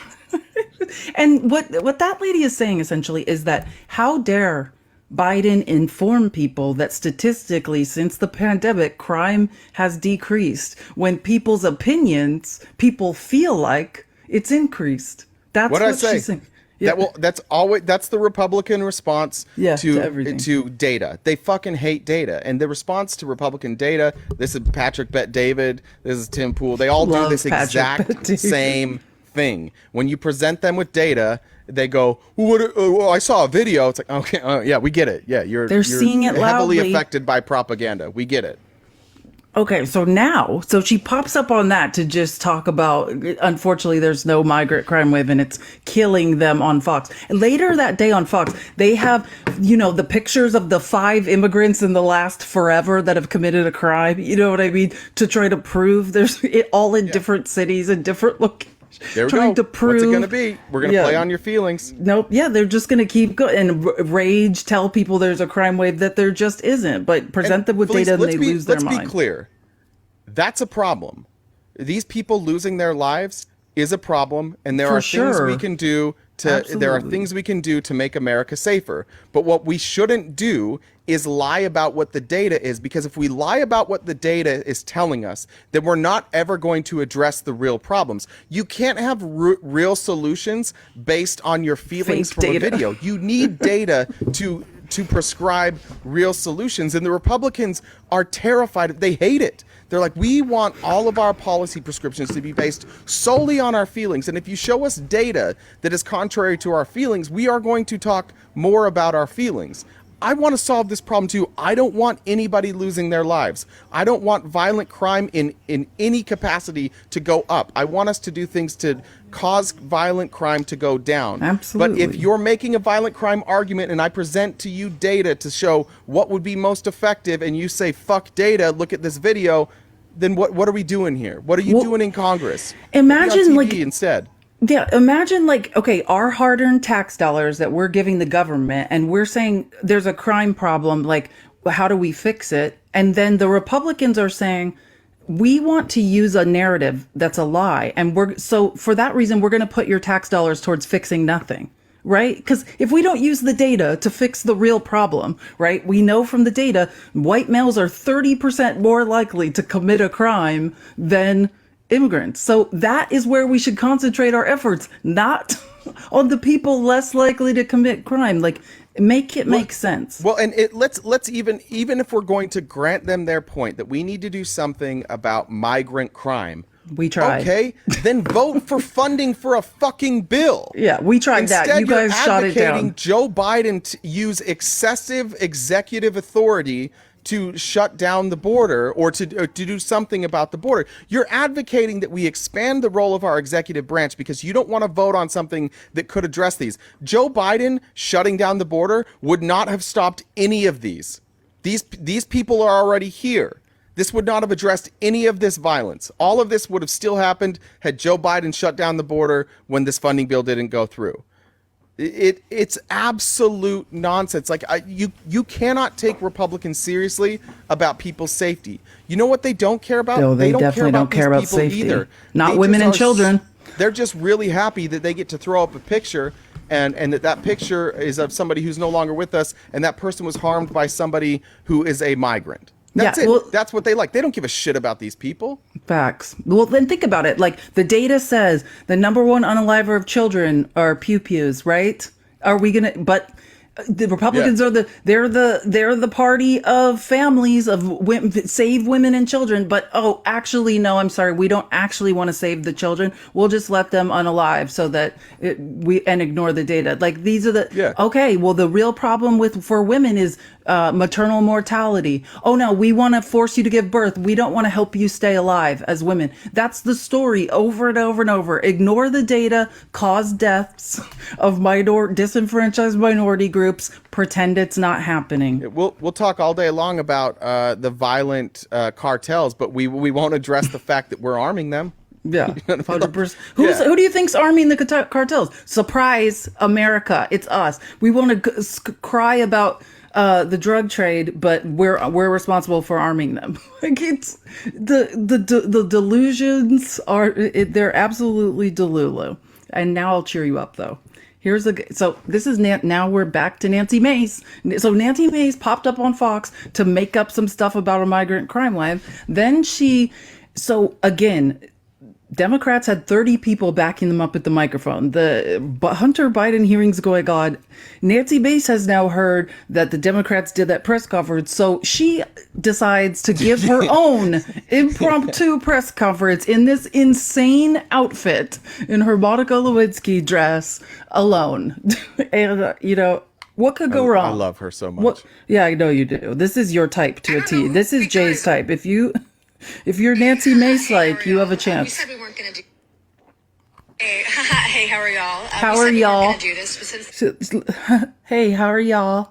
and what that lady is saying essentially is that how dare Biden inform people that statistically since the pandemic crime has decreased when people's opinions people feel like it's increased. That's what she's saying. Yeah. That's the Republican response to data. They fucking hate data. And the response to Republican data, this is Patrick Bet David, this is Tim Pool. They all do this exact same thing. When you present them with data, they go, I saw a video. It's like, okay, yeah, we get it. Yeah, you're seeing it heavily loudly. affected by propaganda. We get it. Okay, so she pops up on that to just talk about, unfortunately, there's no migrant crime wave and it's killing them on Fox. And later that day on Fox, they have, the pictures of the 5 immigrants in the last forever that have committed a crime, you know what I mean? To try to prove there's it all in different cities and different locations. There we trying go. to prove, what's it going to be? We're going to play on your feelings. Nope. Yeah, they're just going to keep going and rage, tell people there's a crime wave that there just isn't, but present them with Felice, data and they lose their mind. Let's be clear. That's a problem. These people losing their lives is a problem, and there are things we can do to make America safer. But what we shouldn't do is lie about what the data is, because if we lie about what the data is telling us, then we're not ever going to address the real problems. You can't have real solutions based on your feelings from a video. You need data to prescribe real solutions, and the Republicans are terrified. They hate it. They're like, we want all of our policy prescriptions to be based solely on our feelings. And if you show us data that is contrary to our feelings, we are going to talk more about our feelings. I want to solve this problem too. I don't want anybody losing their lives. I don't want violent crime in any capacity to go up. I want us to do things to cause violent crime to go down. Absolutely. But if you're making a violent crime argument and I present to you data to show what would be most effective and you say, fuck data, look at this video, then what are we doing here? What are you doing in Congress? Imagine instead. Yeah, imagine okay, our hard-earned tax dollars that we're giving the government, and we're saying there's a crime problem, how do we fix it? And then the Republicans are saying, we want to use a narrative that's a lie. And so for that reason, we're going to put your tax dollars towards fixing nothing, right? Because if we don't use the data to fix the real problem, right? We know from the data, white males are 30% more likely to commit a crime than immigrants. So that is where we should concentrate our efforts, not on the people less likely to commit crime. Make it make sense. Well, and let's even if we're going to grant them their point that we need to do something about migrant crime. We tried. Okay, then vote for funding for a fucking bill. Yeah, we tried Instead, that. You guys shot it down. advocating Joe Biden to use excessive executive authority to shut down the border or to do something about the border. You're advocating that we expand the role of our executive branch because you don't want to vote on something that could address these. Joe Biden shutting down the border would not have stopped any of these. These people are already here. This would not have addressed any of this violence. All of this would have still happened had Joe Biden shut down the border when this funding bill didn't go through. It's absolute nonsense. You cannot take Republicans seriously about people's safety. You know what they don't care about? No, they definitely don't care about safety. Either. Not women and children. They're just really happy that they get to throw up a picture and that picture is of somebody who's no longer with us, and that person was harmed by somebody who is a migrant. That's it. Well, that's what they like. They don't give a shit about these people. Facts. Well, then think about it. The data says the number one unaliver of children are pew-pews, right? Are we gonna? But the Republicans are they're the party of families of women, save women and children. But actually, no, I'm sorry, we don't actually want to save the children. We'll just let them unalive so that and ignore the data. These are okay. Well, the real problem for women is maternal mortality. Oh no, we want to force you to give birth. We don't want to help you stay alive as women. That's the story over and over and over. Ignore the data, cause deaths of disenfranchised minority groups, pretend it's not happening. We'll talk all day long about the violent cartels, but we won't address the fact that we're arming them. Yeah, 100%. Who do you think's arming the cartels? Surprise, America! It's us. We want to cry about the drug trade, but we're responsible for arming them. It's the delusions they're absolutely delulu. And now I'll cheer you up though. So this is now we're back to Nancy Mace. So Nancy Mace popped up on Fox to make up some stuff about a migrant crime wave. Then again, Democrats had 30 people backing them up at the microphone. The Hunter Biden hearings going on. Nancy Mace has now heard that the Democrats did that press conference, so she decides to give her own impromptu press conference in this insane outfit in her Monica Lewinsky dress alone. And, what could go wrong? I love her so much. Yeah, I know you do. This is your type to a T. This is Jay's type. If you're Nancy Mace like, you have a chance. We said we weren't going to do. Hey, how are y'all? How are y'all? We said we weren't going to do this. Hey, how are y'all?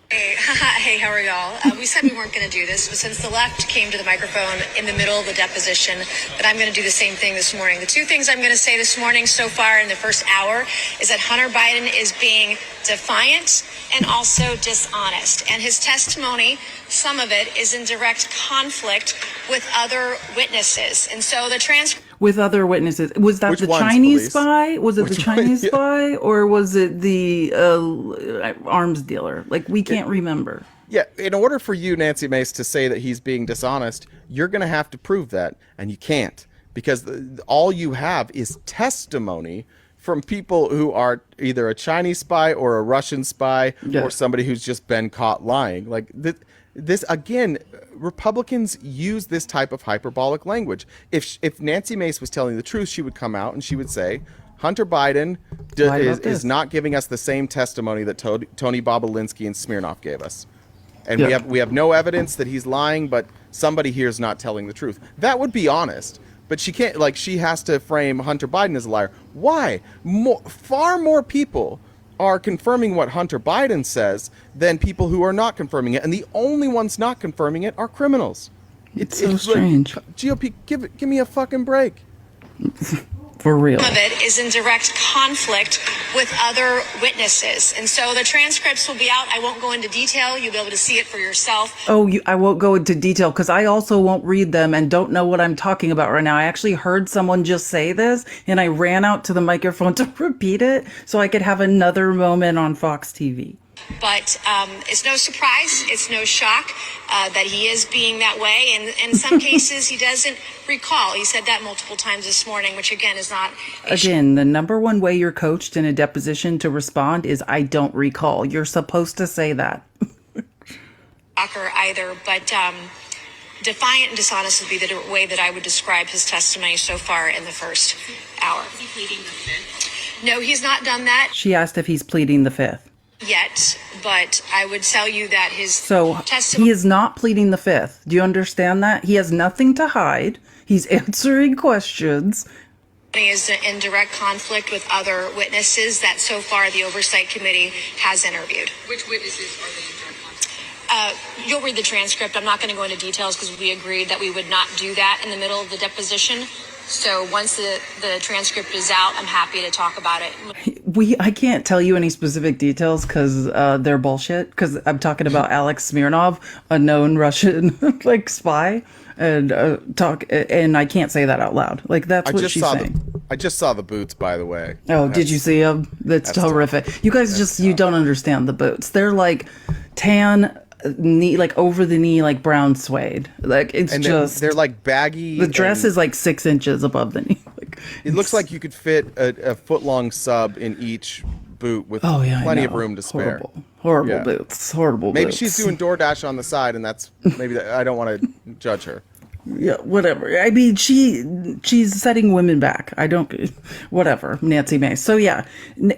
Hey, how are y'all? We said we weren't going to do this, but since the left came to the microphone in the middle of the deposition, that I'm going to do the same thing this morning. The two things I'm going to say this morning so far in the first hour is that Hunter Biden is being defiant and also dishonest. And his testimony, some of it, is in direct conflict with other witnesses. And so the transcript. With other witnesses. Was that the Chinese spy? Was it the Chinese spy? Or was it the arms dealer? Like, we can't remember. Yeah, in order for you, Nancy Mace, to say that he's being dishonest, you're going to have to prove that, and you can't, because all you have is testimony from people who are either a Chinese spy or a Russian spy or somebody who's just been caught lying. Like, this again, Republicans use this type of hyperbolic language. If Nancy Mace was telling the truth, she would come out and she would say, Hunter Biden is not giving us the same testimony that Tony Bobolinsky and Smirnov gave us. And we have no evidence that he's lying, but somebody here is not telling the truth. That would be honest. But she can't, she has to frame Hunter Biden as a liar. Why? Far more people are confirming what Hunter Biden says than people who are not confirming it. And the only ones not confirming it are criminals. It's so strange. GOP, give me a fucking break. For real. Some of it is in direct conflict with other witnesses. And so the transcripts will be out. I won't go into detail. You'll be able to see it for yourself. Oh, I won't go into detail because I also won't read them and don't know what I'm talking about right now. I actually heard someone just say this and I ran out to the microphone to repeat it so I could have another moment on Fox TV. But it's no surprise, it's no shock that he is being that way. And in some cases, he doesn't recall. He said that multiple times this morning, which again is not. Again, the number one way you're coached in a deposition to respond is I don't recall. You're supposed to say that. Shocker either, but defiant and dishonest would be the way that I would describe his testimony so far in the first hour. Is he pleading the fifth? No, he's not done that. She asked if he's pleading the fifth. Yet, but I would tell you that his testimony. He is not pleading the fifth. Do you understand that? He has nothing to hide. He's answering questions. He is in direct conflict with other witnesses that so far the Oversight Committee has interviewed. Which witnesses are they in direct conflict? You'll read the transcript. I'm not going to go into details because we agreed that we would not do that in the middle of the deposition. So once the transcript is out, I'm happy to talk about it. I can't tell you any specific details because they're bullshit. Because I'm talking about Alex Smirnov, a known Russian spy, and and I can't say that out loud. That's what she's saying. I just saw the boots, by the way. Oh, did you see them? That's horrific. You guys you don't understand the boots. They're like tan. Knee, over the knee, brown suede. They're like baggy. The dress is 6 inches above the knee. It looks like you could fit a foot-long sub in each boot with plenty of room to spare. Horrible boots. Horrible. Maybe boots. she's doing DoorDash on the side, and that's I don't want to judge her. Yeah, whatever. I mean, she's setting women back. Whatever, Nancy Mace. So yeah,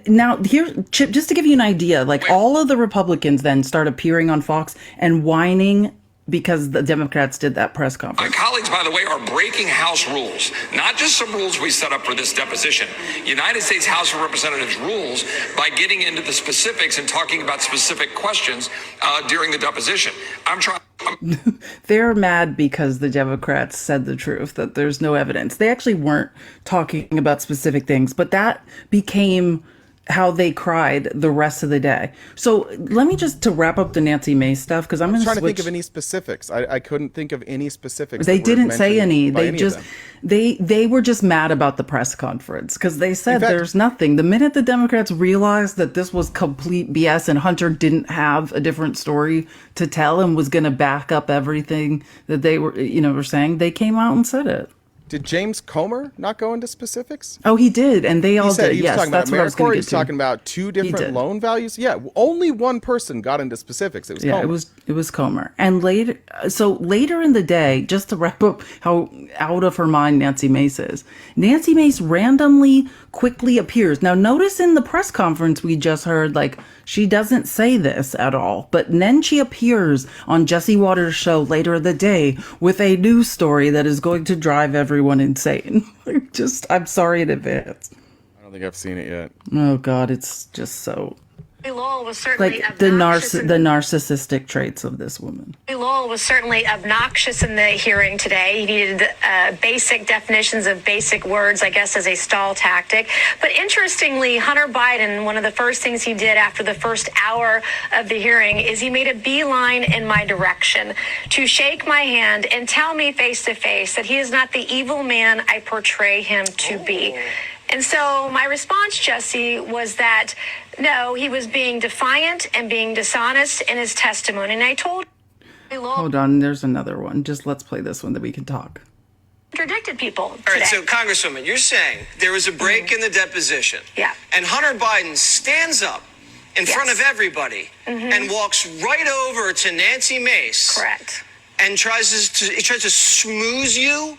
now here, Chip, just to give you an idea, all of the Republicans then start appearing on Fox and whining because the Democrats did that press conference. My colleagues, by the way, are breaking House rules, not just some rules we set up for this deposition. United States House of Representatives rules by getting into the specifics and talking about specific questions during the deposition. They're mad because the Democrats said the truth, that there's no evidence. They actually weren't talking about specific things, but that became how they cried the rest of the day. So let me to wrap up the Nancy Mace stuff, because I'm trying to think of any specifics. I couldn't think of any specifics. They didn't say any. They were just mad about the press conference because they said there's nothing. The minute the Democrats realized that this was complete BS and Hunter didn't have a different story to tell and was going to back up everything that they were saying, they came out and said it. Did James Comer not go into specifics? Oh, he did, and they all did. He was Yes, talking that's about what I was going AmeriCorps. to He's get to. talking about two different loan values. Yeah, only one person got into specifics. It was Comer. It was Comer. And later in the day, just to wrap up how out of her mind Nancy Mace is, Nancy Mace randomly quickly appears. Now, notice in the press conference we just heard, like, she doesn't say this at all, but then she appears on Jesse Waters' show later in the day with a news story that is going to drive everyone insane. I'm sorry in advance. I don't think I've seen it yet. Oh God, it's just so Lowell was certainly like the narcissistic traits of this woman. Lowell was certainly obnoxious in the hearing today. He needed basic definitions of basic words, I guess, as a stall tactic. But interestingly, Hunter Biden, one of the first things he did after the first hour of the hearing is he made a beeline in my direction to shake my hand and tell me face to face that he is not the evil man I portray him to be. And so my response, Jesse, was that, no, he was being defiant and being dishonest in his testimony. And I told Hold on, there's another one. Just let's play this one that we can talk. Contradicted people today. All right, so Congresswoman, you're saying there was a break in the deposition. Yeah. And Hunter Biden stands up in front of everybody and walks right over to Nancy Mace. Correct. And tries to schmooze you.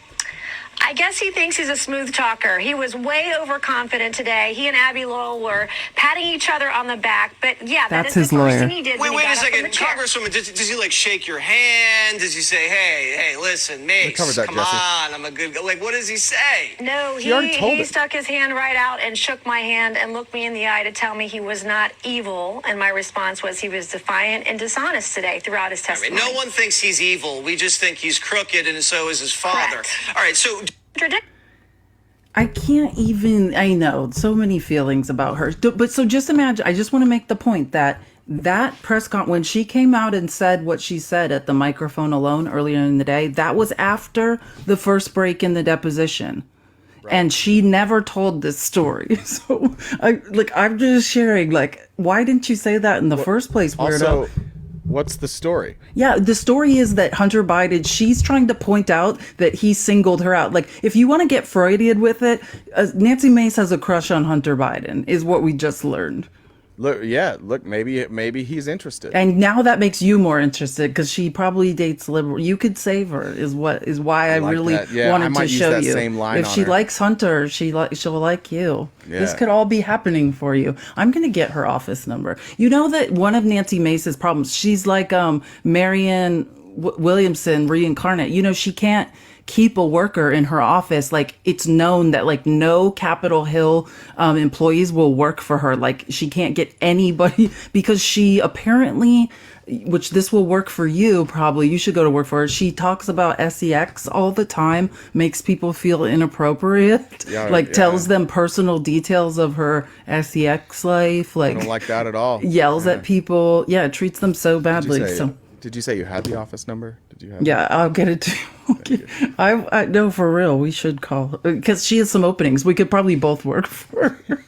I guess he thinks he's a smooth talker. He was way overconfident today. He and Abby Lowell were patting each other on the back. But yeah, that's his lawyer. first thing he did. Wait a second, Congresswoman. Does he like shake your hand? Does he say, "Hey, listen, Mace, come on, I'm a good guy"? Like, what does he say? No, he stuck his hand right out and shook my hand and looked me in the eye to tell me he was not evil. And my response was he was defiant and dishonest today throughout his testimony. No one thinks he's evil. We just think he's crooked, and so is his father. Correct. All right, so. I can't even, I know, so many feelings about her. But so just imagine, I just want to make the point that press con, when she came out and said what she said at the microphone alone earlier in the day, that was after the first break in the deposition. Right. And she never told this story. So I'm just sharing, like, why didn't you say that in the first place, weirdo? Also, what's the story? Yeah, the story is that Hunter Biden, she's trying to point out that he singled her out. Like, if you want to get Freudian with it, Nancy Mace has a crush on Hunter Biden, is what we just learned. Look, maybe he's interested. And now that makes you more interested because she probably dates liberal. You could save her, is why I like really wanted to show you. Same line if she her. likes Hunter, she'll like you. Yeah. This could all be happening for you. I'm gonna get her office number. You know that one of Nancy Mace's problems, she's like Marianne Williamson reincarnate. You know, she can't keep a worker in her office. Like, it's known that like no Capitol Hill employees will work for her. Like, she can't get anybody because she apparently, which this will work for you probably, you should go to work for her. She talks about sex all the time, makes people feel inappropriate, tells them personal details of her sex life. Like, I don't like that at all. Yells at people. Yeah, treats them so badly. Did you say you had the office number? Did you have? Yeah, I'll get it to you. I know, for real. We should call her because she has some openings. We could probably both work for her.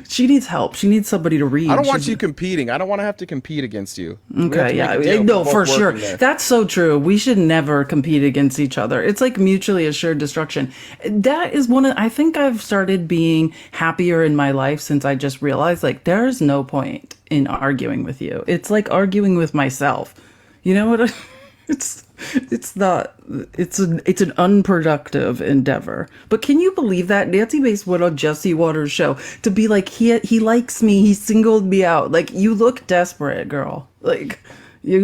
She needs help. She needs somebody to read. I don't want you competing. I don't want to have to compete against you. Okay, yeah. No, for sure. That's so true. We should never compete against each other. It's like mutually assured destruction. That is I think I've started being happier in my life since I just realized, like, there's no point in arguing with you. It's like arguing with myself. You know what? It's an unproductive endeavor. But can you believe that Nancy Mace went on Jesse Waters' show to be like, he likes me, he singled me out. Like, you look desperate, girl. Like,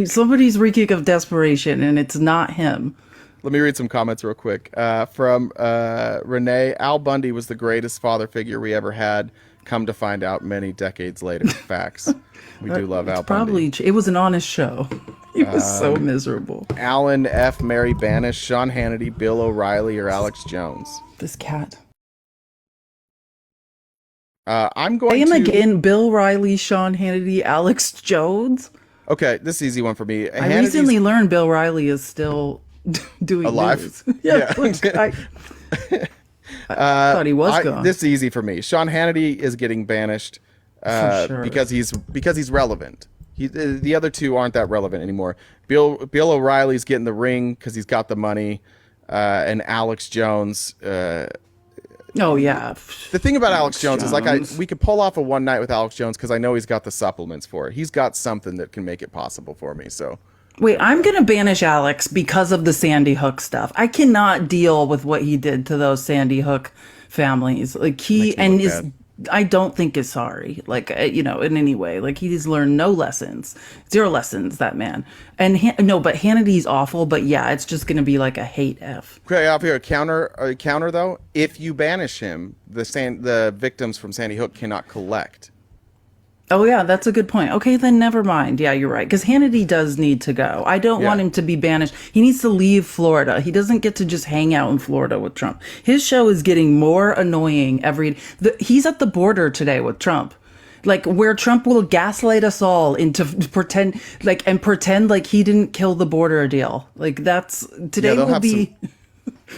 somebody's reeking of desperation, and it's not him. Let me read some comments real quick. From Renee, Al Bundy was the greatest father figure we ever had. Come to find out many decades later. Facts. We do love Al Bundy. It was an honest show. He was so miserable. Alan F. Mary Banish, Sean Hannity, Bill O'Reilly, or Alex Jones. This cat. I'm going to... again, Bill O'Reilly, Sean Hannity, Alex Jones. Okay, this is an easy one for me. I recently learned Bill O'Reilly is still doing alive. News. Yeah. I thought he was gone. This is easy for me. Sean Hannity is getting banished because he's relevant. The other two aren't that relevant anymore. Bill O'Reilly's getting the ring because he's got the money. and Alex Jones. Oh yeah. The thing about Alex Jones is we could pull off a one night with Alex Jones because I know he's got the supplements for it. He's got something that can make it possible for me. So wait, I'm gonna banish Alex because of the Sandy Hook stuff. I cannot deal with what he did to those Sandy Hook families. Like I don't think is sorry. Like in any way. Like he's learned no lessons, 0 lessons. That man. And but Hannity's awful. But yeah, it's just gonna be like a hate F. Okay, up here a counter though. If you banish him, the victims from Sandy Hook cannot collect. Oh, yeah, that's a good point. Okay, then never mind. Yeah, you're right. Because Hannity does need to go. I don't want him to be banished. He needs to leave Florida. He doesn't get to just hang out in Florida with Trump. His show is getting more annoying he's at the border today with Trump. Like, where Trump will gaslight us all into pretend like he didn't kill the border deal. Like, today will be...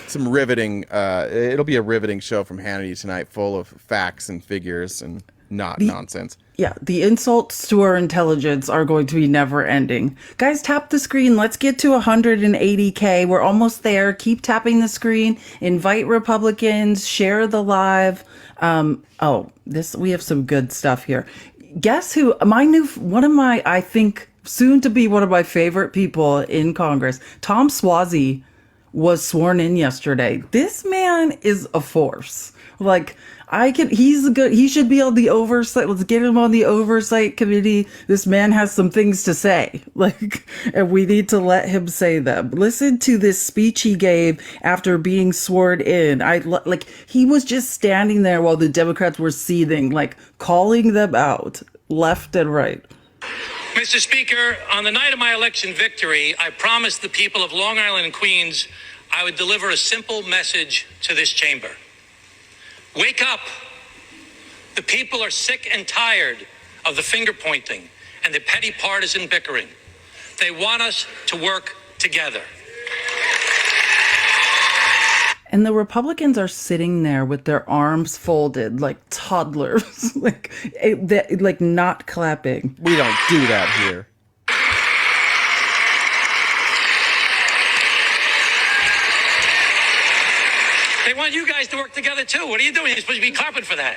Some riveting, it'll be a riveting show from Hannity tonight, full of facts and figures and not nonsense. Yeah, the insults to our intelligence are going to be never ending. Guys, tap the screen. Let's get to 180K. We're almost there. Keep tapping the screen. Invite Republicans. Share the live. We have some good stuff here. Guess who? I think soon to be one of my favorite people in Congress, Tom Suozzi, was sworn in yesterday. This man is a force. Like, he should be on the oversight. Let's get him on the oversight committee. This man has some things to say. And we need to let him say them. Listen to this speech he gave after being sworn in. He was just standing there while the Democrats were seething, calling them out left and right. Mr. Speaker, on the night of my election victory, I promised the people of Long Island and Queens I would deliver a simple message to this chamber. Wake up. The people are sick and tired of the finger pointing and the petty partisan bickering. They want us to work together. And the Republicans are sitting there with their arms folded like toddlers, not clapping. We don't do that here. They want you guys to work together too. What are you doing? You're supposed to be clapping for that.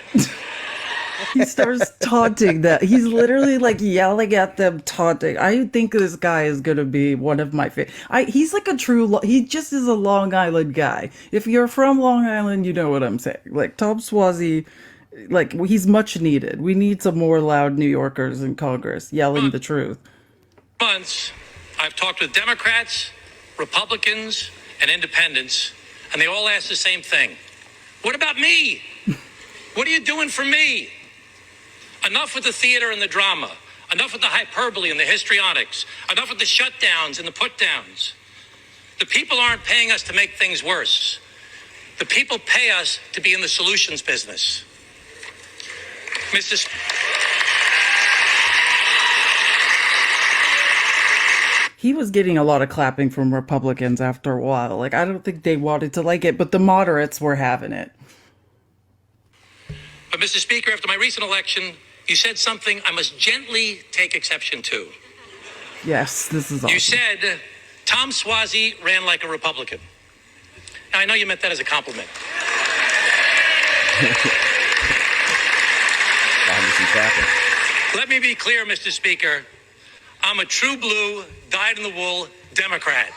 He starts taunting that. He's literally yelling at them, taunting. I think this guy is going to be one of my favorite. He's he just is a Long Island guy. If you're from Long Island, you know what I'm saying. Tom Suozzi, he's much needed. We need some more loud New Yorkers in Congress yelling the truth. Months, I've talked with Democrats, Republicans, and independents, and they all ask the same thing. What about me? What are you doing for me? Enough with the theater and the drama. Enough with the hyperbole and the histrionics. Enough with the shutdowns and the put-downs. The people aren't paying us to make things worse. The people pay us to be in the solutions business. He was getting a lot of clapping from Republicans after a while. I don't think they wanted to like it, but the moderates were having it. But Mr. Speaker, after my recent election, you said something I must gently take exception to. Yes, this is awesome. You said Tom Suozzi ran like a Republican. Now, I know you meant that as a compliment. Let me be clear, Mr. Speaker. I'm a true blue, dyed-in-the-wool Democrat.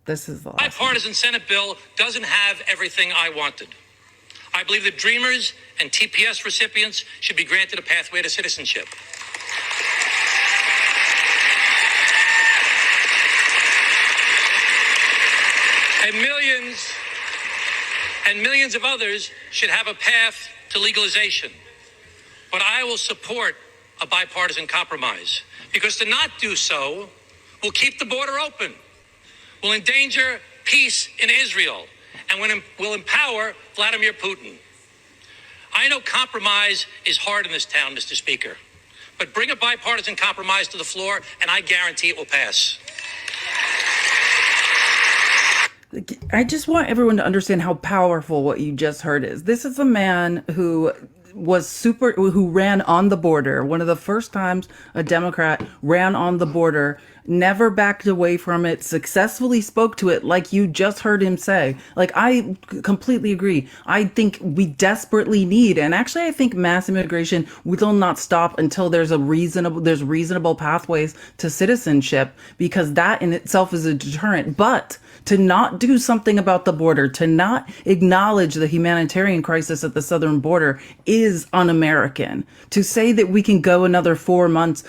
This is awesome. My bipartisan Senate bill doesn't have everything I wanted. I believe that Dreamers and TPS recipients should be granted a pathway to citizenship. And millions of others should have a path to legalization. But I will support a bipartisan compromise, because to not do so will keep the border open, will endanger peace in Israel, and will empower Vladimir Putin. I know compromise is hard in this town, Mr. Speaker, but bring a bipartisan compromise to the floor, and I guarantee it will pass. I just want everyone to understand how powerful what you just heard is. This is a man who who ran on the border. One of the first times a Democrat ran on the border, never backed away from it, successfully spoke to it, like you just heard him say. Like, I completely agree. I think we desperately need, and actually I think mass immigration will not stop until there's reasonable pathways to citizenship, because that in itself is a deterrent. But to not do something about the border, to not acknowledge the humanitarian crisis at the southern border is un-American. To say that we can go another 4 months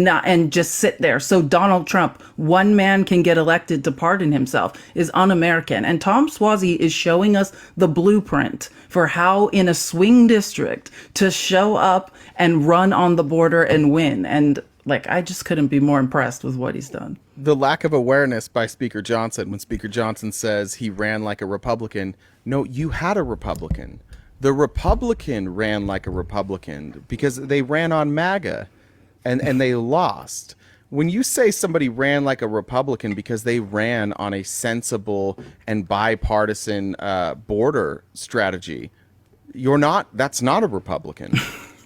and just sit there so Donald Trump, one man, can get elected to pardon himself is un-American. And Tom Suozzi is showing us the blueprint for how in a swing district to show up and run on the border and win. And like, I just couldn't be more impressed with what he's done. The lack of awareness by Speaker Johnson, when Speaker Johnson says he ran like a Republican. No, you had a Republican. The Republican ran like a Republican because they ran on MAGA and they lost. When you say somebody ran like a Republican because they ran on a sensible and bipartisan border strategy, that's not a Republican.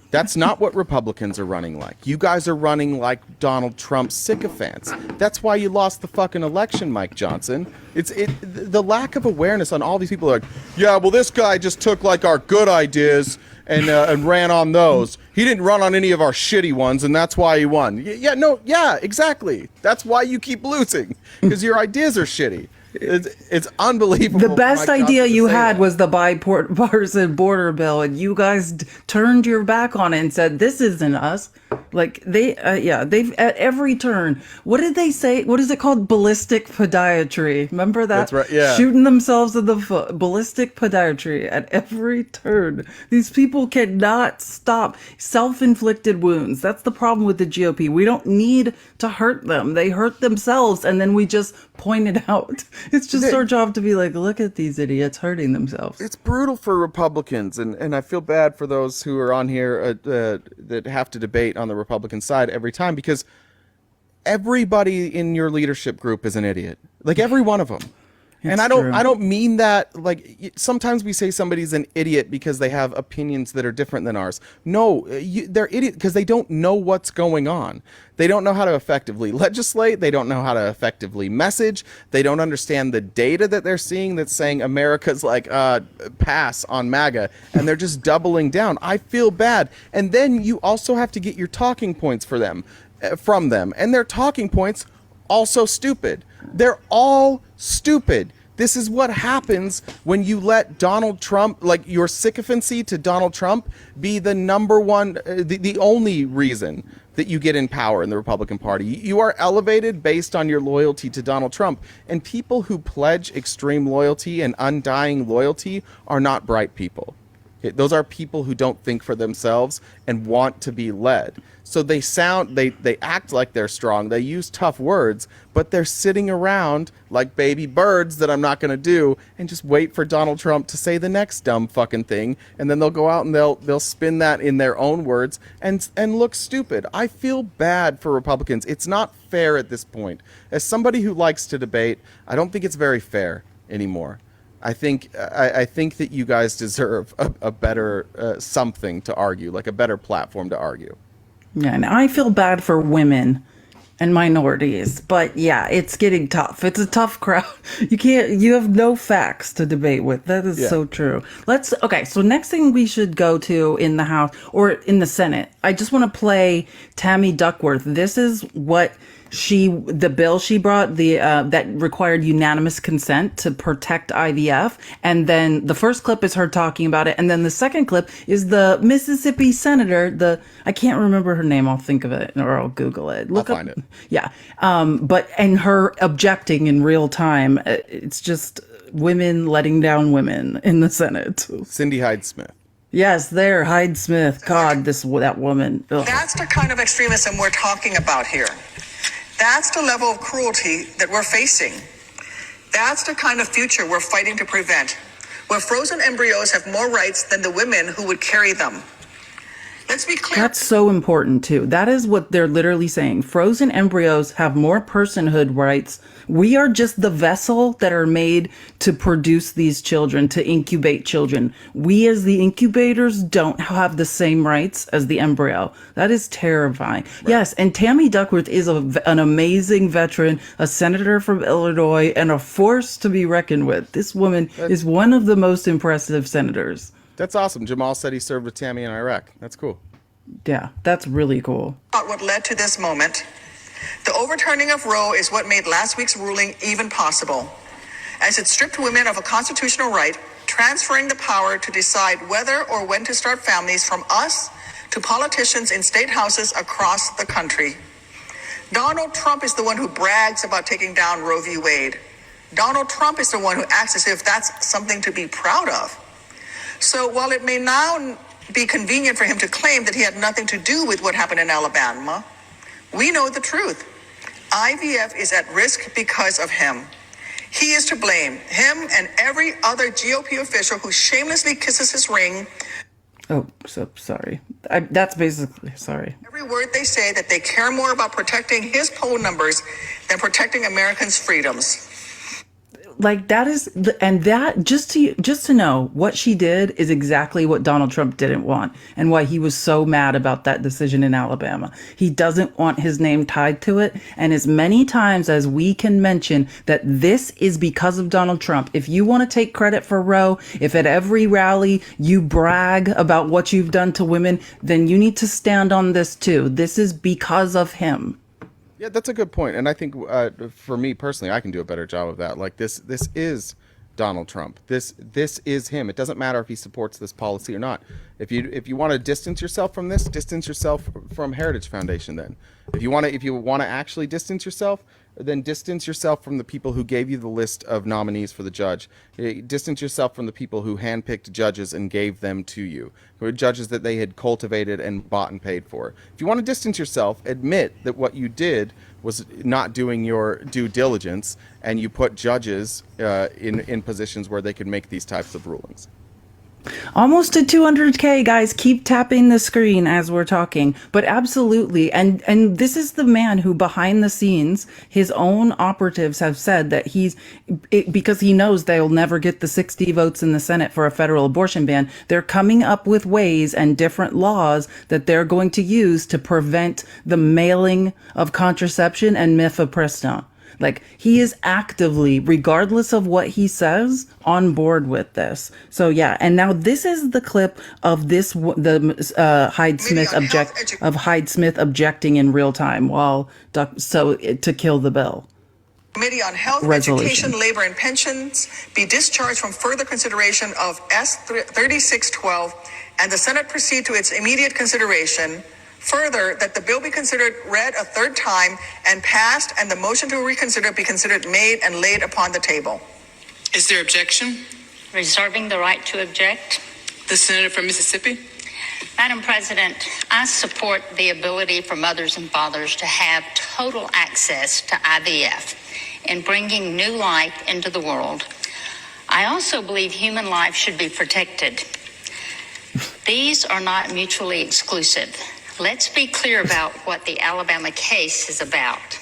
That's not what Republicans are running like. You guys are running like Donald Trump's sycophants. That's why you lost the fucking election, Mike Johnson. The lack of awareness on all these people are like, yeah, well, this guy just took like our good ideas and ran on those. He didn't run on any of our shitty ones, and that's why he won. Yeah, exactly. That's why you keep losing, because your ideas are shitty. It's unbelievable. The best idea you had was the bipartisan border bill, and you guys turned your back on it and said, this isn't us. Like, they've at every turn. What did they say? What is it called? Ballistic podiatry. Remember that? That's right, yeah. Shooting themselves in the foot. Ballistic podiatry at every turn. These people cannot stop. Self-inflicted wounds. That's the problem with the GOP. We don't need to hurt them. They hurt themselves, and then we just point it out. It's just our job to be like, look at these idiots hurting themselves. It's brutal for Republicans, and I feel bad for those who are on here that have to debate on the Republican side every time, because everybody in your leadership group is an idiot. Like, every one of them. And I don't mean that, like, sometimes we say somebody's an idiot because they have opinions that are different than ours. No, they're idiot because they don't know what's going on. They don't know how to effectively legislate. They don't know how to effectively message. They don't understand the data that they're seeing that's saying America's like pass on MAGA, and they're just doubling down. I feel bad. And then you also have to get your talking points from them, and their talking points also stupid. They're all stupid. This is what happens when you let Donald Trump, like, your sycophancy to Donald Trump, be the number one, the only reason that you get in power in the Republican Party. You are elevated based on your loyalty to Donald Trump. And people who pledge extreme loyalty and undying loyalty are not bright people. Those are people who don't think for themselves and want to be led. So they act like they're strong. They use tough words, but they're sitting around like baby birds that I'm not going to do, and just wait for Donald Trump to say the next dumb fucking thing. And then they'll go out and they'll spin that in their own words and look stupid. I feel bad for Republicans. It's not fair at this point. As somebody who likes to debate, I don't think it's very fair anymore. I think that you guys deserve a better something to argue, like a better platform to argue. Yeah, and I feel bad for women and minorities, but yeah, it's getting tough. It's a tough crowd. You have no facts to debate with. That is so true. So next thing we should go to in the House or in the Senate, I just want to play Tammy Duckworth. This is what the bill she brought, that required unanimous consent to protect IVF. And then the first clip is her talking about it. And then the second clip is the Mississippi senator, I can't remember her name. I'll think of it or I'll Google it. I'll find it. Yeah. And her objecting in real time. It's just women letting down women in the Senate. Cindy Hyde-Smith. Yes, there, Hyde-Smith. God, that woman. Ugh. That's the kind of extremism we're talking about here. That's the level of cruelty that we're facing. That's the kind of future we're fighting to prevent, where frozen embryos have more rights than the women who would carry them. Let's be clear. That's so important too. That is what they're literally saying. Frozen embryos have more personhood rights. We are just the vessel that are made to produce these children, to incubate children. We as the incubators don't have the same rights as the embryo. That is terrifying. Right. Yes, and Tammy Duckworth is an amazing veteran, a senator from Illinois, and a force to be reckoned with. This woman is one of the most impressive senators. That's awesome. Jamal said he served with Tammy in Iraq. That's cool. Yeah, that's really cool. What led to this moment? The overturning of Roe is what made last week's ruling even possible, as it stripped women of a constitutional right, transferring the power to decide whether or when to start families from us to politicians in state houses across the country. Donald Trump is the one who brags about taking down Roe v. Wade. Donald Trump is the one who acts as if that's something to be proud of. So while it may now be convenient for him to claim that he had nothing to do with what happened in Alabama, we know the truth. IVF is at risk because of him. He is to blame, him and every other GOP official who shamelessly kisses his ring. Oh, so sorry. That's basically, sorry. Every word they say that they care more about protecting his poll numbers than protecting Americans' freedoms. Like that is, and that just to know what she did is exactly what Donald Trump didn't want, and why he was so mad about that decision in Alabama. He doesn't want his name tied to it, and as many times as we can mention that this is because of Donald Trump. If you want to take credit for Roe, if at every rally you brag about what you've done to women, then you need to stand on this too. This is because of him. Yeah, that's a good point. And I think for me personally, I can do a better job of that. Like this is Donald Trump. This is him. It doesn't matter if he supports this policy or not. If you want to distance yourself from this, distance yourself from Heritage Foundation then. If you want to actually distance yourself, then distance yourself from the people who gave you the list of nominees for the judge. Distance yourself from the people who handpicked judges and gave them to you, who are judges that they had cultivated and bought and paid for. If you want to distance yourself, admit that what you did was not doing your due diligence, and you put judges in positions where they could make these types of rulings. Almost to 200K, guys. Keep tapping the screen as we're talking. But absolutely. And this is the man who behind the scenes, his own operatives have said that because he knows they'll never get the 60 votes in the Senate for a federal abortion ban. They're coming up with ways and different laws that they're going to use to prevent the mailing of contraception and mifepristone. Like, he is actively, regardless of what he says, on board with this. So yeah, and now this is the clip of Hyde Smith objecting in real time to kill the bill. Committee on Health, Education, Labor, and Pensions be discharged from further consideration of S 3612, and the Senate proceed to its immediate consideration. Further, that the bill be read a third time and passed, and the motion to reconsider be considered made and laid upon the table. Is there objection? Reserving the right to object. The senator from Mississippi. Madam President, I support the ability for mothers and fathers to have total access to IVF in bringing new life into the world. I also believe human life should be protected. These are not mutually exclusive. Let's be clear about what the Alabama case is about.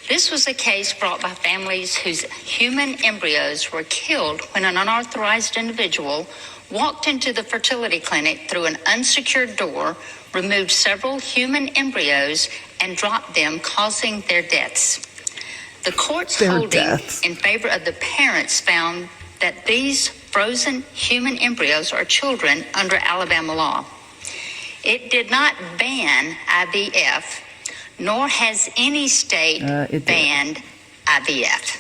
This was a case brought by families whose human embryos were killed when an unauthorized individual walked into the fertility clinic through an unsecured door, removed several human embryos, and dropped them, causing their deaths. The court's holding in favor of the parents found that these frozen human embryos are children under Alabama law. It did not ban IVF, nor has any state banned IVF.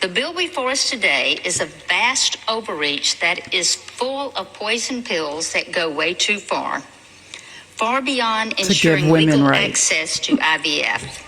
The bill before us today is a vast overreach that is full of poison pills that go way too far beyond ensuring legal access to IVF.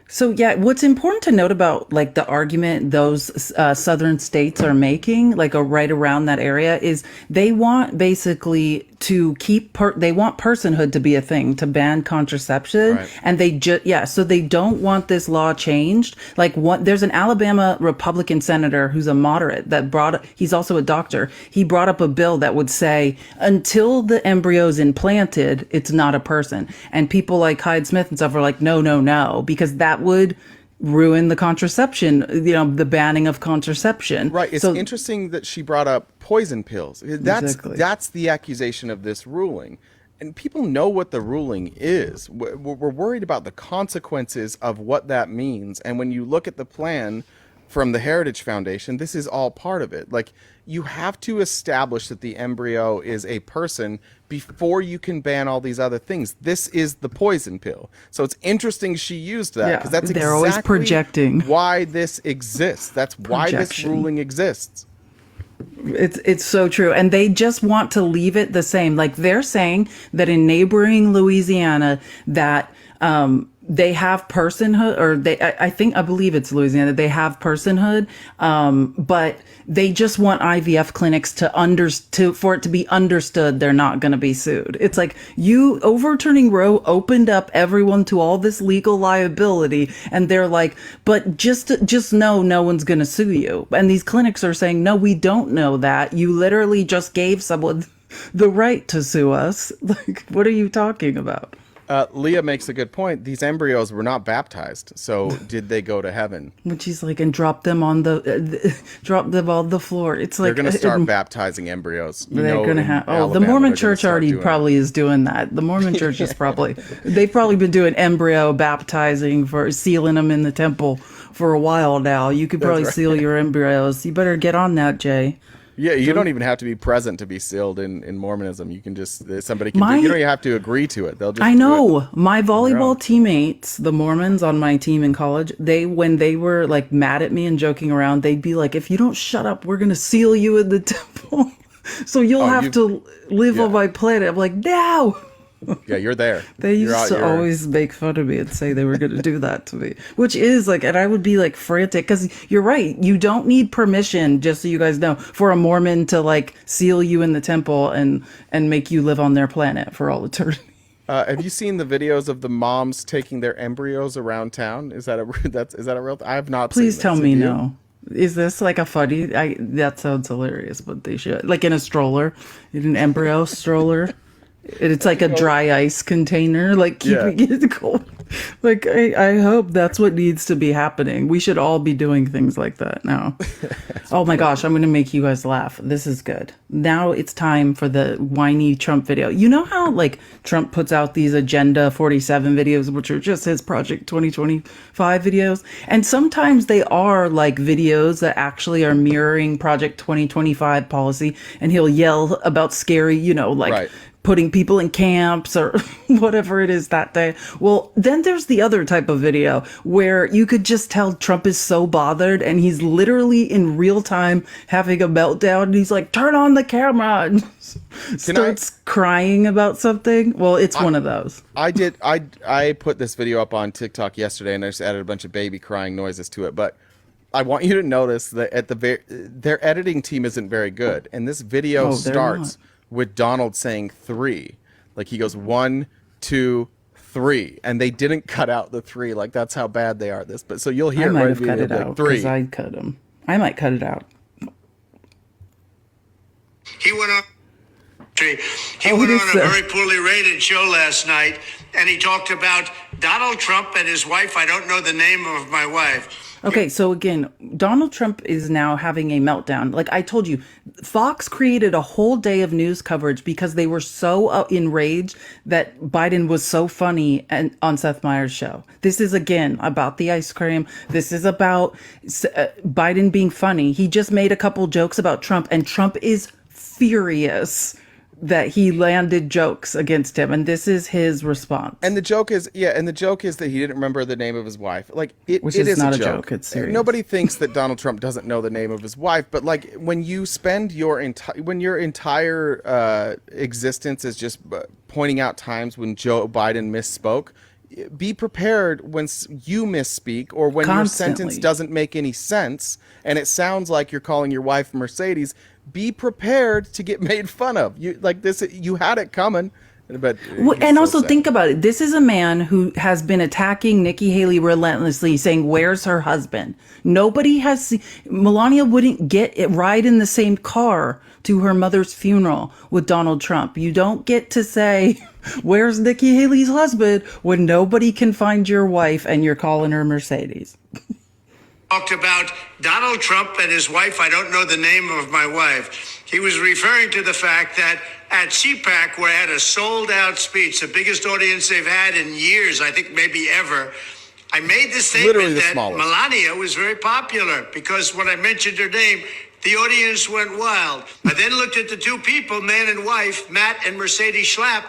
So yeah, what's important to note about like the argument those southern states are making, like right around that area, is they want basically to keep they want personhood to be a thing, to ban contraception, and they so they don't want this law changed. Like, there's an Alabama Republican senator who's a moderate that he's also a doctor. He brought up a bill that would say until the embryo is implanted, it's not a person. And people like Hyde Smith and stuff are like, no, because that would ruin the contraception, the banning of contraception. Right. It's interesting that she brought up poison pills. That's the accusation of this ruling. And people know what the ruling is. We're worried about the consequences of what that means. And when you look at the plan from the Heritage Foundation, this is all part of it. Like, you have to establish that the embryo is a person before you can ban all these other things. This is the poison pill. So it's interesting she used that, because that's they're always projecting why this exists. That's why this ruling exists. It's so true. And they just want to leave it the same. Like, they're saying that in neighboring Louisiana that they have personhood, or I believe it's Louisiana, they have personhood, but they just want IVF clinics for it to be understood they're not going to be sued. It's like, you overturning Roe opened up everyone to all this legal liability, and they're like, but just know no one's going to sue you. And these clinics are saying, no, we don't know that. You literally just gave someone the right to sue us. Like, what are you talking about? Leah makes a good point. These embryos were not baptized, so did they go to heaven? When she's like, and drop them on the floor. It's like, they're going to start baptizing embryos. They're going to have. The Mormon Church already probably is doing that. The Mormon Church is they've probably been doing embryo baptizing, for sealing them in the temple for a while now. You could probably seal your embryos. You better get on that, Jay. Yeah, you don't even have to be present to be sealed in Mormonism. You can just, somebody can you don't even have to agree to it. They'll just My volleyball teammates, the Mormons on my team in college, when they were like mad at me and joking around, they'd be like, if you don't shut up, we're going to seal you in the temple. So you'll have to live on my planet. I'm like, no. Yeah, you're there. They used to always make fun of me and say they were going to do that to me, which is like, and I would be like frantic, because you're right. You don't need permission, just so you guys know, for a Mormon to like seal you in the temple and make you live on their planet for all eternity. Have you seen the videos of the moms taking their embryos around town? Is that a real? I have not. Please tell me no. Is this like a funny? That sounds hilarious, but they should, like, in a stroller, in an embryo stroller. It's like a dry ice container, like keeping it cold. Like, I hope that's what needs to be happening. We should all be doing things like that now. Oh my gosh, I'm going to make you guys laugh. This is good. Now it's time for the whiny Trump video. You know how like Trump puts out these Agenda 47 videos, which are just his Project 2025 videos? And sometimes they are like videos that actually are mirroring Project 2025 policy, and he'll yell about scary, putting people in camps or whatever it is that day. Well, then there's the other type of video where you could just tell Trump is so bothered, and he's literally in real time having a meltdown, and he's like, turn on the camera, and starts crying about something. Well, it's one of those. I put this video up on TikTok yesterday, and I just added a bunch of baby crying noises to it, but I want you to notice that their editing team isn't very good, and this video starts with Donald saying 3. Like, he goes 1, 2, 3, and they didn't cut out the 3. Like, that's how bad they are at this. But so you'll hear I might have cut it out, 3. because I cut them. I might cut it out. He went on. He went on a very poorly rated show last night, and he talked about Donald Trump and his wife. I don't know the name of my wife. Okay, so again, Donald Trump is now having a meltdown. Like I told you, Fox created a whole day of news coverage because they were so enraged that Biden was so funny on Seth Meyers' show. This is, again, about the ice cream. This is about Biden being funny. He just made a couple jokes about Trump, and Trump is furious that he landed jokes against him, and this is his response. And the joke is, that he didn't remember the name of his wife. Like, Which it is not a joke. It's serious. Nobody thinks that Donald Trump doesn't know the name of his wife, but like, when you spend your entire existence is just pointing out times when Joe Biden misspoke, be prepared when you misspeak or when your sentence doesn't make any sense and it sounds like you're calling your wife Mercedes. Be prepared to get made fun of. You like this. You had it coming. But and also think about it. This is a man who has been attacking Nikki Haley relentlessly, saying, "Where's her husband?" Nobody has seen. Melania wouldn't get it ride in the same car to her mother's funeral with Donald Trump. You don't get to say, "Where's Nikki Haley's husband?" when nobody can find your wife and you're calling her Mercedes. Talked about Donald Trump and his wife. I don't know the name of my wife. He was referring to the fact that at CPAC, where I had a sold-out speech, the biggest audience they've had in years, I think maybe ever, I made the statement that Melania was very popular because when I mentioned her name, the audience went wild. I then looked at the two people, man and wife, Matt and Mercedes Schlapp,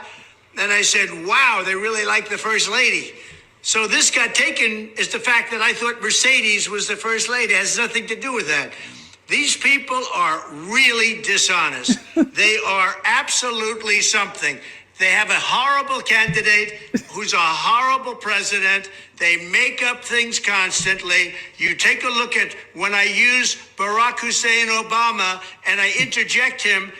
and I said, wow, they really like the First Lady. So this got taken as the fact that I thought Mercedes was the First Lady. It has nothing to do with that. These people are really dishonest. They are absolutely something. They have a horrible candidate who's a horrible president. They make up things constantly. You take a look at when I use Barack Hussein Obama and I interject him.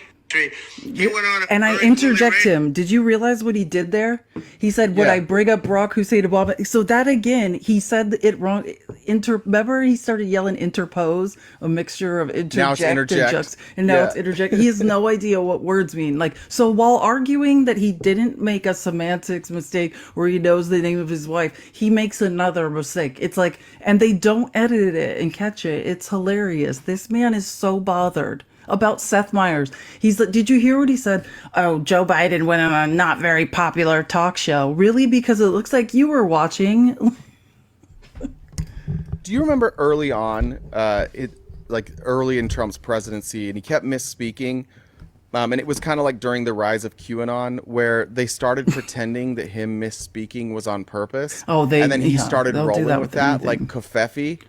And I interject him. Did you realize what he did there? He said, would I bring up Barack Hussein Obama? So that again, he said it wrong. Remember, he started yelling interpose, a mixture of interject, now it's interject. And now it's interject. He has no idea what words mean. Like, so while arguing that he didn't make a semantics mistake where he knows the name of his wife, he makes another mistake. It's like, and they don't edit it and catch it. It's hilarious. This man is so bothered about Seth Meyers. He's like, did you hear what he said? Oh, Joe Biden went on a not very popular talk show. Really? Because it looks like you were watching. Do you remember early on, early in Trump's presidency, and he kept misspeaking, and it was kind of like during the rise of QAnon, where they started pretending that him misspeaking was on purpose. Oh, and then he started rolling with that, like kafefi.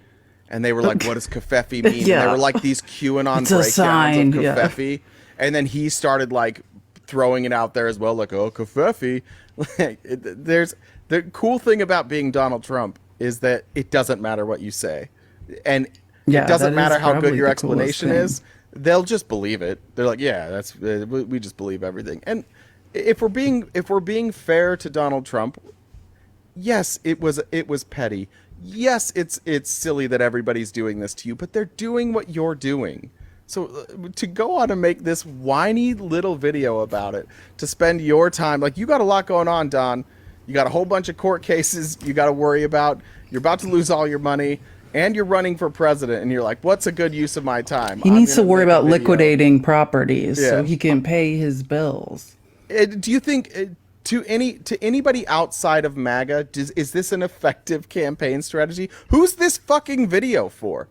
And they were like, what does kafefi mean? Yeah. And they were like these QAnon breakdowns of kafefi. And then he started like throwing it out there as well, like, oh, kafefi. There's the cool thing about being Donald Trump is that it doesn't matter what you say. And it doesn't matter how good your explanation is. They'll just believe it. They're like, yeah, we just believe everything. And if we're being fair to Donald Trump, yes, it was petty. Yes, it's silly that everybody's doing this to you, but they're doing what you're doing. So to go on and make this whiny little video about it, to spend your time, like you got a lot going on, Don. You got a whole bunch of court cases you got to worry about. You're about to lose all your money, and you're running for president, and you're like, what's a good use of my time? He needs to worry about liquidating properties so he can pay his bills. Do you think... To anybody outside of MAGA, is this an effective campaign strategy? Who's this fucking video for?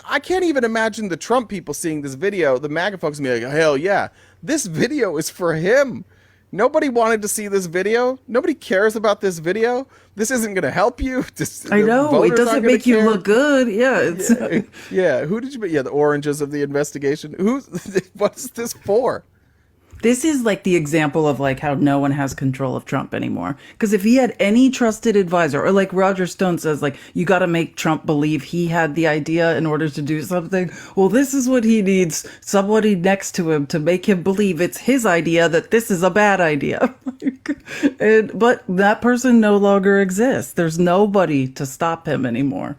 I can't even imagine the Trump people seeing this video. The MAGA folks be like, hell yeah, this video is for him. Nobody wanted to see this video. Nobody cares about this video. This isn't going to help you. I know, it doesn't make you look good. Yeah. Yeah. Who did you? Yeah, the oranges of the investigation. What's this for? This is like the example of like how no one has control of Trump anymore. Because if he had any trusted advisor, or like Roger Stone says, like, you got to make Trump believe he had the idea in order to do something. Well, this is what he needs. Somebody next to him to make him believe it's his idea that this is a bad idea. But that person no longer exists. There's nobody to stop him anymore.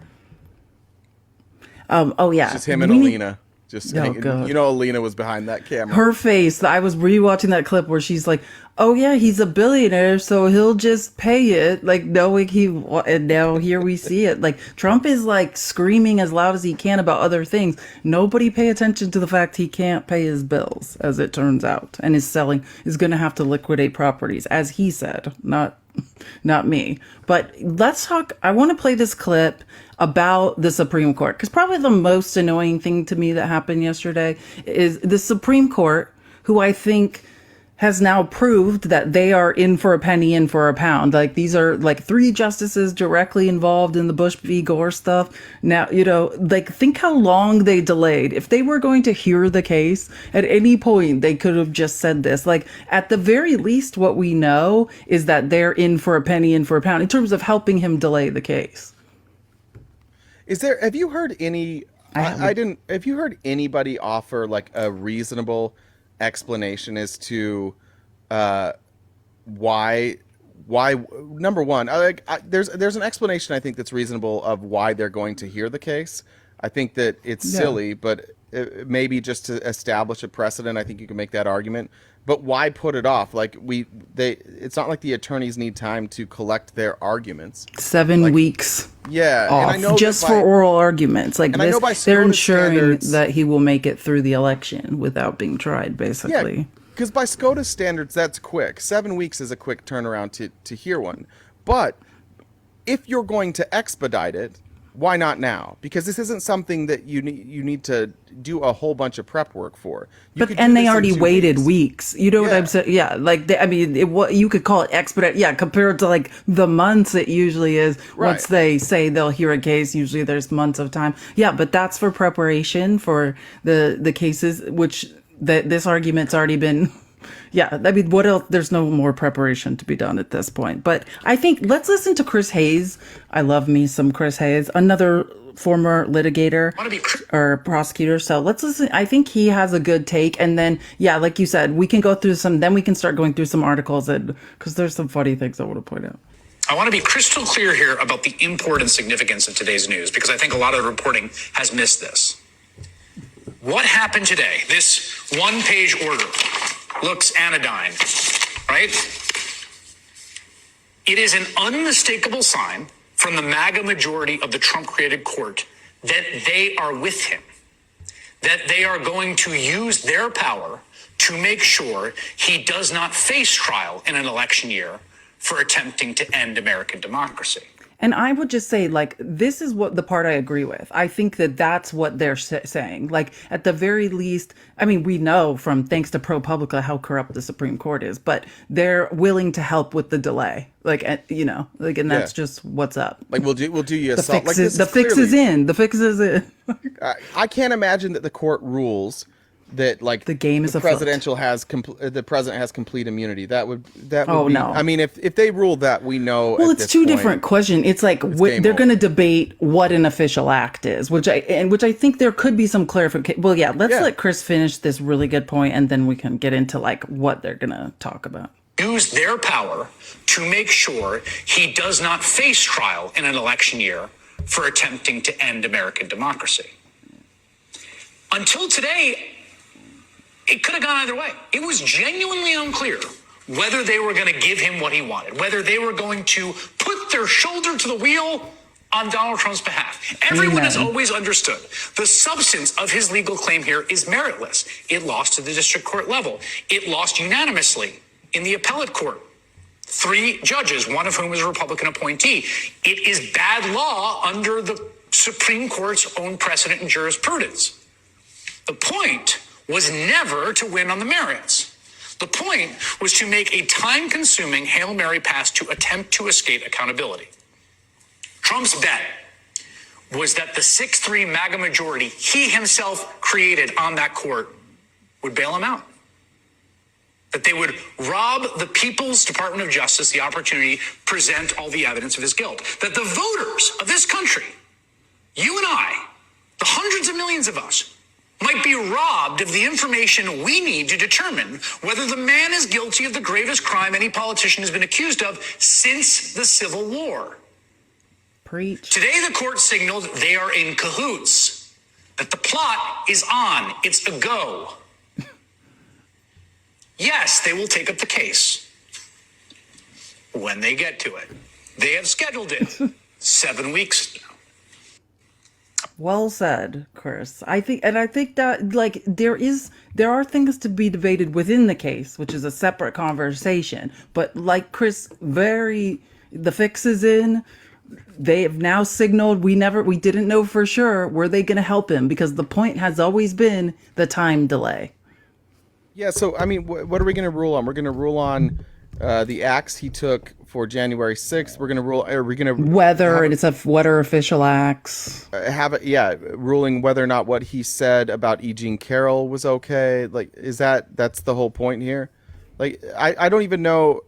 Oh yeah. It's just him and Alina. Alina was behind that camera. Her face. I was rewatching that clip where she's like, "Oh yeah, he's a billionaire, so he'll just pay it." Like knowing and now here we see it. Like Trump is like screaming as loud as he can about other things. Nobody pay attention to the fact he can't pay his bills, as it turns out, and is going to have to liquidate properties, as he said, not me. But let's talk. I want to play this clip about the Supreme Court, because probably the most annoying thing to me that happened yesterday is the Supreme Court, who I think has now proved that they are in for a penny, in for a pound. Like, these are like 3 justices directly involved in the Bush v. Gore stuff. Now, like, think how long they delayed. If they were going to hear the case at any point, they could have just said this. Like, at the very least, what we know is that they're in for a penny, in for a pound in terms of helping him delay the case. Have you heard any, have you heard anybody offer like a reasonable explanation as to why number one, there's an explanation I think that's reasonable of why they're going to hear the case. I think that it's silly, but maybe just to establish a precedent, I think you can make that argument. But why put it off? Like, it's not like the attorneys need time to collect their arguments. 7 weeks. Yeah, off, and I know just for oral arguments. Like, this, they're ensuring that he will make it through the election without being tried, basically. Yeah, because by SCOTUS standards, that's quick. 7 weeks is a quick turnaround to hear one. But if you're going to expedite it, why not now? Because this isn't something that you need to do a whole bunch of prep work for. And they already waited weeks. You know what I'm saying? Yeah, like, you could call it expedite. Yeah, compared to like the months it usually is. Right. Once they say they'll hear a case, usually there's months of time. Yeah, but that's for preparation for the cases, which this argument's already been. Yeah, I mean, what else? There's no more preparation to be done at this point. But I think let's listen to Chris Hayes. I love me some Chris Hayes, another former litigator or prosecutor. So let's listen. I think he has a good take. And then, yeah, like you said, we can go through then we can start going through some articles because there's some funny things I want to point out. I want to be crystal clear here about the import and significance of today's news, because I think a lot of the reporting has missed this. What happened today? This one-page order looks anodyne, right? It is an unmistakable sign from the MAGA majority of the Trump-created court that they are with him, that they are going to use their power to make sure he does not face trial in an election year for attempting to end American democracy. And I would just say, like, this is what the part I agree with. I think that that's what they're saying. Like, at the very least, I mean, we know from thanks to ProPublica how corrupt the Supreme Court is, but they're willing to help with the delay. Like, and that's just what's up. Like, we'll do you a the salt. fix is, like, the fix is in. The fix is in. I can't imagine that the court rules that, like, the game is the the president has complete immunity. That would be, no. I mean, if they rule that, we know. Well, it's two different questions. It's like they're going to debate what an official act is, which I think there could be some clarification. Well, yeah, let's let Chris finish this really good point, and then we can get into like what they're going to talk about. Use their power to make sure he does not face trial in an election year for attempting to end American democracy. Until today, it could have gone either way. It was genuinely unclear whether they were going to give him what he wanted, whether they were going to put their shoulder to the wheel on Donald Trump's behalf. Everyone has always understood the substance of his legal claim here is meritless. It lost to the district court level. It lost unanimously in the appellate court. 3 judges, one of whom is a Republican appointee. It is bad law under the Supreme Court's own precedent and jurisprudence. The point was never to win on the merits. The point was to make a time-consuming Hail Mary pass to attempt to escape accountability. Trump's bet was that the 6-3 MAGA majority he himself created on that court would bail him out. That they would rob the People's Department of Justice the opportunity to present all the evidence of his guilt. That the voters of this country, you and I, the hundreds of millions of us, might be robbed of the information we need to determine whether the man is guilty of the gravest crime any politician has been accused of since the Civil War. Preach. Today, the court signaled they are in cahoots, that the plot is on, it's a go. Yes, they will take up the case when they get to it. They have scheduled it 7 weeks now. Well said, Chris. I think that like there are things to be debated within the case, which is a separate conversation. But like Chris, the fix is in. They have now signaled we didn't know for sure were they going to help him, because the point has always been the time delay. Yeah, so, I mean, what are we going to rule on? We're going to rule on the acts he took for January 6th. We're going to rule, are we going to... What are official acts? Ruling whether or not what he said about E. Jean Carroll was okay. Like, that's the whole point here? Like, I don't even know...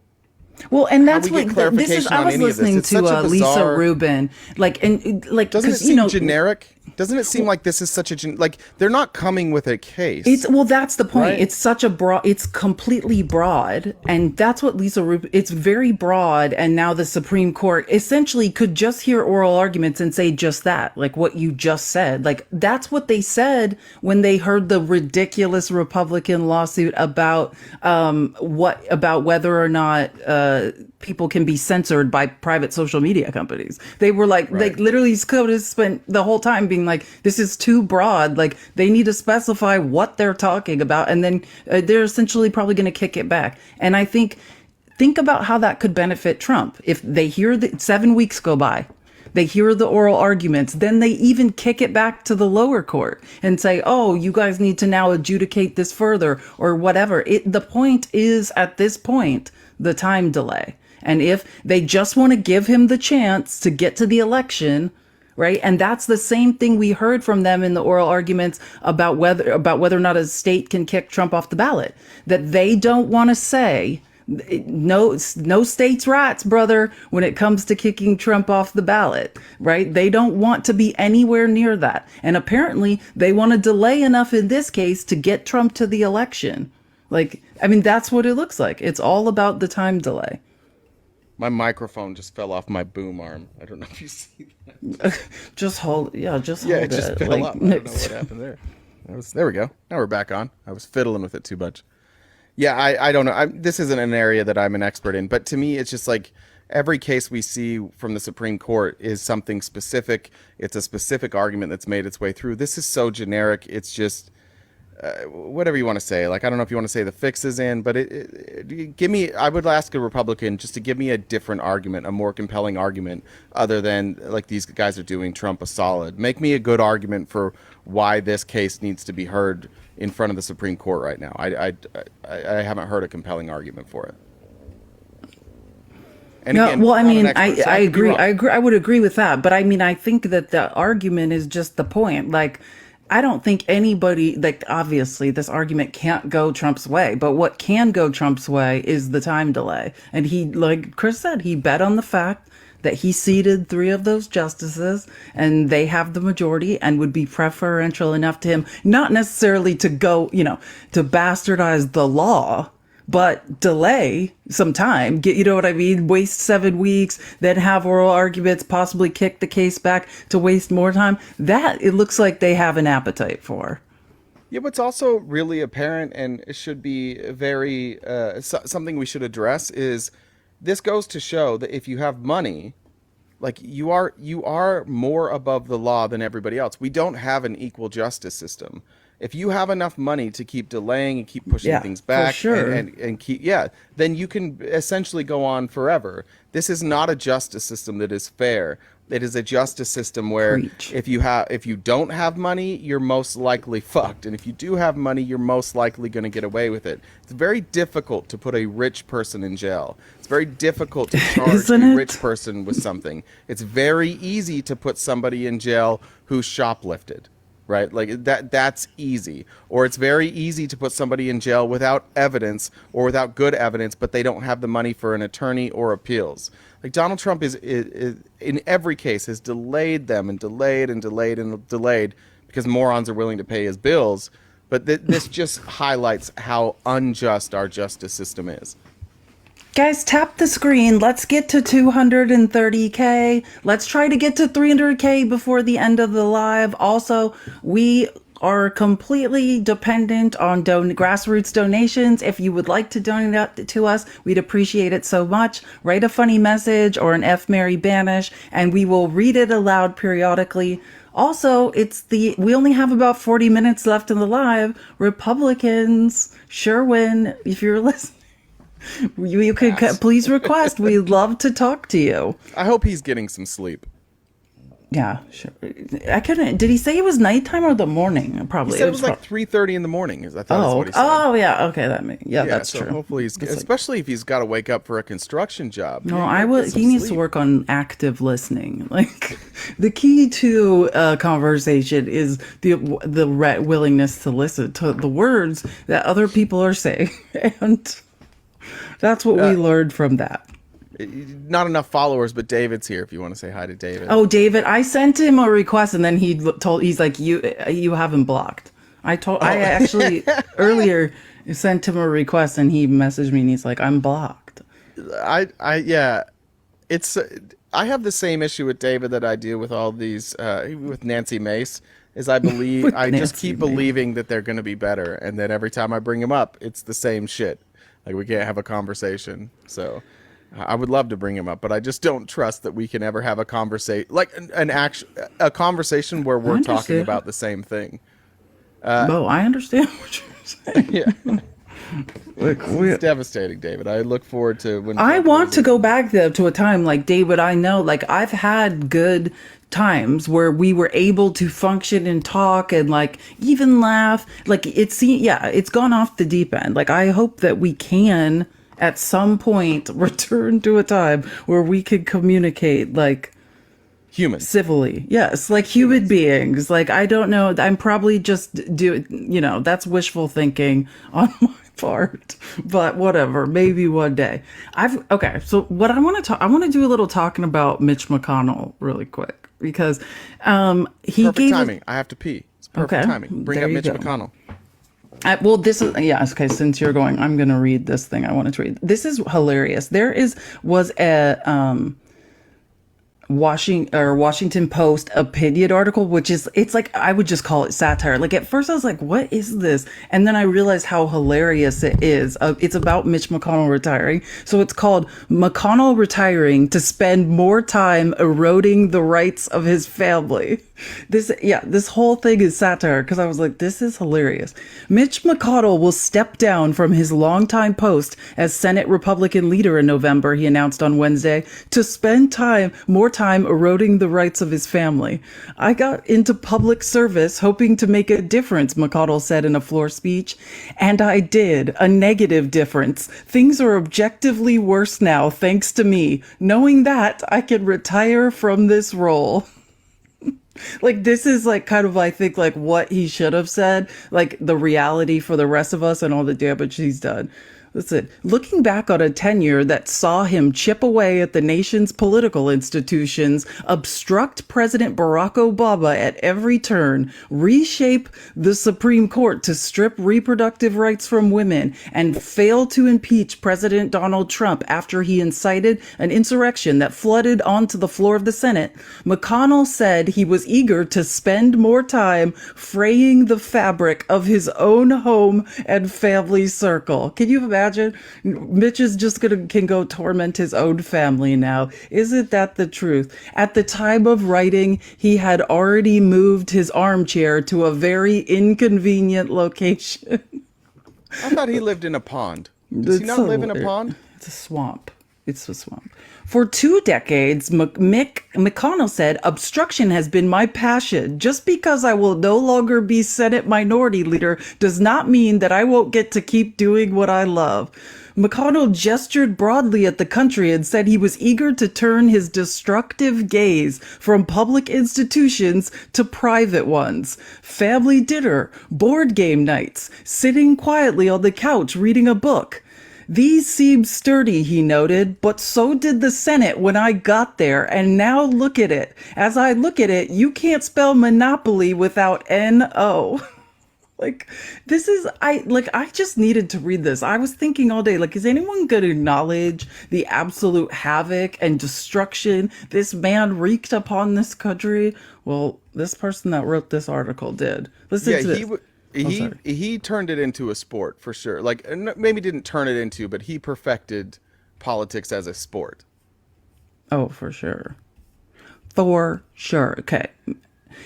Well, and that's what this is. I was listening to Lisa Rubin, doesn't it seem generic? Doesn't it seem like this is such a like they're not coming with a case? That's the point. Right? It's such a broad. It's completely broad, and that's what Lisa Rubin. It's very broad, and now the Supreme Court essentially could just hear oral arguments and say just that, like what you just said. Like that's what they said when they heard the ridiculous Republican lawsuit about whether or not people can be censored by private social media companies. They were like, right. Literally SCOTUS spent the whole time being like, this is too broad. Like they need to specify what they're talking about. And then they're essentially probably going to kick it back. And I think about how that could benefit Trump. If they hear that 7 weeks go by, they hear the oral arguments, then they even kick it back to the lower court and say, oh, you guys need to now adjudicate this further or whatever. The point is at this point, the time delay. And if they just want to give him the chance to get to the election, right? And that's the same thing we heard from them in the oral arguments about whether or not a state can kick Trump off the ballot, that they don't want to say no states' rights, brother, when it comes to kicking Trump off the ballot, right? They don't want to be anywhere near that. And apparently they want to delay enough in this case to get Trump to the election. Like, I mean, that's what it looks like. It's all about the time delay. My microphone just fell off my boom arm. I don't know if you see that. Just hold it. Yeah, it just fell up. I don't know what happened there. There we go. Now we're back on. I was fiddling with it too much. Yeah, I don't know. This isn't an area that I'm an expert in, but to me, it's just like every case we see from the Supreme Court is something specific. It's a specific argument that's made its way through. This is so generic. It's just... whatever you want to say. Like, I don't know if you want to say the fix is in, but I would ask a Republican just to give me a different argument, a more compelling argument, other than like these guys are doing Trump a solid. Make me a good argument for why this case needs to be heard in front of the Supreme Court right now. I haven't heard a compelling argument for it. And no, again, well, I mean, I agree. I would agree with that. But I mean, I think that the argument is just the point. Like, I don't think anybody, like, obviously this argument can't go Trump's way, but what can go Trump's way is the time delay. And he, like Chris said, he bet on the fact that he seated 3 of those justices and they have the majority and would be preferential enough to him, not necessarily to go, to bastardize the law, but delay some time, you know what I mean? Waste 7 weeks, then have oral arguments, possibly kick the case back to waste more time. That it looks like they have an appetite for. Yeah, what's also really apparent, and it should be very something we should address, is this goes to show that if you have money, like you are more above the law than everybody else. We don't have an equal justice system. If you have enough money to keep delaying and keep pushing things back, sure. and keep, then you can essentially go on forever. This is not a justice system that is fair. It is a justice system where if you don't have money, you're most likely fucked, and if you do have money, you're most likely going to get away with it. It's very difficult to put a rich person in jail. It's very difficult to charge a rich person with something. It's very easy to put somebody in jail who shoplifted. Right? Like that's easy. Or it's very easy to put somebody in jail without evidence or without good evidence, but they don't have the money for an attorney or appeals. Like Donald Trump is in every case has delayed them and delayed and delayed and delayed because morons are willing to pay his bills. But this just highlights how unjust our justice system is. Guys, tap the screen. Let's get to 230K. Let's try to get to 300K before the end of the live. Also, we are completely dependent on grassroots donations. If you would like to donate to us, we'd appreciate it so much. Write a funny message or an F. Mary Banish, and we will read it aloud periodically. Also, we only have about 40 minutes left in the live. Republicans, Sherwin, if you're listening, you could please request. We'd love to talk to you. I hope he's getting some sleep. Yeah, sure. I couldn't. Did he say it was nighttime or the morning? Probably. He said it was like 3:30 in the morning. I thought that's what he said. Oh, yeah. Okay, that's so true. Hopefully, especially if he's got to wake up for a construction job. No, he needs to work on active listening. Like the key to conversation is the willingness to listen to the words that other people are saying, and that's what we learned from that. Not enough followers, but David's here if you want to say hi to David. Oh, David, I sent him a request and then he's like, you haven't blocked. I actually earlier sent him a request and he messaged me and he's like, I'm blocked. I have the same issue with David that I do with all these with Nancy Mace is I just keep believing that they're going to be better, and then every time I bring him up it's the same shit. Like we can't have a conversation. So I would love to bring him up, but I just don't trust that we can ever have a conversation, like a conversation where we're talking about the same thing. I understand what you're saying. Yeah. It's devastating, David. I look forward to when I want to go back to a time like David. I know, like I've had good times where we were able to function and talk and like even laugh. Like it's gone off the deep end. Like I hope that we can at some point return to a time where we could communicate like humans civilly. Yes, like human beings. Like I don't know, I'm probably just that's wishful thinking on my part, but whatever, maybe one day. So what I want to do a little talking about Mitch McConnell really quick because he perfect gave timing. I have to pee. It's perfect timing. Bring up Mitch McConnell. This is okay. Since you're going, I'm going to read this thing I wanted to read. This is hilarious. Was a Washington Post opinion article, it's like I would just call it satire. Like at first I was like, what is this? And then I realized how hilarious it is. It's about Mitch McConnell retiring. So it's called McConnell Retiring to Spend More Time Eroding the Rights of His Family. This whole thing is satire because I was like, this is hilarious. Mitch McConnell will step down from his longtime post as Senate Republican leader in November, he announced on Wednesday, to spend more time eroding the rights of his family. I got into public service hoping to make a difference, McConnell said in a floor speech. And I did. A negative difference. Things are objectively worse now, thanks to me. Knowing that, I can retire from this role. Like this is like kind of I think like what he should have said, like the reality for the rest of us and all the damage he's done. Listen, looking back on a tenure that saw him chip away at the nation's political institutions, obstruct President Barack Obama at every turn, reshape the Supreme Court to strip reproductive rights from women, and fail to impeach President Donald Trump after he incited an insurrection that flooded onto the floor of the Senate, McConnell said he was eager to spend more time fraying the fabric of his own home and family circle. Can you imagine? Mitch is just can go torment his own family now. Isn't that the truth? At the time of writing, he had already moved his armchair to a very inconvenient location. I thought he lived in a pond. Does he not live in a pond? It's a swamp. It's a swamp. For 2 decades, McConnell said, obstruction has been my passion. Just because I will no longer be Senate Minority Leader does not mean that I won't get to keep doing what I love. McConnell gestured broadly at the country and said he was eager to turn his destructive gaze from public institutions to private ones. Family dinner, board game nights, sitting quietly on the couch reading a book. These seemed sturdy, he noted, but so did the Senate when I got there, and now look at it. As I look at it, you can't spell monopoly without N-O. I just needed to read this. I was thinking all day, is anyone going to acknowledge the absolute havoc and destruction this man wreaked upon this country? Well, this person that wrote this article did. Listen to this. He turned it into a sport for sure. Maybe didn't turn it into, but he perfected politics as a sport. Oh, for sure. For sure. Okay.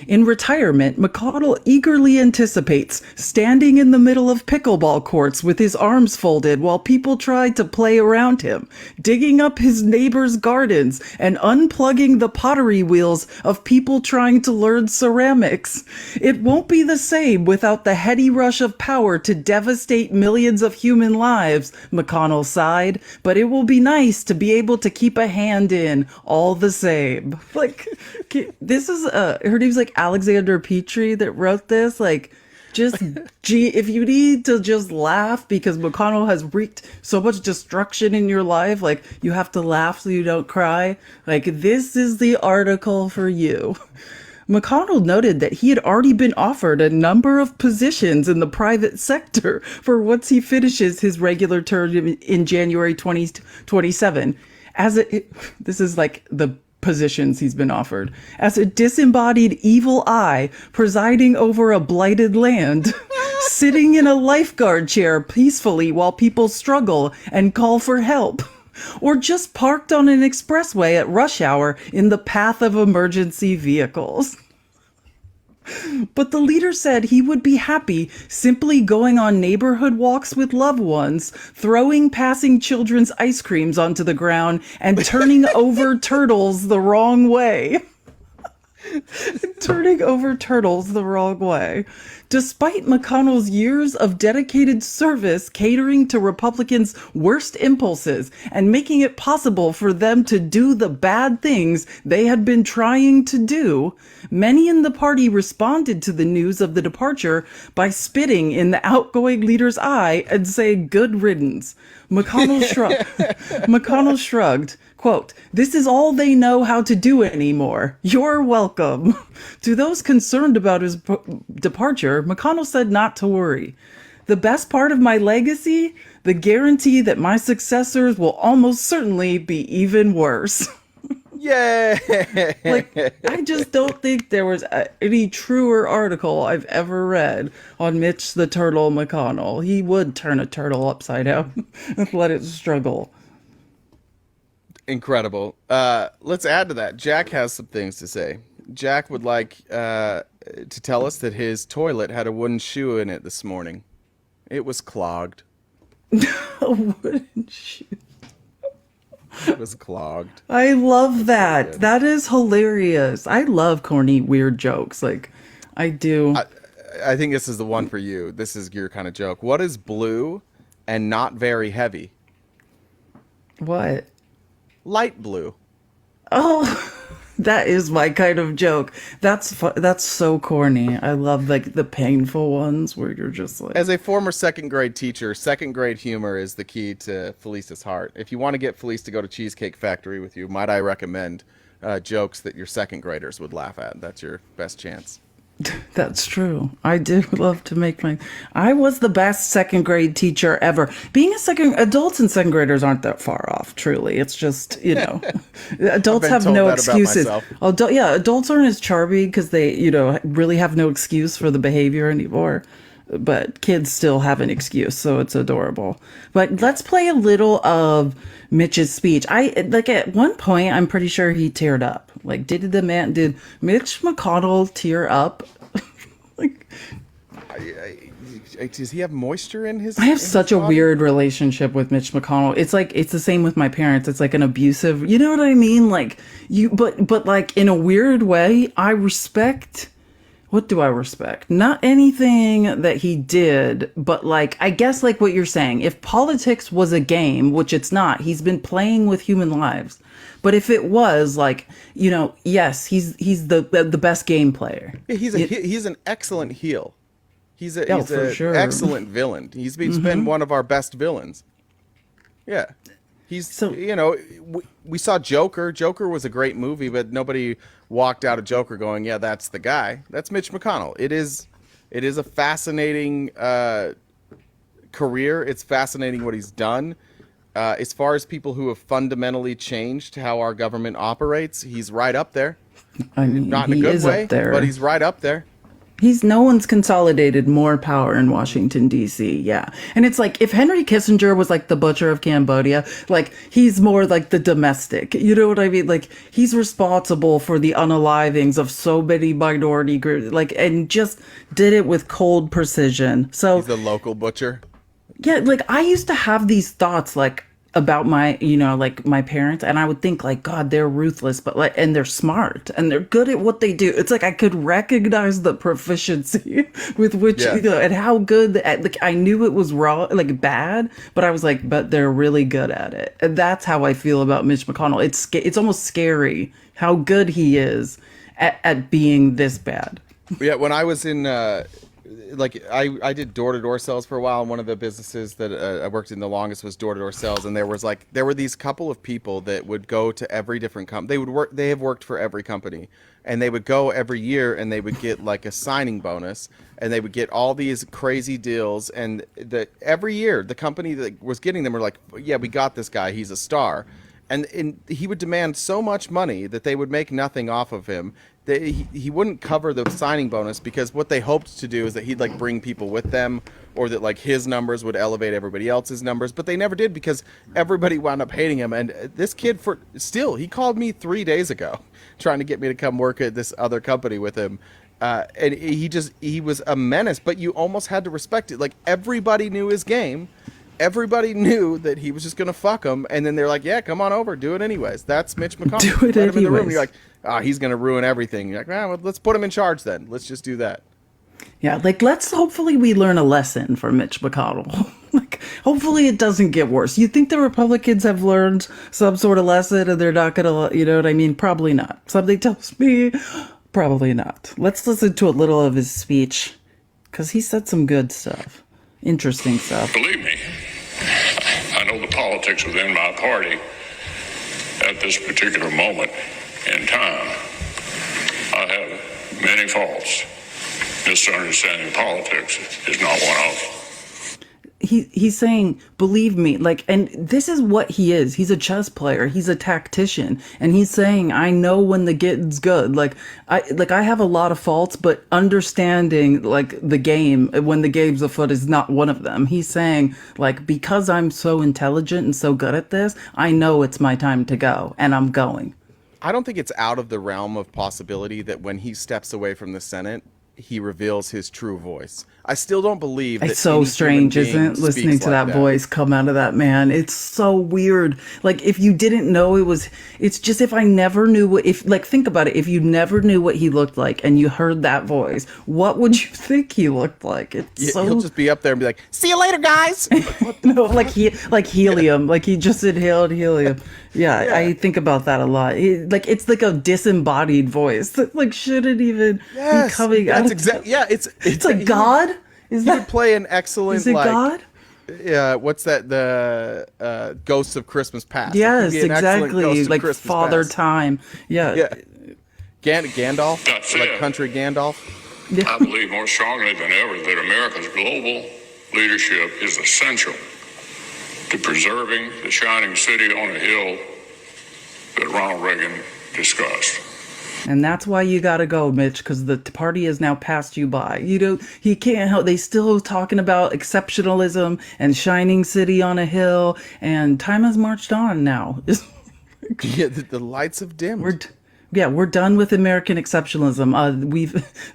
In retirement, McConnell eagerly anticipates standing in the middle of pickleball courts with his arms folded while people try to play around him, digging up his neighbors' gardens and unplugging the pottery wheels of people trying to learn ceramics. It won't be the same without the heady rush of power to devastate millions of human lives, McConnell sighed, but it will be nice to be able to keep a hand in all the same. Like, this is her name's like Alexander Petrie that wrote this. Like, just if you need to just laugh because McConnell has wreaked so much destruction in your life, like, you have to laugh so you don't cry, like, this is the article for you. McConnell noted that he had already been offered a number of positions in the private sector for once he finishes his regular term in January 2027. This is like the positions he's been offered. As a disembodied evil eye presiding over a blighted land, sitting in a lifeguard chair peacefully while people struggle and call for help, or just parked on an expressway at rush hour in the path of emergency vehicles. But the leader said he would be happy simply going on neighborhood walks with loved ones, throwing passing children's ice creams onto the ground, and turning over turtles the wrong way. Turning over turtles the wrong way. Despite McConnell's years of dedicated service catering to Republicans' worst impulses and making it possible for them to do the bad things they had been trying to do, many in the party responded to the news of the departure by spitting in the outgoing leader's eye and saying good riddance. McConnell shrugged. Quote, "This is all they know how to do anymore. You're welcome." To those concerned about his departure, McConnell said not to worry. "The best part of my legacy? The guarantee that my successors will almost certainly be even worse." Yay! Like, I just don't think there was any truer article I've ever read on Mitch the Turtle McConnell. He would turn a turtle upside down and let it struggle. Incredible. Let's add to that. Jack has some things to say. Jack would like to tell us that his toilet had a wooden shoe in it this morning. It was clogged. A wooden shoe. It was clogged. I love that. That is hilarious. I love corny, weird jokes. Like, I do. I think this is the one for you. This is your kind of joke. What is blue and not very heavy? What? Light blue. Oh, that is my kind of joke. That's so corny. I love, like, the painful ones where you're just like... As a former second grade teacher, second grade humor is the key to Felice's heart. If you want to get Felice to go to Cheesecake Factory with you, might I recommend jokes that your second graders would laugh at? That's your best chance. That's true. I do love to make I was the best second grade teacher ever. Being adults and second graders aren't that far off, truly. It's just, adults have no excuses. Adults aren't as charming because they, really have no excuse for the behavior anymore. But kids still have an excuse, so it's adorable. But let's play a little of Mitch's speech. At one point, I'm pretty sure he teared up. Like, did Mitch McConnell tear up? Does he have moisture in his? I have such a weird relationship with Mitch McConnell. It's like, it's the same with my parents. It's like an abusive, you know what I mean? Like, but like, in a weird way, I respect. What do I respect? Not anything that he did, but like, I guess like what you're saying, if politics was a game, which it's not, he's been playing with human lives. But if it was, like, yes, he's the best game player. Yeah, he's an excellent heel. He's an sure. excellent villain. He's been one of our best villains. Yeah. We saw Joker. Joker was a great movie, but nobody walked out of Joker going, yeah, that's the guy. That's Mitch McConnell. It is a fascinating career. It's fascinating what he's done. As far as people who have fundamentally changed how our government operates, he's right up there. I mean, not in a good way, but he's right up there. No one's consolidated more power in Washington, D.C. Yeah. And it's like, if Henry Kissinger was like the butcher of Cambodia, like he's more like the domestic. You know what I mean? Like he's responsible for the unalivings of so many minority groups, like, and just did it with cold precision. So he's the local butcher. Yeah. Like I used to have these thoughts, like, about my, like my parents, and I would think like, God, they're ruthless, but like, and they're smart and they're good at what they do. It's like I could recognize the proficiency with which, and how good, like I knew it was wrong, like bad, but I was like, but they're really good at it. And that's how I feel about Mitch McConnell. It's almost scary how good he is at being this bad. Yeah, when I was in, I did door-to-door sales for a while, and one of the businesses that I worked in the longest was door-to-door sales, and there were these couple of people that would go to every different company. They have worked for every company, and they would go every year, and they would get like a signing bonus, and they would get all these crazy deals, and every year the company that was getting them were like, yeah, we got this guy, he's a star. And he would demand so much money that they would make nothing off of him. He wouldn't cover the signing bonus, because what they hoped to do is that he'd like bring people with them, or that like his numbers would elevate everybody else's numbers, but they never did, because everybody wound up hating him. And this kid he called me 3 days ago trying to get me to come work at this other company with him. And he was a menace, but you almost had to respect it. Like everybody knew his game. Everybody knew that he was just going to fuck them, and then they're like, yeah, come on over, do it anyways. That's Mitch McConnell. Do it anyways. Him in the room, and you're like, he's going to ruin everything. You're like, well, let's put him in charge then. Let's just do that. Yeah, like hopefully we learn a lesson from Mitch McConnell. Like, hopefully it doesn't get worse. You think the Republicans have learned some sort of lesson and they're not going to, you know what I mean? Probably not. Something tells me probably not. Let's listen to a little of his speech, because he said some good stuff. Interesting stuff. Believe me, I know the politics within my party at this particular moment in time. I have many faults. Misunderstanding politics is not one of them. He's saying, believe me, like, and this is what he is. He's a chess player. He's a tactician. And he's saying, I know when the getting's good. Like I have a lot of faults, but understanding like the game, when the game's afoot, is not one of them. He's saying, like, because I'm so intelligent and so good at this, I know it's my time to go, and I'm going. I don't think it's out of the realm of possibility that when he steps away from the Senate, he reveals his true voice. I still don't believe that. It's so strange, isn't it? Listening to that voice come out of that man. It's so weird. Like, if you didn't know it's just, if I never knew think about it, if you never knew what he looked like and you heard that voice, what would you think he looked like? He'll just be up there and be like, see you later, guys. No, like helium. Like he just inhaled helium. Yeah, I think about that a lot. It's like a disembodied voice that like shouldn't even be coming out. That's exactly. Yeah, it's like God. He would play an excellent. Is it God? Yeah, what's that? The Ghosts of Christmas Past. Yes, exactly. Like Father Past. Time. Yeah. Gandalf. That's like it. Country Gandalf. Yeah. I believe more strongly than ever that America's global leadership is essential to preserving the shining city on a hill that Ronald Reagan discussed. And that's why you got to go, Mitch, because the party has now passed you by. He can't help. They still talking about exceptionalism and shining city on a hill, and time has marched on now. Yeah, the lights have dimmed. We're done with American exceptionalism.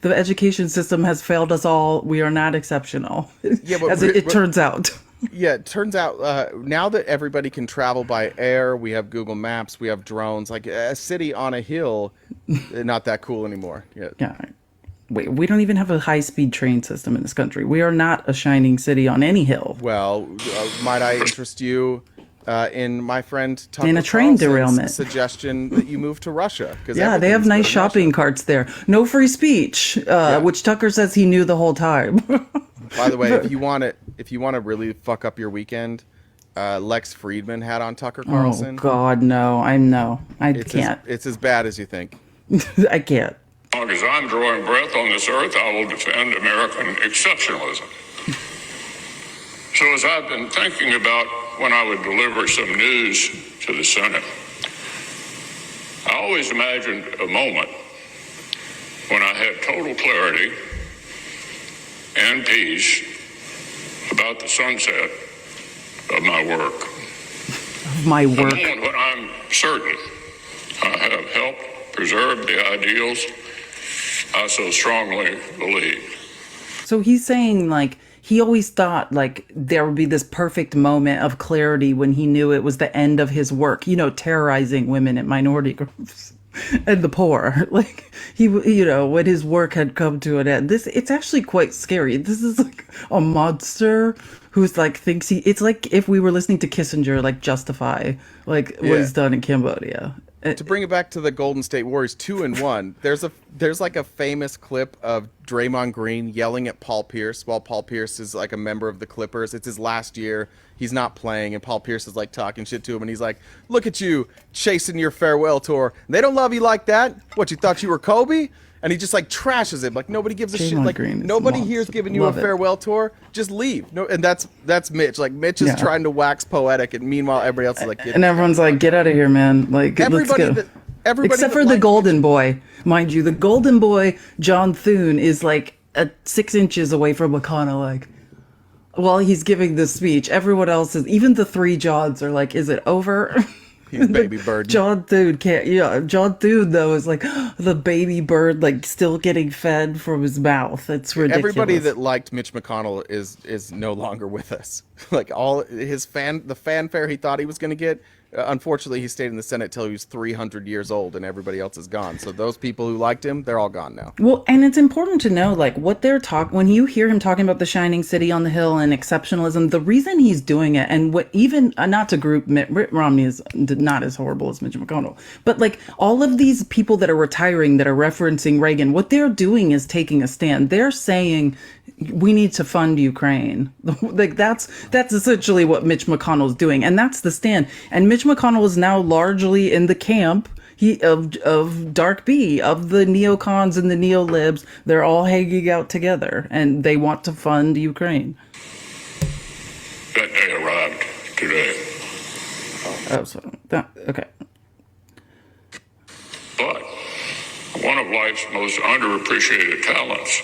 The education system has failed us all. We are not exceptional, as it turns out. Yeah, it turns out now that everybody can travel by air, we have Google Maps, we have drones. Like a city on a hill, not that cool anymore. Yeah. We don't even have a high-speed train system in this country. We are not a shining city on any hill. Well, might I interest you in my friend Tucker in a train Carlson's derailment suggestion that you move to Russia? Yeah, they have nice shopping carts there. No free speech, which Tucker says he knew the whole time. By the way, if you want to really fuck up your weekend, Lex Friedman had on Tucker Carlson. Oh God, no! I can't. It's as bad as you think. I can't. As long as I'm drawing breath on this earth, I will defend American exceptionalism. So as I've been thinking about when I would deliver some news to the Senate, I always imagined a moment when I had total clarity and peace about the sunset of my work. My work. A moment when I'm certain I have helped preserve the ideals I so strongly believe. So he's saying, like, he always thought, like, there would be this perfect moment of clarity when he knew it was the end of his work, you know, terrorizing women and minority groups and the poor. Like, he, you know, when his work had come to an end. It's actually quite scary. This is like a monster who's like, thinks it's like if we were listening to Kissinger, like, justify, like, what he's done in Cambodia. To bring it back to the Golden State Warriors 2-1, there's like a famous clip of Draymond Green yelling at Paul Pierce while Paul Pierce is like a member of the Clippers. It's his last year. He's not playing, and Paul Pierce is like talking shit to him, and he's like, "Look at you chasing your farewell tour. They don't love you like that. What, you thought you were Kobe?" And he just like trashes it. Like nobody gives a shit. Like nobody here's giving you a farewell tour. Just leave. No, and that's Mitch. Like Mitch is trying to wax poetic, and meanwhile everybody else is like, and everyone's like, "Get out of here, man!" Like everybody, except for the Golden Boy, mind you. The Golden Boy, John Thune, is like 6 inches away from McConnell. Like, while he's giving this speech, everyone else is. Even the three Johns are like, "Is it over?" He's baby bird. John Thune can't. Yeah, John Thune though is like the baby bird, like still getting fed from his mouth. It's ridiculous. Everybody that liked Mitch McConnell is no longer with us. Like all the fanfare he thought he was going to get. Unfortunately, he stayed in the Senate till he was 300 years old, and everybody else is gone. So those people who liked him, they're all gone now. Well, and it's important to know, like, what they're talking, when you hear him talking about the shining city on the hill and exceptionalism, the reason he's doing it, and what even, not to group, Mitt Romney is not as horrible as Mitch McConnell, but like all of these people that are retiring, that are referencing Reagan, what they're doing is taking a stand. They're saying, we need to fund Ukraine. Like that's essentially what Mitch McConnell's doing, and that's the stand. And Mitch McConnell is now largely in the camp of Dark B, of the neocons and the neolibs. They're all hanging out together, and they want to fund Ukraine. That day arrived today. Oh, so that okay. But one of life's most underappreciated talents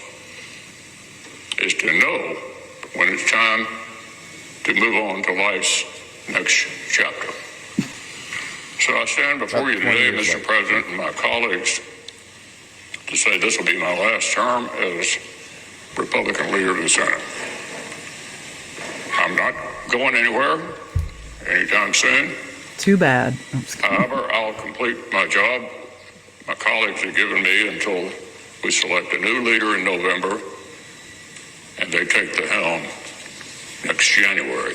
is to know when it's time to move on to life's next chapter. So I stand before you today, Mr. President, and my colleagues to say this will be my last term as Republican leader of the Senate. I'm not going anywhere anytime soon. Too bad. However, I'll complete my job my colleagues have given me until we select a new leader in November and they take the helm next January.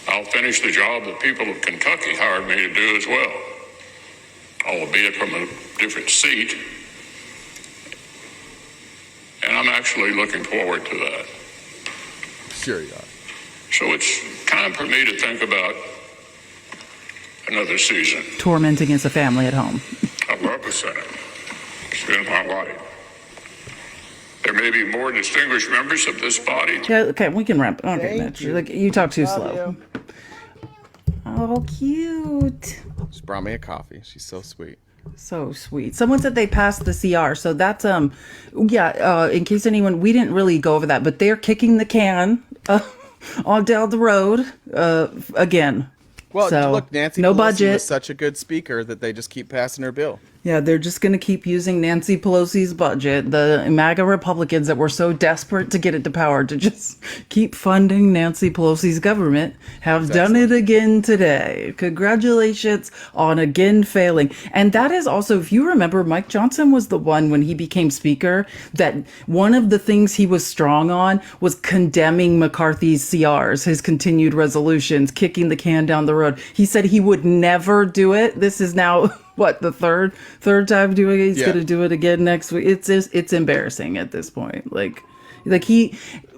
I'll finish the job that people of Kentucky hired me to do as well, albeit from a different seat. And I'm actually looking forward to that. Sure you are. So it's time for me to think about another season. Tormenting as a family at home. I love the Senate. It's been my life. There may be more distinguished members of this body. Yeah, okay, we can wrap. Okay, Mitch. Like, you talk too slow. Oh, cute. She brought me a coffee. She's so sweet. So sweet. Someone said they passed the CR. So that's, in case anyone, we didn't really go over that, but they're kicking the can on down the road again. Well, so, look, Nancy no Pelosi budget. was such a good speaker that they just keep passing her bill. Yeah, they're just going to keep using Nancy Pelosi's budget. The MAGA Republicans that were so desperate to get it to power to just keep funding Nancy Pelosi's government have done it again today. Congratulations on again failing. And that is also, if you remember, Mike Johnson was the one when he became speaker that one of the things he was strong on was condemning McCarthy's CRs, his continued resolutions, kicking the can down the road. He said he would never do it. This is now... what, the third time doing it? He's going to do it again next week. It's embarrassing at this point. Like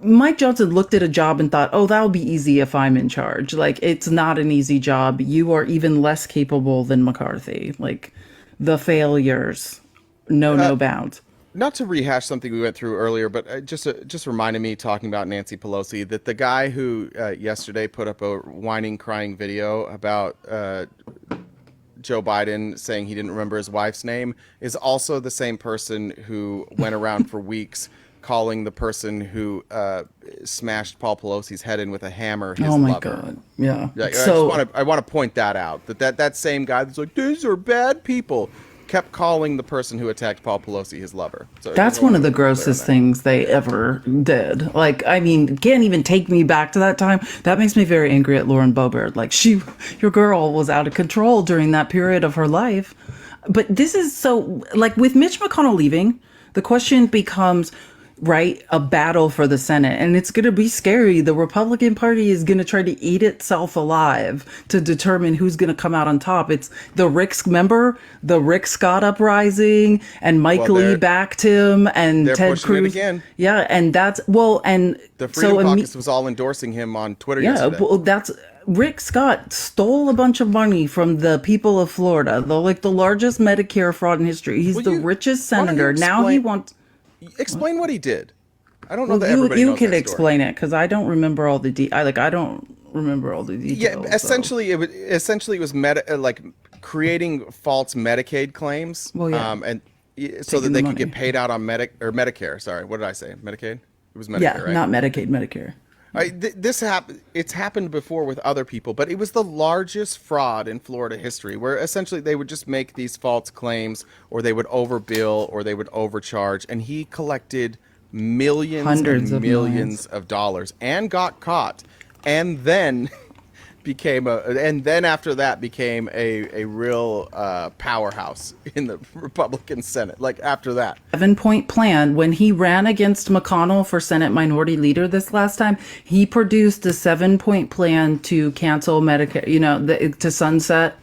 Mike Johnson looked at a job and thought, oh, that'll be easy if I'm in charge. Like, it's not an easy job. You are even less capable than McCarthy. Like, the failures, no bounds. Not to rehash something we went through earlier, but just reminded me talking about Nancy Pelosi that the guy who yesterday put up a whining, crying video about Joe Biden saying he didn't remember his wife's name is also the same person who went around for weeks calling the person who smashed Paul Pelosi's head in with a hammer his Oh my lover. God. Yeah. I want to point that out. That same guy that's like, these are bad people, kept calling the person who attacked Paul Pelosi his lover. So That's one of the grossest things they ever did. Like, I mean, can't even take me back to that time. That makes me very angry at Lauren Boebert. Like, your girl was out of control during that period of her life. But this is so, like, with Mitch McConnell leaving, the question becomes, right, a battle for the Senate. And it's going to be scary. The Republican Party is going to try to eat itself alive to determine who's going to come out on top. It's the Rick Scott uprising, and Mike Lee backed him, and Ted Cruz. Again. Yeah, and that's, and the Freedom Caucus was all endorsing him on Twitter yesterday. Yeah, well, Rick Scott stole a bunch of money from the people of Florida, the largest Medicare fraud in history. He's the richest senator. Now he wants... Explain what he did. I don't know that everybody you knows can that explain it, because I don't remember all the I don't remember all the details. Yeah, essentially, it was creating false Medicaid claims. Well, yeah. And so that they could get paid out on Medicare. Sorry, what did I say? Medicaid? It was Medicare, yeah, right? Not Medicaid, Medicare. This happened. It's happened before with other people, but it was the largest fraud in Florida history, where essentially they would just make these false claims, or they would overbill, or they would overcharge, and he collected hundreds of millions of dollars and got caught, and then after that became a real powerhouse in the Republican Senate. Like after that 7-point plan, when he ran against McConnell for Senate Minority Leader this last time, he produced a 7-point plan to cancel Medicare, to sunset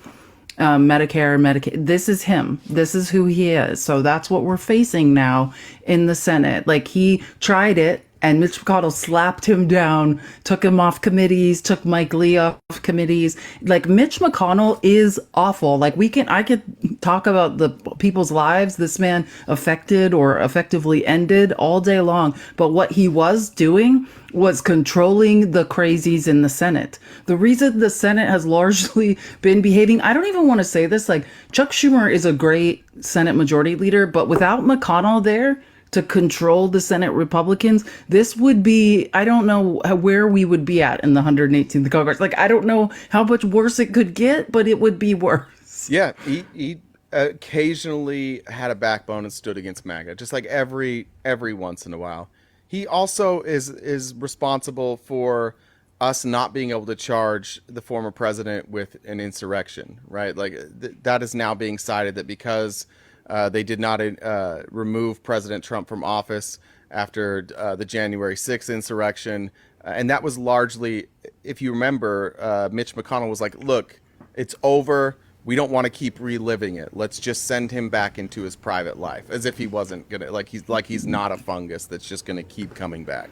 Medicare, Medicaid. This is him. This is who he is. So that's what we're facing now in the Senate. Like, he tried it, and Mitch McConnell slapped him down, took him off committees, took Mike Lee off committees. Like, Mitch McConnell is awful. Like, I could talk about the people's lives this man affected or effectively ended all day long. But what he was doing was controlling the crazies in the Senate. The reason the Senate has largely been behaving, I don't even want to say this, like, Chuck Schumer is a great Senate Majority Leader, but without McConnell there to control the Senate Republicans, this would be, I don't know where we would be at in the 118th Congress. Like, I don't know how much worse it could get, but it would be worse. Yeah, he occasionally had a backbone and stood against MAGA, just like every once in a while. He also is responsible for us not being able to charge the former president with an insurrection, right? Like that is now being cited that because they did not remove President Trump from office after the January 6th insurrection. And that was largely, if you remember, Mitch McConnell was like, look, it's over. We don't want to keep reliving it. Let's just send him back into his private life, as if he wasn't gonna, he's not a fungus that's just gonna keep coming back.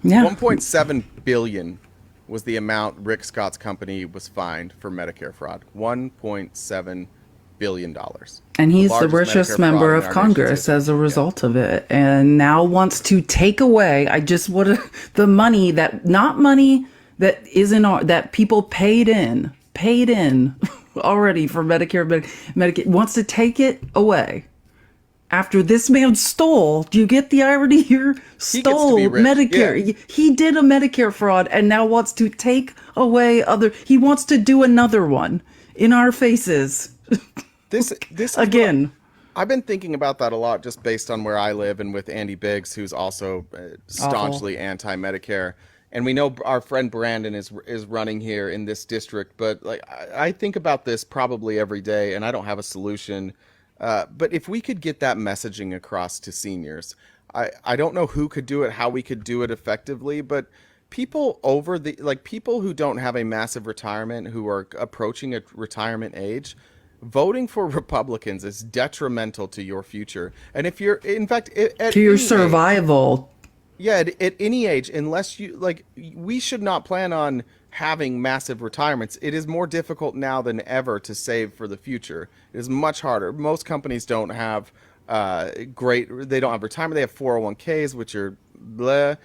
Yeah. 1.7 billion was the amount Rick Scott's company was fined for Medicare fraud. $1.7 billion. And he's the richest member of Congress as a result of it, and now wants to take away. The money that that people paid in already for Medicare, Medicaid, wants to take it away. After this man stole, do you get the irony here? Stole Medicare. Yeah. He did a Medicare fraud and now wants to take away he wants to do another one in our faces. This again. I've been thinking about that a lot, just based on where I live and with Andy Biggs, who's also staunchly anti-Medicare. And we know our friend Brandon is running here in this district, but like I think about this probably every day, and I don't have a solution. But if we could get that messaging across to seniors, I don't know who could do it, how we could do it effectively, but people people who don't have a massive retirement, who are approaching a retirement age, voting for Republicans is detrimental to your future. And if you're, in fact, to your survival. Yeah, at any age, unless we should not plan on having massive retirements. It is more difficult now than ever to save for the future. It is much harder. Most companies don't have they don't have retirement. They have 401ks, which are bleh.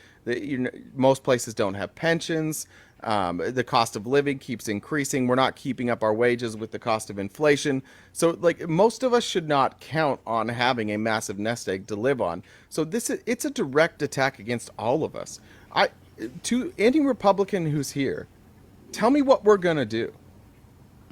Most places don't have pensions. The cost of living keeps increasing. We're not keeping up our wages with the cost of inflation. So, like, most of us should not count on having a massive nest egg to live on. So it's a direct attack against all of us. To any Republican who's here, tell me what we're gonna do.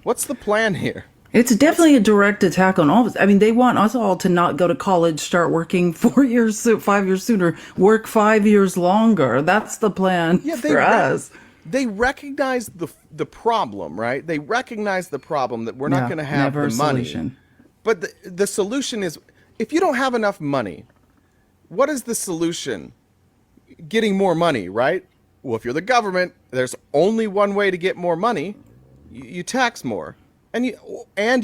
What's the plan here? It's definitely a direct attack on all of us. I mean, they want us all to not go to college, start working 5 years sooner, work 5 years longer. That's the plan for us. They recognize the problem, right? They recognize the problem that we're not going to have the money. Solution. But the solution is, if you don't have enough money, what is the solution? Getting more money, right? Well, if you're the government, there's only one way to get more money. You tax more, and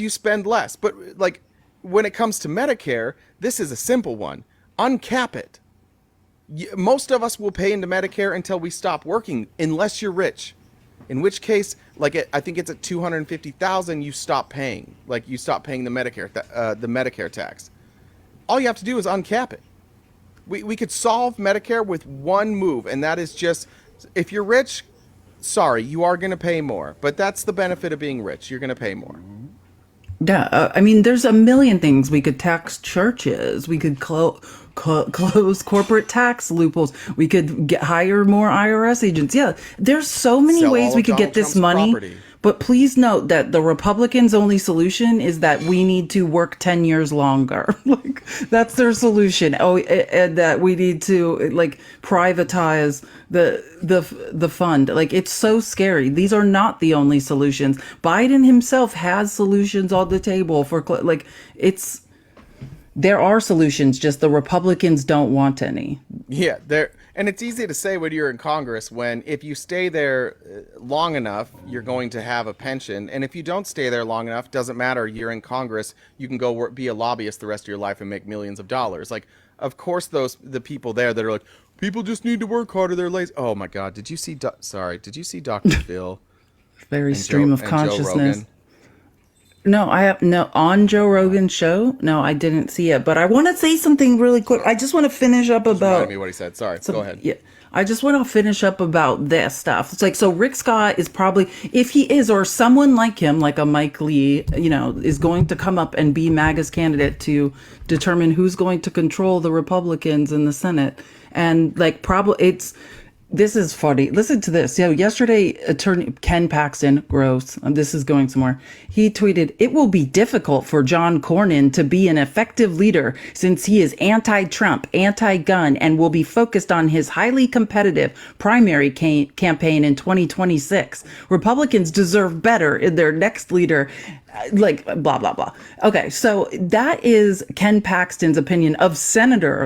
you spend less. But like when it comes to Medicare, this is a simple one. Uncap it. Most of us will pay into Medicare until we stop working, unless you're rich. In which case, I think it's at $250,000, you stop paying. Like, you stop paying the Medicare tax. All you have to do is uncap it. We could solve Medicare with one move, and that is just, if you're rich, sorry, you are going to pay more. But that's the benefit of being rich. You're going to pay more. Yeah, I mean, there's a million things. We could tax churches. We could close corporate tax loopholes. We could hire more IRS agents. Yeah, there's so many ways we could get this money. Property. But please note that the Republicans' only solution is that we need to work 10 years longer. Like, that's their solution. Oh, and that we need to privatize the fund. Like, it's so scary. These are not the only solutions. Biden himself has solutions on the table for there are solutions, just the Republicans don't want any. Yeah, and it's easy to say when you're in Congress, when if you stay there long enough, you're going to have a pension. And if you don't stay there long enough, doesn't matter, you're in Congress, you can go be a lobbyist the rest of your life and make millions of dollars. Like, of course, the people there that are like, people just need to work harder, they're lazy. Oh my God, did you see Dr. Phil? Very stream of consciousness. No, I have on Joe Rogan's show. No, I didn't see it, but I want to say something really quick. I just want to finish up about me what he said. Sorry, go ahead. Yeah, I just want to finish up about this stuff. It's like, so Rick Scott is probably, if he is, or someone like him, like a Mike Lee, is going to come up and be MAGA's candidate to determine who's going to control the Republicans in the Senate, and this is funny. Listen to this. Yesterday, attorney Ken Paxton, gross, this is going somewhere. He tweeted, "It will be difficult for John Cornyn to be an effective leader since he is anti-Trump, anti-gun, and will be focused on his highly competitive primary campaign in 2026. Republicans deserve better in their next leader." Blah, blah, blah. Okay, so that is Ken Paxton's opinion of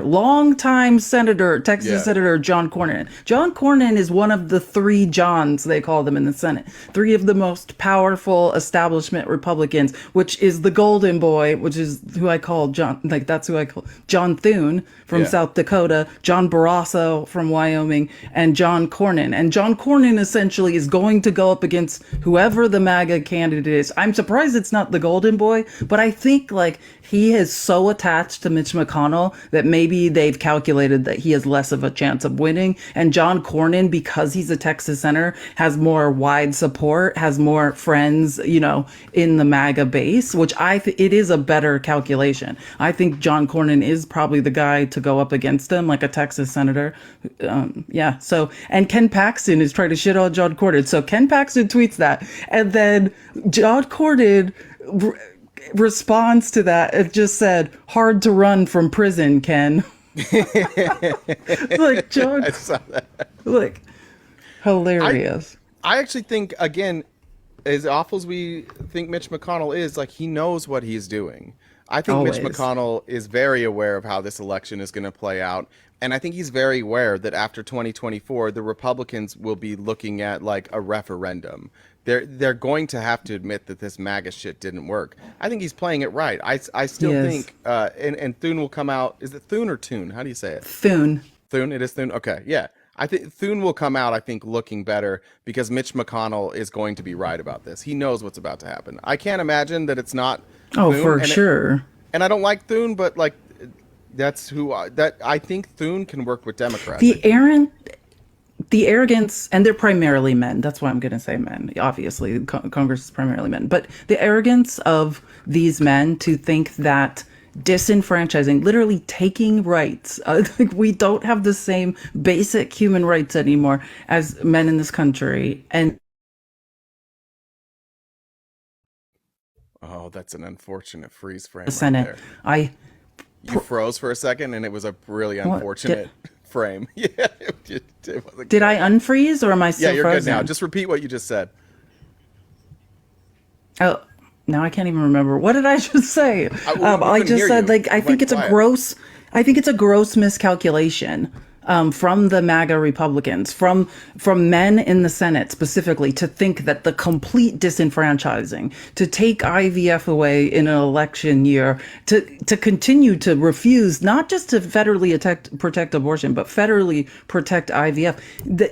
longtime Senator, Texas Senator John Cornyn. John Cornyn is one of the three Johns, they call them in the Senate. Three of the most powerful establishment Republicans, which is the Golden Boy, which is who I call John, that's who I call John Thune from South Dakota, John Barrasso from Wyoming, and John Cornyn. And John Cornyn essentially is going to go up against whoever the MAGA candidate is. I'm surprised it's not the Golden Boy, but I think he is so attached to Mitch McConnell that maybe they've calculated that he has less of a chance of winning. And John Cornyn, because he's a Texas senator, has more wide support, has more friends, in the MAGA base, which it is a better calculation. I think John Cornyn is probably the guy to go up against him, like a Texas senator. And Ken Paxton is trying to shit on John Cornyn. So Ken Paxton tweets that, and then John Cornyn responds to that. It just said, "Hard to run from prison, Ken." John, I saw that. Hilarious. I actually think, again, as awful as we think Mitch McConnell is, he knows what he's doing. I think Mitch McConnell is very aware of how this election is going to play out. And I think he's very aware that after 2024, the Republicans will be looking at a referendum. They're going to have to admit that this MAGA shit didn't work. I think he's playing it right. I still think, and Thune will come out. Is it Thune or Tune? How do you say it? Thune. Thune, it is Thune? Okay, yeah. I think Thune will come out, looking better because Mitch McConnell is going to be right about this. He knows what's about to happen. I can't imagine that it's not Thune. Oh, for sure. And I don't like Thune, but that's who I think Thune can work with Democrats. the arrogance, and they're primarily men. That's why I'm going to say men. Obviously, Congress is primarily men. But the arrogance of these men to think that disenfranchising, literally taking rights, we don't have the same basic human rights anymore as men in this country. And oh, that's an unfortunate freeze frame. the Senate, right there. You froze for a second, and it was a really unfortunate frame. Yeah. Did I unfreeze, or am I still frozen? Yeah, you're good now. Just repeat what you just said. Oh, now I can't even remember. What did I just say? I just said, I think it's a gross miscalculation from the MAGA Republicans, from men in the Senate specifically, to think that the complete disenfranchising, to take IVF away in an election year, to continue to refuse, not just to federally protect abortion, but federally protect IVF.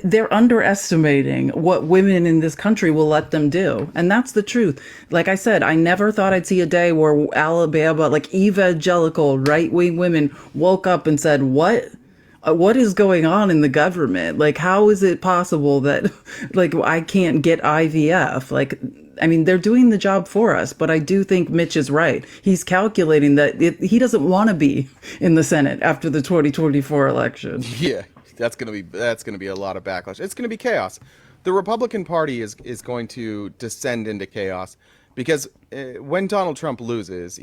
They're underestimating what women in this country will let them do. And that's the truth. Like I said, I never thought I'd see a day where Alabama, evangelical right-wing women woke up and said, what is going on in the government? How is it possible that, I can't get IVF? They're doing the job for us, but I do think Mitch is right. He's calculating that he doesn't want to be in the Senate after the 2024 election. Yeah, that's gonna be a lot of backlash. It's gonna be chaos. The Republican Party is going to descend into chaos. Because when Donald Trump loses,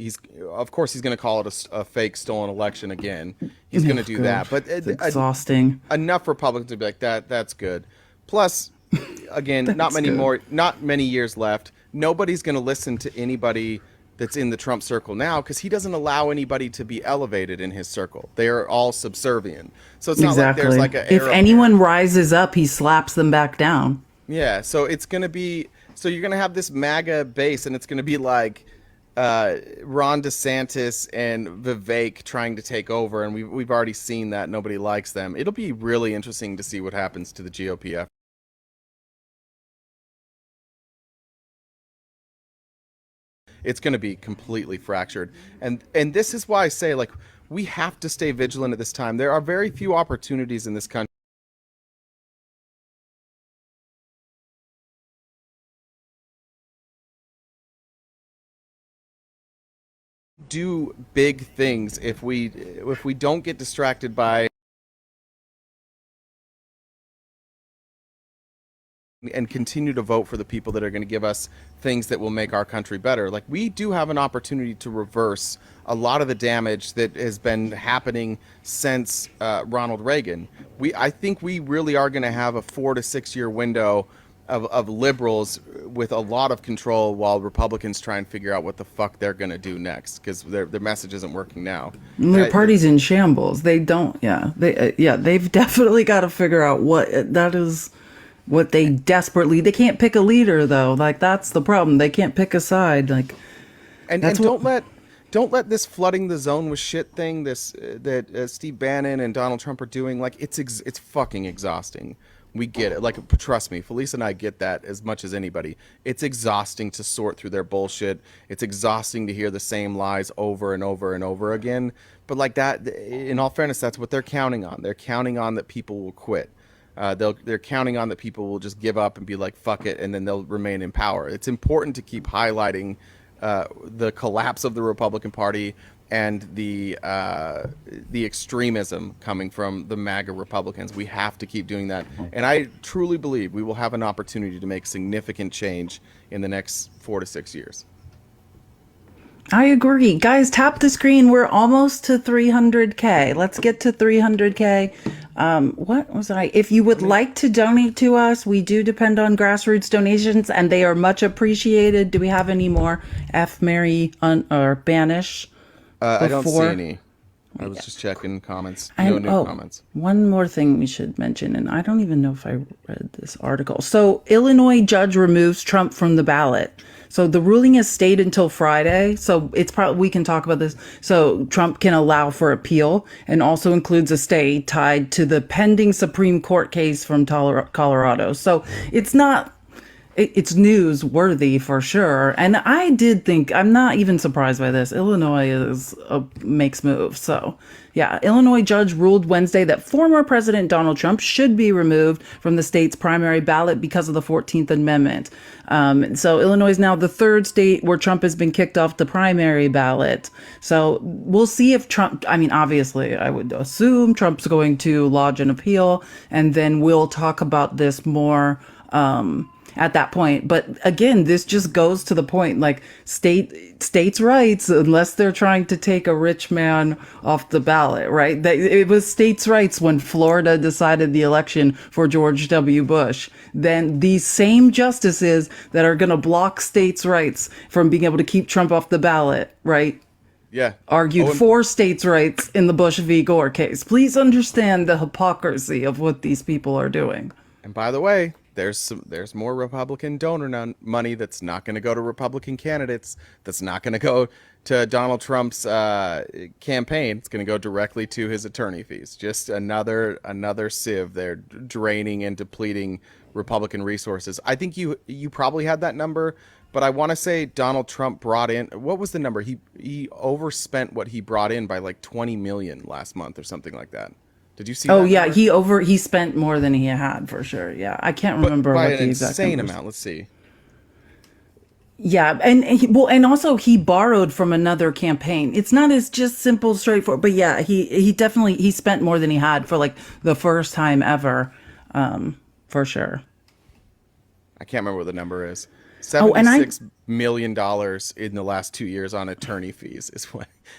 of course he's going to call it a fake stolen election again. He's going to do that. But it's exhausting. Enough Republicans to be like, that's good. Plus, again, not many years left. Nobody's going to listen to anybody that's in the Trump circle now, because he doesn't allow anybody to be elevated in his circle. They are all subservient. So it's not like there's if anyone rises up, he slaps them back down. Yeah, so it's going to be... So you're going to have this MAGA base, and it's going to be like Ron DeSantis and Vivek trying to take over, and we've already seen that. Nobody likes them. It'll be really interesting to see what happens to the GOP. It's going to be completely fractured. And this is why I say, we have to stay vigilant at this time. There are very few opportunities in this country do big things if we don't get distracted by and continue to vote for the people that are going to give us things that will make our country better. We do have an opportunity to reverse a lot of the damage that has been happening since Ronald Reagan. I think we really are going to have a 4 to 6 year window of liberals with a lot of control, while Republicans try and figure out what the fuck they're going to do next, because their message isn't working now. Their party's in shambles. They don't. They've definitely got to figure out what they desperately. They can't pick a leader though. That's the problem. They can't pick a side. And don't let this flooding the zone with shit thing. That Steve Bannon and Donald Trump are doing. It's fucking exhausting. We get it. Trust me, Felice and I get that as much as anybody. It's exhausting to sort through their bullshit. It's exhausting to hear the same lies over and over and over again. But that, in all fairness, that's what they're counting on. They're counting on that people will quit. They're counting on that people will just give up and be like, fuck it, and then they'll remain in power. It's important to keep highlighting the collapse of the Republican Party and the extremism coming from the MAGA Republicans. We have to keep doing that. And I truly believe we will have an opportunity to make significant change in the next 4 to 6 years. I agree. Guys, tap the screen. We're almost to 300K. Let's get to 300K. If you would like to donate to us, we do depend on grassroots donations, and they are much appreciated. Do we have any more? F, Mary, or Banish? I don't see any. I was just checking comments. No new comments. One more thing we should mention, and I don't even know if I read this article. So, Illinois judge removes Trump from the ballot. So the ruling has stayed until Friday. So it's probably, we can talk about this. So Trump can allow for appeal, and also includes a stay tied to the pending Supreme Court case from Colorado. So it's not it's newsworthy for sure. And I did think, I'm not even surprised by this. Illinois makes moves. So yeah, Illinois judge ruled Wednesday that former President Donald Trump should be removed from the state's primary ballot because of the 14th Amendment. So Illinois is now the third state where Trump has been kicked off the primary ballot. So we'll see if Trump, I mean, obviously I would assume Trump's going to lodge an appeal, and then we'll talk about this more, at that point. But again, this just goes to the point, like states' rights, unless they're trying to take a rich man off the ballot, right? It was states' rights when Florida decided the election for George W. Bush. Then these same justices that are going to block states' rights from being able to keep Trump off the ballot, right? Yeah. Argued for states' rights in the Bush v. Gore case. Please understand the hypocrisy of what these people are doing. And by the way, there's more Republican donor money that's not going to go to Republican candidates, that's not going to go to Donald Trump's campaign. It's going to go directly to his attorney fees. Just another sieve there, draining and depleting Republican resources. I think you probably had that number, but I want to say Donald Trump brought in, what was the number? He overspent what he brought in by like 20 million last month or something like that. Did you see? Oh that yeah, number? he spent more than he had for sure. Yeah, I can't remember by what the an exact insane numbers. amount. Let's see. Yeah, and also he borrowed from another campaign. It's not as just simple, straightforward. But yeah, he definitely spent more than he had for like the first time ever, for sure. I can't remember what the number is. $76 million in the last 2 years on attorney fees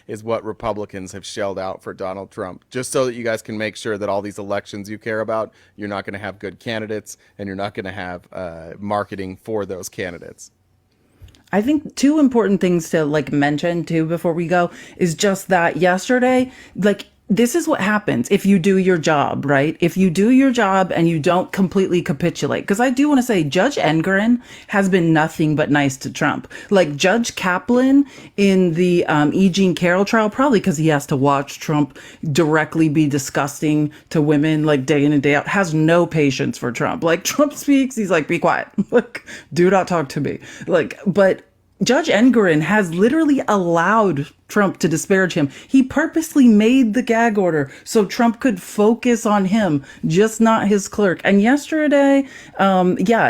is what Republicans have shelled out for Donald Trump, just so that you guys can make sure that all these elections you care about, you're not going to have good candidates, and you're not going to have marketing for those candidates. I think two important things to like mention too before we go is just that yesterday, like, this is what happens if you do your job, right? If you do your job and you don't completely capitulate. Because I do want to say Judge Engren has been nothing but nice to Trump. Like Judge Kaplan in the E. Jean Carroll trial, probably because he has to watch Trump directly be disgusting to women like day in and day out, has no patience for Trump. Like Trump speaks, he's like, be quiet. Like, do not talk to me. Like, but Judge Engren has literally allowed Trump to disparage him. He purposely made the gag order so Trump could focus on him, just not his clerk. And yesterday,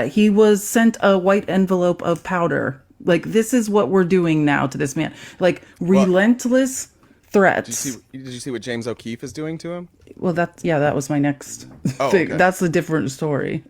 he was sent a white envelope of powder. Like, this is what we're doing now to this man. Like, relentless threats. Did you see what James O'Keefe is doing to him? Well, that was my next thing. Okay. That's a different story.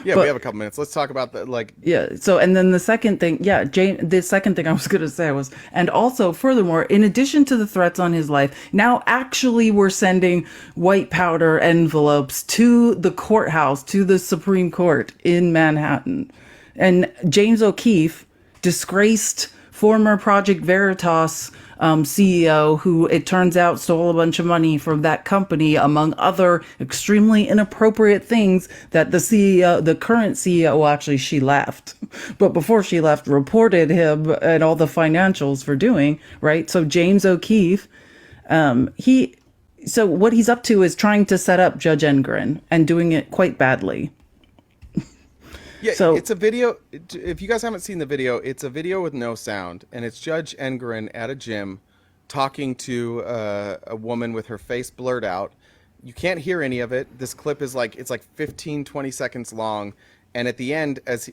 Yeah, but we have a couple minutes. Let's talk about that. Like, yeah. So, and then the second thing, the second thing I was going to say was, and also furthermore, in addition to the threats on his life, now actually we're sending white powder envelopes to the courthouse, to the Supreme Court in Manhattan. And James O'Keefe, disgraced former Project Veritas CEO, who it turns out stole a bunch of money from that company, among other extremely inappropriate things that the current CEO, well, actually she left, but before she left, reported him and all the financials for doing, right? So James O'Keefe, so what he's up to is trying to set up Judge Engren and doing it quite badly. Yeah, so it's a video. If you guys haven't seen the video, it's a video with no sound, and it's Judge Engren at a gym talking to a woman with her face blurred out. You can't hear any of it. This clip is like, it's like 15, 20 seconds long, and at the end, as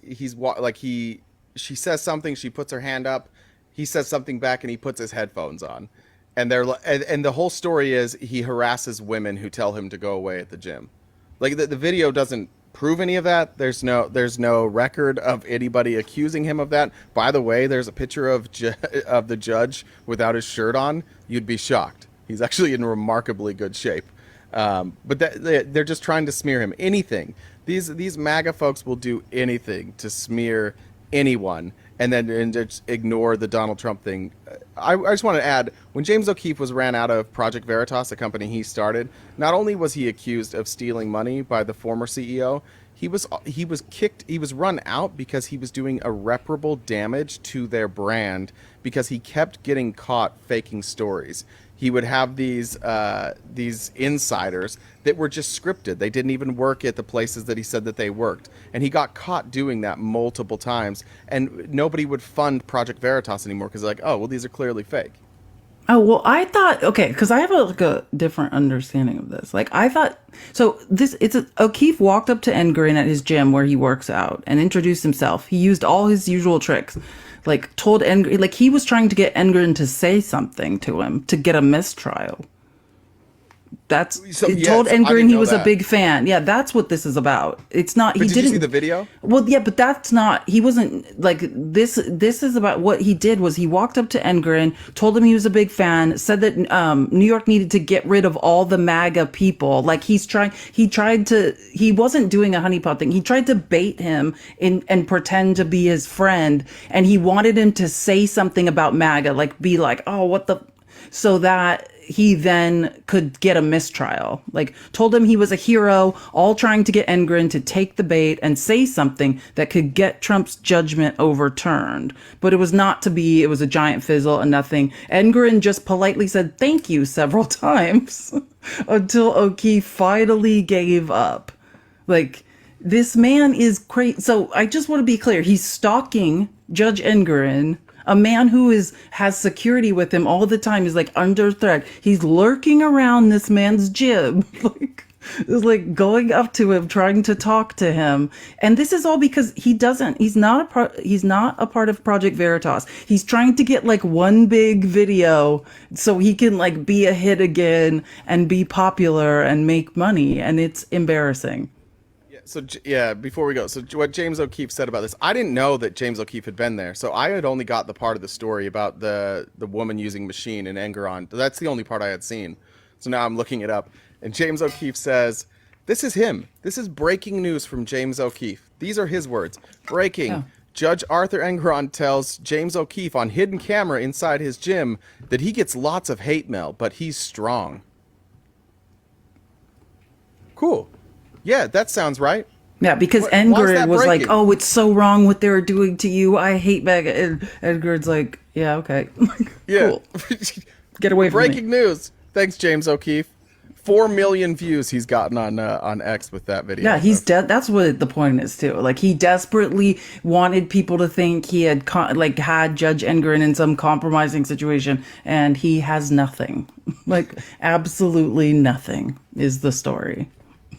she says something, she puts her hand up, he says something back, and he puts his headphones on, and the whole story is he harasses women who tell him to go away at the gym. Like the video doesn't prove any of that. There's no record of anybody accusing him of that. By the way, there's a picture of the judge without his shirt on. You'd be shocked. He's actually in remarkably good shape. But they're just trying to smear him. Anything. These MAGA folks will do anything to smear anyone and just ignore the Donald Trump thing. I just want to add, when James O'Keefe was ran out of Project Veritas, a company he started, not only was he accused of stealing money by the former CEO, he was run out because he was doing irreparable damage to their brand because he kept getting caught faking stories. he would have these insiders that were just scripted. They didn't even work at the places that he said that they worked. And he got caught doing that multiple times. And nobody would fund Project Veritas anymore because they're like, oh, well, these are clearly fake. Oh, well, I thought, okay, because I have a different understanding of this. Like, I thought, so O'Keefe walked up to Engren at his gym where he works out and introduced himself. He used all his usual tricks, like told Engren, like he was trying to get Engren to say something to him to get a mistrial. Told Engren he was a big fan. Yeah, that's what this is about. It's not. But did you see the video? Well, yeah, but that's not. He wasn't like this. This is about what he did. Was he walked up to Engren, told him he was a big fan, said that New York needed to get rid of all the MAGA people. Like he tried to. He wasn't doing a honeypot thing. He tried to bait him and pretend to be his friend, and he wanted him to say something about MAGA, like be like, oh, what the, so that he then could get a mistrial. Like told him he was a hero, all trying to get Engren to take the bait and say something that could get Trump's judgment overturned. But it was not to be. It was a giant fizzle and nothing. Engren just politely said thank you several times until O'Keefe finally gave up. Like, this man is crazy. So I just want to be clear. He's stalking Judge Engren, a man who has security with him all the time. He's like under threat. He's lurking around this man's gym, like going up to him, trying to talk to him. And this is all because he's not a part of Project Veritas. He's trying to get like one big video so he can like be a hit again and be popular and make money. And it's embarrassing. So, yeah, before we go, so what James O'Keefe said about this, I didn't know that James O'Keefe had been there. So I had only got the part of the story about the woman using machine in Engeron. That's the only part I had seen. So now I'm looking it up. And James O'Keefe says, this is him. This is breaking news from James O'Keefe. These are his words. Breaking. Oh. Judge Arthur Engeron tells James O'Keefe on hidden camera inside his gym that he gets lots of hate mail, but he's strong. Cool. Yeah, that sounds right. Yeah, because Engren was like, oh, it's so wrong what they're doing to you. I hate MAGA. And Engren's like, yeah, okay. Yeah. Cool. Get away from me. Breaking news. Thanks, James O'Keefe. 4 million views he's gotten on X with that video. Yeah, he's that's what the point is too. Like he desperately wanted people to think he had had Judge Engren in some compromising situation, and he has nothing. Like absolutely nothing is the story.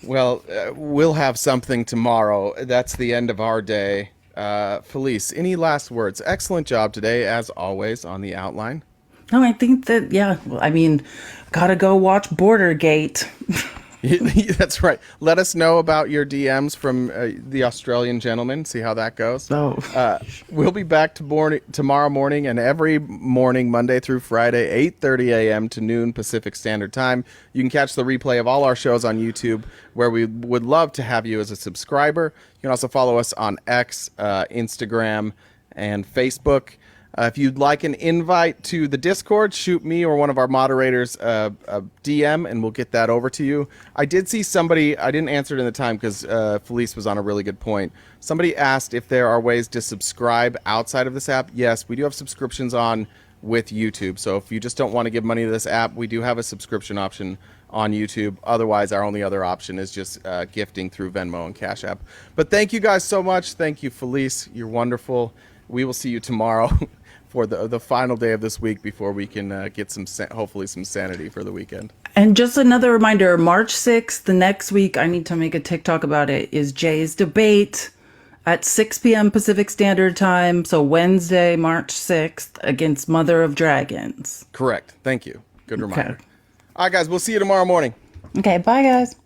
Well, we'll have something tomorrow. That's the end of our day. Felice, any last words? Excellent job today, as always, on the outline. No, I think that, yeah, I mean, gotta go watch Bordergate. That's right. Let us know about your DMs from the Australian gentleman. See how that goes. Oh. We'll be back tomorrow morning and every morning, Monday through Friday, 8:30 a.m. to noon Pacific Standard Time. You can catch the replay of all our shows on YouTube, where we would love to have you as a subscriber. You can also follow us on X, Instagram, and Facebook. If you'd like an invite to the Discord, shoot me or one of our moderators a DM, and we'll get that over to you. I did see somebody, I didn't answer it in the time because Felice was on a really good point. Somebody asked if there are ways to subscribe outside of this app. Yes, we do have subscriptions on with YouTube. So if you just don't want to give money to this app, we do have a subscription option on YouTube. Otherwise, our only other option is just gifting through Venmo and Cash App. But thank you guys so much. Thank you, Felice. You're wonderful. We will see you tomorrow for the final day of this week before we can get hopefully some sanity for the weekend. And just another reminder, March 6th, the next week, I need to make a TikTok about it, is Jay's debate at 6 p.m. Pacific Standard Time. So Wednesday, March 6th, against Mother of Dragons. Correct. Thank you. Good reminder. Okay. All right, guys, we'll see you tomorrow morning. Okay, bye, guys.